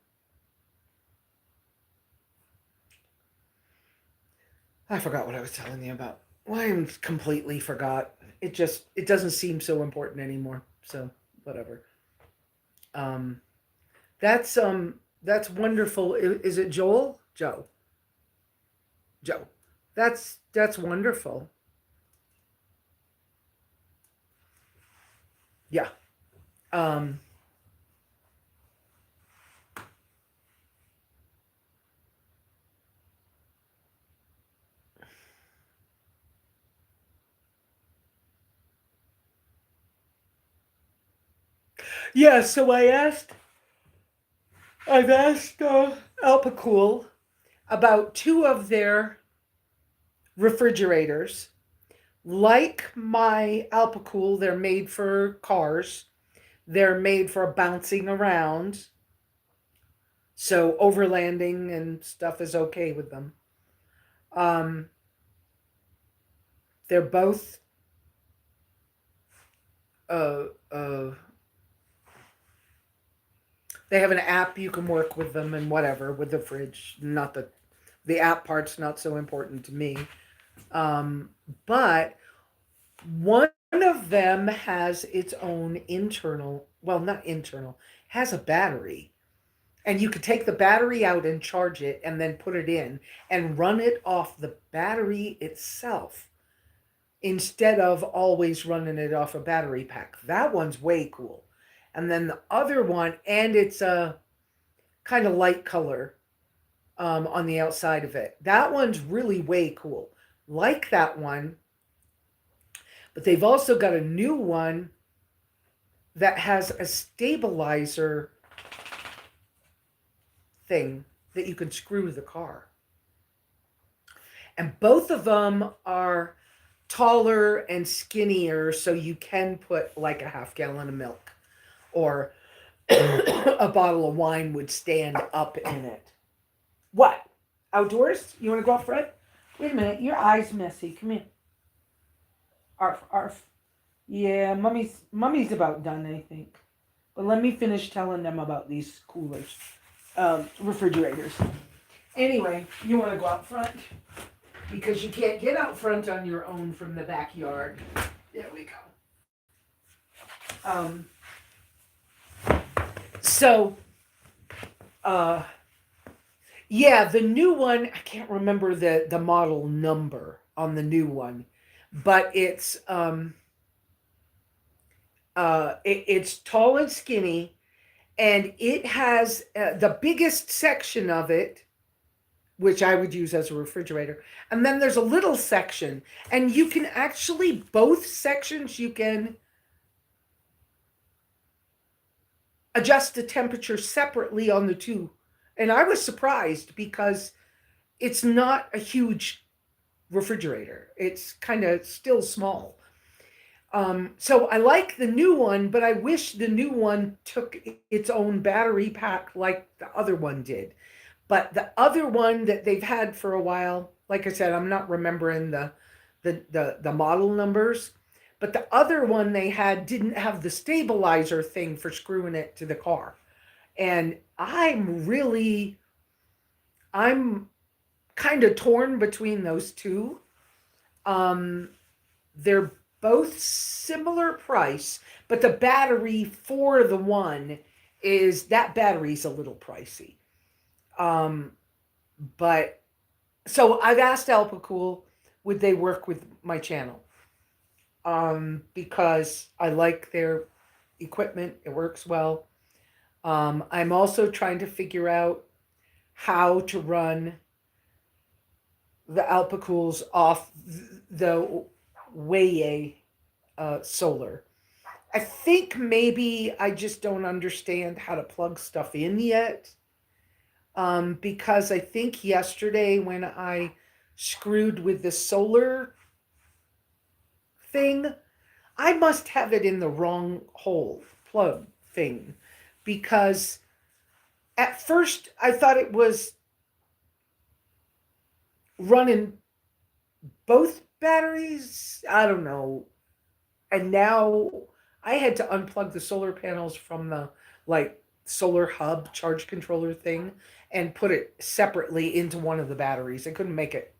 I forgot what I was telling you about. Well, I completely forgot. It doesn't seem so important anymore. So whatever. Um, that's wonderful. Is it Joel? Joe. Joe. That's wonderful. Yeah. Um, yeah. So I've asked Alpacool about two of their refrigerators. Like my Alpacool, they're made for cars. They're made for bouncing around. So overlanding and stuff is okay with them. Um, they're both uh, uh, they have an app you can work with them and whatever with the fridge. Not that the app part's not so important to me. Um, but one of them has its own internal, well, not internal, has a battery. And you could take the battery out and charge it and then put it in and run it off the battery itself instead of always running it off a battery pack. That one's way cool. And then the other one, and it's a kind of light color on the outside of it. That one's really way cool. Like that one, but they've also got a new one that has a stabilizer thing that you can screw to the car. And both of them are taller and skinnier, so you can put like a half gallon of milk or a bottle of wine would stand up in it. What? Outdoors? You want to go out front? Wait a minute, your eye's messy. Come here. Arf, arf. Yeah, mummy's about done, I think. But let me finish telling them about these coolers, refrigerators. Anyway, you want to go out front? Because you can't get out front on your own from the backyard. There we go. So, uh, yeah, the new one, I can't remember the model number on the new one, but it's tall and skinny, and it has the biggest section of it, which I would use as a refrigerator. And then there's a little section, and you can actually, both sections, you can adjust the temperature separately on the two. And I was surprised because it's not a huge refrigerator. It's kind of still small. So I like the new one, but I wish the new one took its own battery pack like the other one did. But the other one that they've had for a while, like I said, I'm not remembering the model numbers, but the other one they had didn't have the stabilizer thing for screwing it to the car. And I'm kind of torn between those two. They're both similar price, but the battery for the one is that battery's a little pricey. Um, but so I've asked Alpacool, would they work with my channel? Because I like their equipment, it works well. I'm also trying to figure out how to run the Alpacools off the Waye solar. I think maybe I just don't understand how to plug stuff in yet. Because I think yesterday when I screwed with the solar thing, I must have it in the wrong hole plug thing. Because at first I thought it was running both batteries. I don't know. And now I had to unplug the solar panels from the like solar hub charge controller thing and put it separately into one of the batteries. I couldn't make it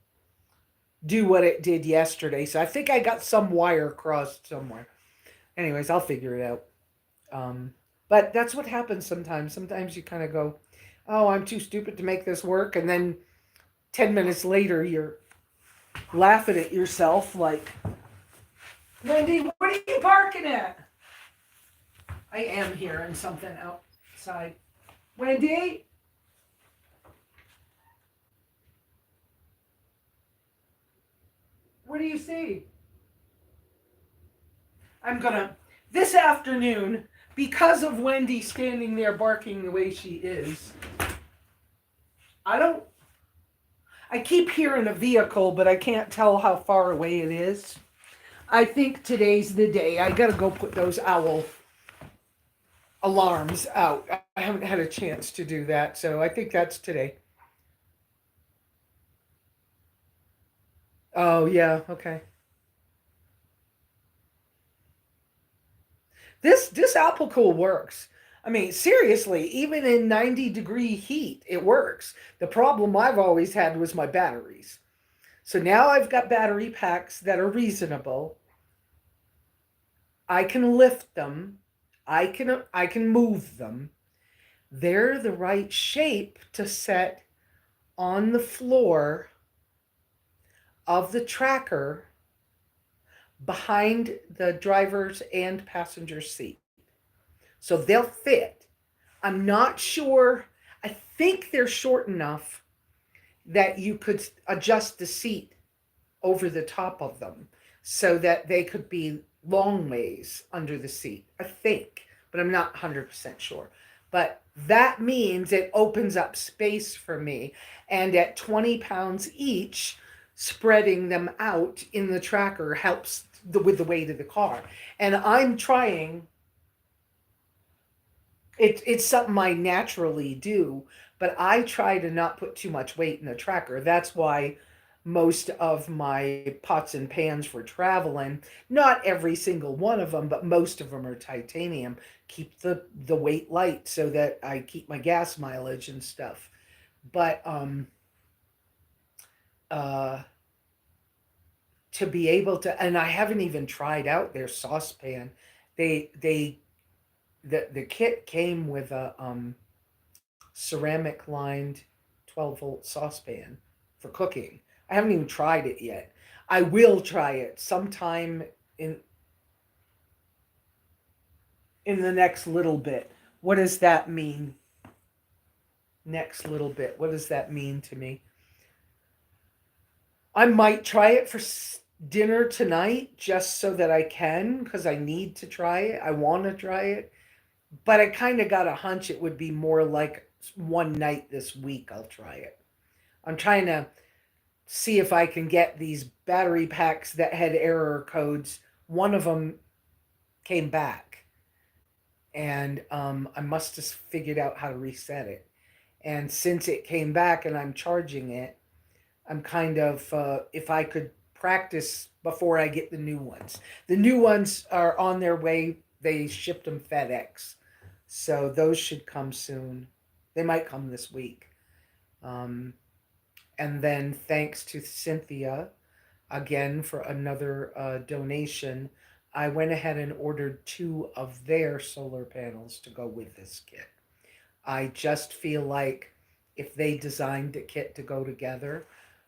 do what it did yesterday. So I think I got some wire crossed somewhere. Anyways, I'll figure it out. But that's what happens sometimes. Sometimes you kind of go, oh, I'm too stupid to make this work. And then 10 minutes later, you're laughing at yourself like, Wendy, what are you barking at? I am hearing something outside. Wendy? What do you see? This afternoon, because of Wendy standing there barking the way she is, I keep hearing a vehicle, but I can't tell how far away it is. I think today's the day. I gotta go put those owl alarms out. I haven't had a chance to do that, so I think that's today. Oh, yeah, okay. This apple cool works. I mean, seriously, even in 90-degree heat, it works. The problem I've always had was my batteries. So now I've got battery packs that are reasonable. I can lift them. I can move them. They're the right shape to set on the floor of the tracker behind the driver's and passenger's seat. So they'll fit. I'm not sure. I think they're short enough that you could adjust the seat over the top of them so that they could be long ways under the seat. I think, but I'm not 100% sure. But that means it opens up space for me. And at 20 pounds each, spreading them out in the tracker helps with the weight of the car. And I'm trying, it's something I naturally do, but I try to not put too much weight in the tracker. That's why most of my pots and pans for traveling, not every single one of them, but most of them are titanium, keep the weight light so that I keep my gas mileage and stuff. But uh to be able to, and I haven't even tried out their saucepan. They the kit came with a ceramic lined 12-volt saucepan for cooking. I haven't even tried it yet. I will try it sometime in in the next little bit. What does that mean? Next little bit. What does that mean to me? I might try it for dinner tonight just so that I can, because I need to try it. I want to try it. But I kind of got a hunch it would be more like one night this week I'll try it. I'm trying to see if I can get these battery packs that had error codes. One of them came back, and I must have figured out how to reset it. And since it came back and I'm charging it, I'm kind of, if I could practice before I get the new ones. The new ones are on their way. They shipped them FedEx. So those should come soon. They might come this week. Um, and then thanks to Cynthia again for another donation, I went ahead and ordered 2 of their solar panels to go with this kit. I just feel like if they designed a kit to go together,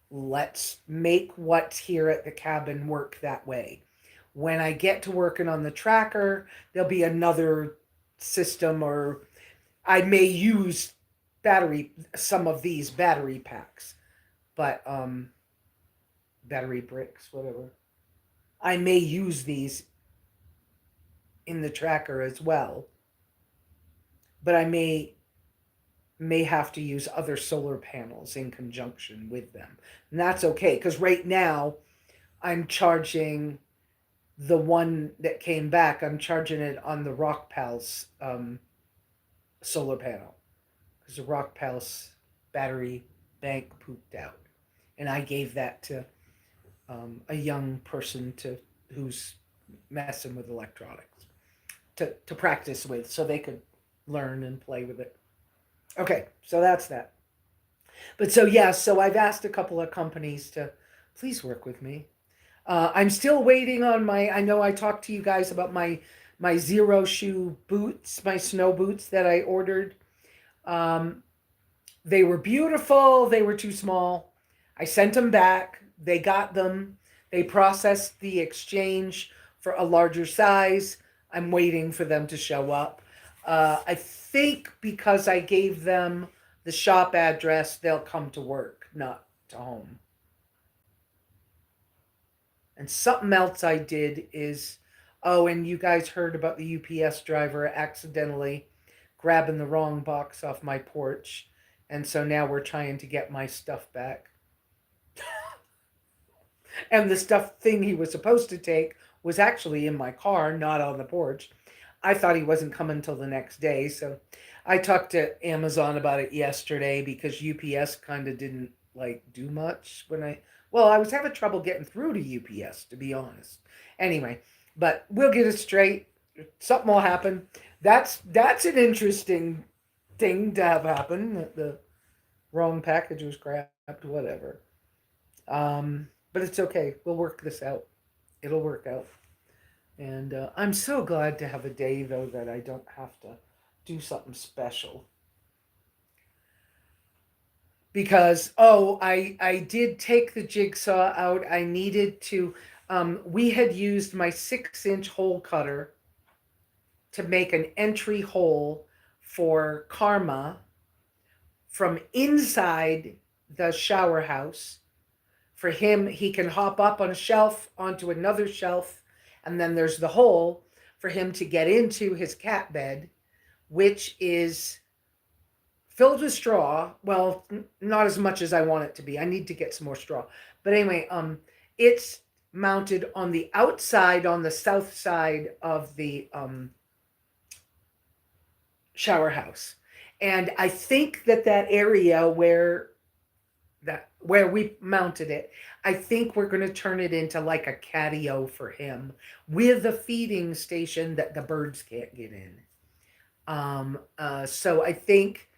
let's make what's here at the cabin work that way. When I get to working on the tracker, there'll be another system, or I may use some of these battery packs, but battery bricks, whatever. I may use these in the tracker as well, but I may have to use other solar panels in conjunction with them. And that's okay, because right now I'm charging the one that came back, I'm charging it on the Rockpal's solar panel, because the Rockpal's battery bank pooped out. And I gave that to a young person who's messing with electronics to practice with, so they could learn and play with it. Okay, so that's that. But so yeah, so I've asked a couple of companies to please work with me. I'm still waiting on my. I know I talked to you guys about my zero shoe boots, my snow boots that I ordered. Um, they were beautiful. They were too small. I sent them back. They got them. They processed the exchange for a larger size. I'm waiting for them to show up. I think because I gave them the shop address, they'll come to work, not to home. And something else I did is, oh, and you guys heard about the UPS driver accidentally grabbing the wrong box off my porch. And so now we're trying to get my stuff back. And the stuff thing he was supposed to take was actually in my car, not on the porch. I thought he wasn't coming till the next day. So I talked to Amazon about it yesterday, because UPS kind of didn't like do much when I was having trouble getting through to UPS, to be honest. Anyway, but we'll get it straight. Something will happen. That's an interesting thing to have happen. That the wrong package was grabbed, whatever. But it's okay. We'll work this out. It'll work out. And I'm so glad to have a day, though, that I don't have to do something special. Because, oh, I did take the jigsaw out. I needed to, we had used my 6-inch hole cutter to make an entry hole for Karma from inside the shower house. For him, he can hop up on a shelf onto another shelf, and then there's the hole for him to get into his cat bed, which is filled with straw. Well, not as much as I want it to be. I need to get some more straw. But anyway, it's mounted on the outside, on the south side of the shower house. And I think that area where we mounted it, I think we're going to turn it into like a catio for him, with a feeding station that the birds can't get in. So I think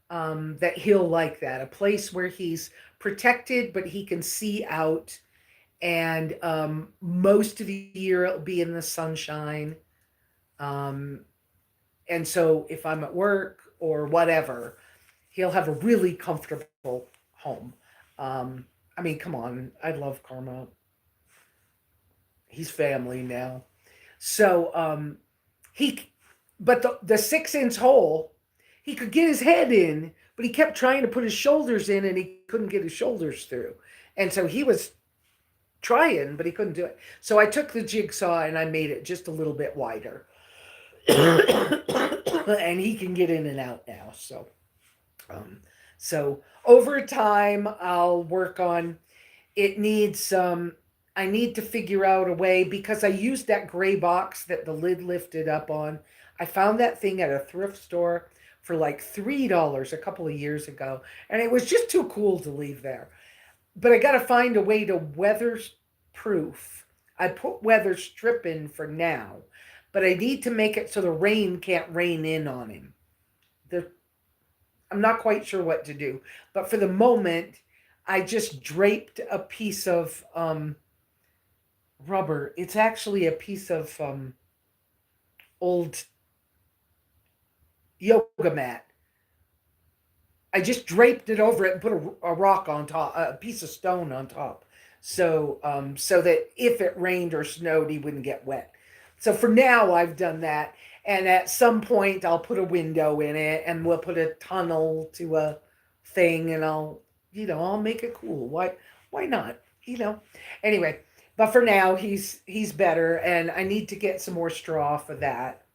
that he'll like that, a place where he's protected, but he can see out. And most of the year it'll be in the sunshine. And so if I'm at work or whatever, he'll have a really comfortable home. I mean, come on, I love Karma. He's family now. So he, but the 6 inch hole, he could get his head in, but he kept trying to put his shoulders in and he couldn't get his shoulders through. And so he was trying, but he couldn't do it. So I took the jigsaw and I made it just a little bit wider. And he can get in and out now. Um, so over time, I'll work on it. Needs I need to figure out a way because I used that gray box that the lid lifted up on. I found that thing at a thrift store for like $3 a couple of years ago, and it was just too cool to leave there. But I got to find a way to weather proof. I put weather strip in for now, but I need to make it so the rain can't rain in on him. The, I'm not quite sure what to do, but for the moment, I just draped a piece of rubber. It's actually a piece of old yoga mat. I just draped it over it and put a rock on top, a piece of stone on top, so that if it rained or snowed, he wouldn't get wet. So for now, I've done that, and at some point, I'll put a window in it, and we'll put a tunnel to a thing, and I'll make it cool. Why not? You know. Anyway, but for now, he's better, and I need to get some more straw for that.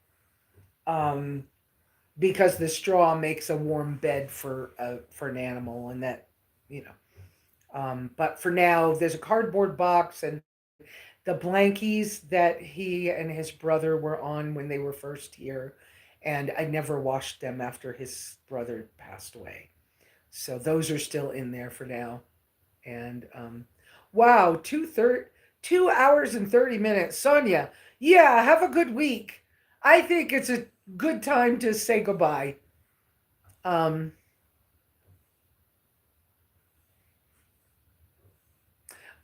Um, because the straw makes a warm bed for an animal, and that you know. But for now, there's a cardboard box and the blankies that he and his brother were on when they were first here, and I never washed them after his brother passed away. So those are still in there for now. And wow, 2 hours and 30 minutes, Sonia. Yeah, have a good week. I think it's a good time to say goodbye. Um,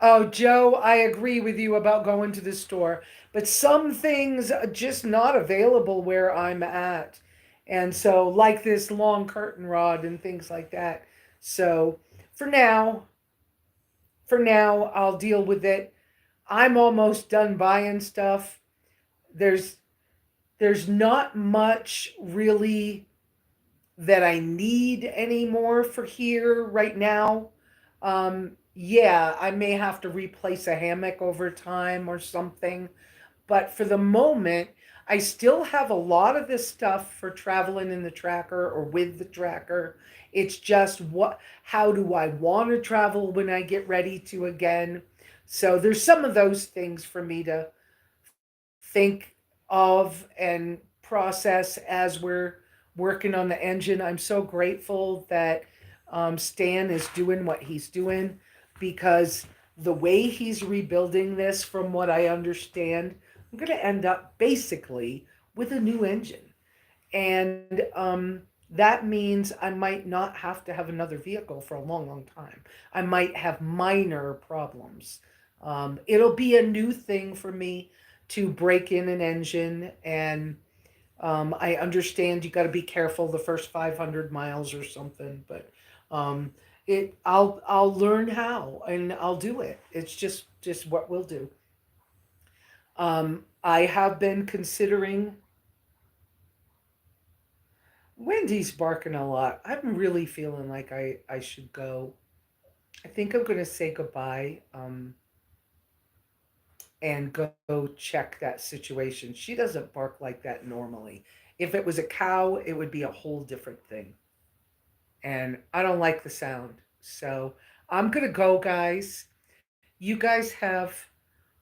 oh, Joe, I agree with you about going to the store, but some things are just not available where I'm at. And so, like this long curtain rod and things like that. So, for now, for now, I'll deal with it. I'm almost done buying stuff. There's there's not much really that I need anymore for here right now. Yeah, I may have to replace a hammock over time or something, but for the moment, I still have a lot of this stuff for traveling in the tracker or with the tracker. It's just how do I want to travel when I get ready to again? So there's some of those things for me to think of and process as we're working on the engine. I'm so grateful that Stan is doing what he's doing because the way he's rebuilding this, from what I understand, I'm going to end up basically with a new engine. And that means I might not have to have another vehicle for a long, long time. I might have minor problems. It'll be a new thing for me to break in an engine, and I understand you got to be careful the first 500 miles or something, but um, I'll learn how and I'll do it. It's just what we'll do. I have been considering. Wendy's barking a lot. I'm really feeling like I should go. I think I'm going to say goodbye and go check that situation. She doesn't bark like that normally. If it was a cow, it would be a whole different thing. And I don't like the sound. So I'm going to go, guys. You guys have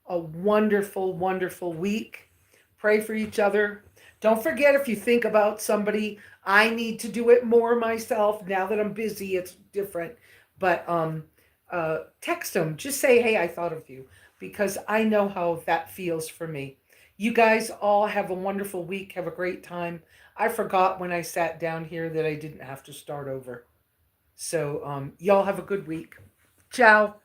a wonderful, wonderful week. Pray for each other. Don't forget, if you think about somebody, I need to do it more myself. Now that I'm busy, it's different. But text them. Just say, hey, I thought of you, because I know how that feels for me. You guys all have a wonderful week. Have a great time. I forgot when I sat down here that I didn't have to start over. So y'all have a good week. Ciao.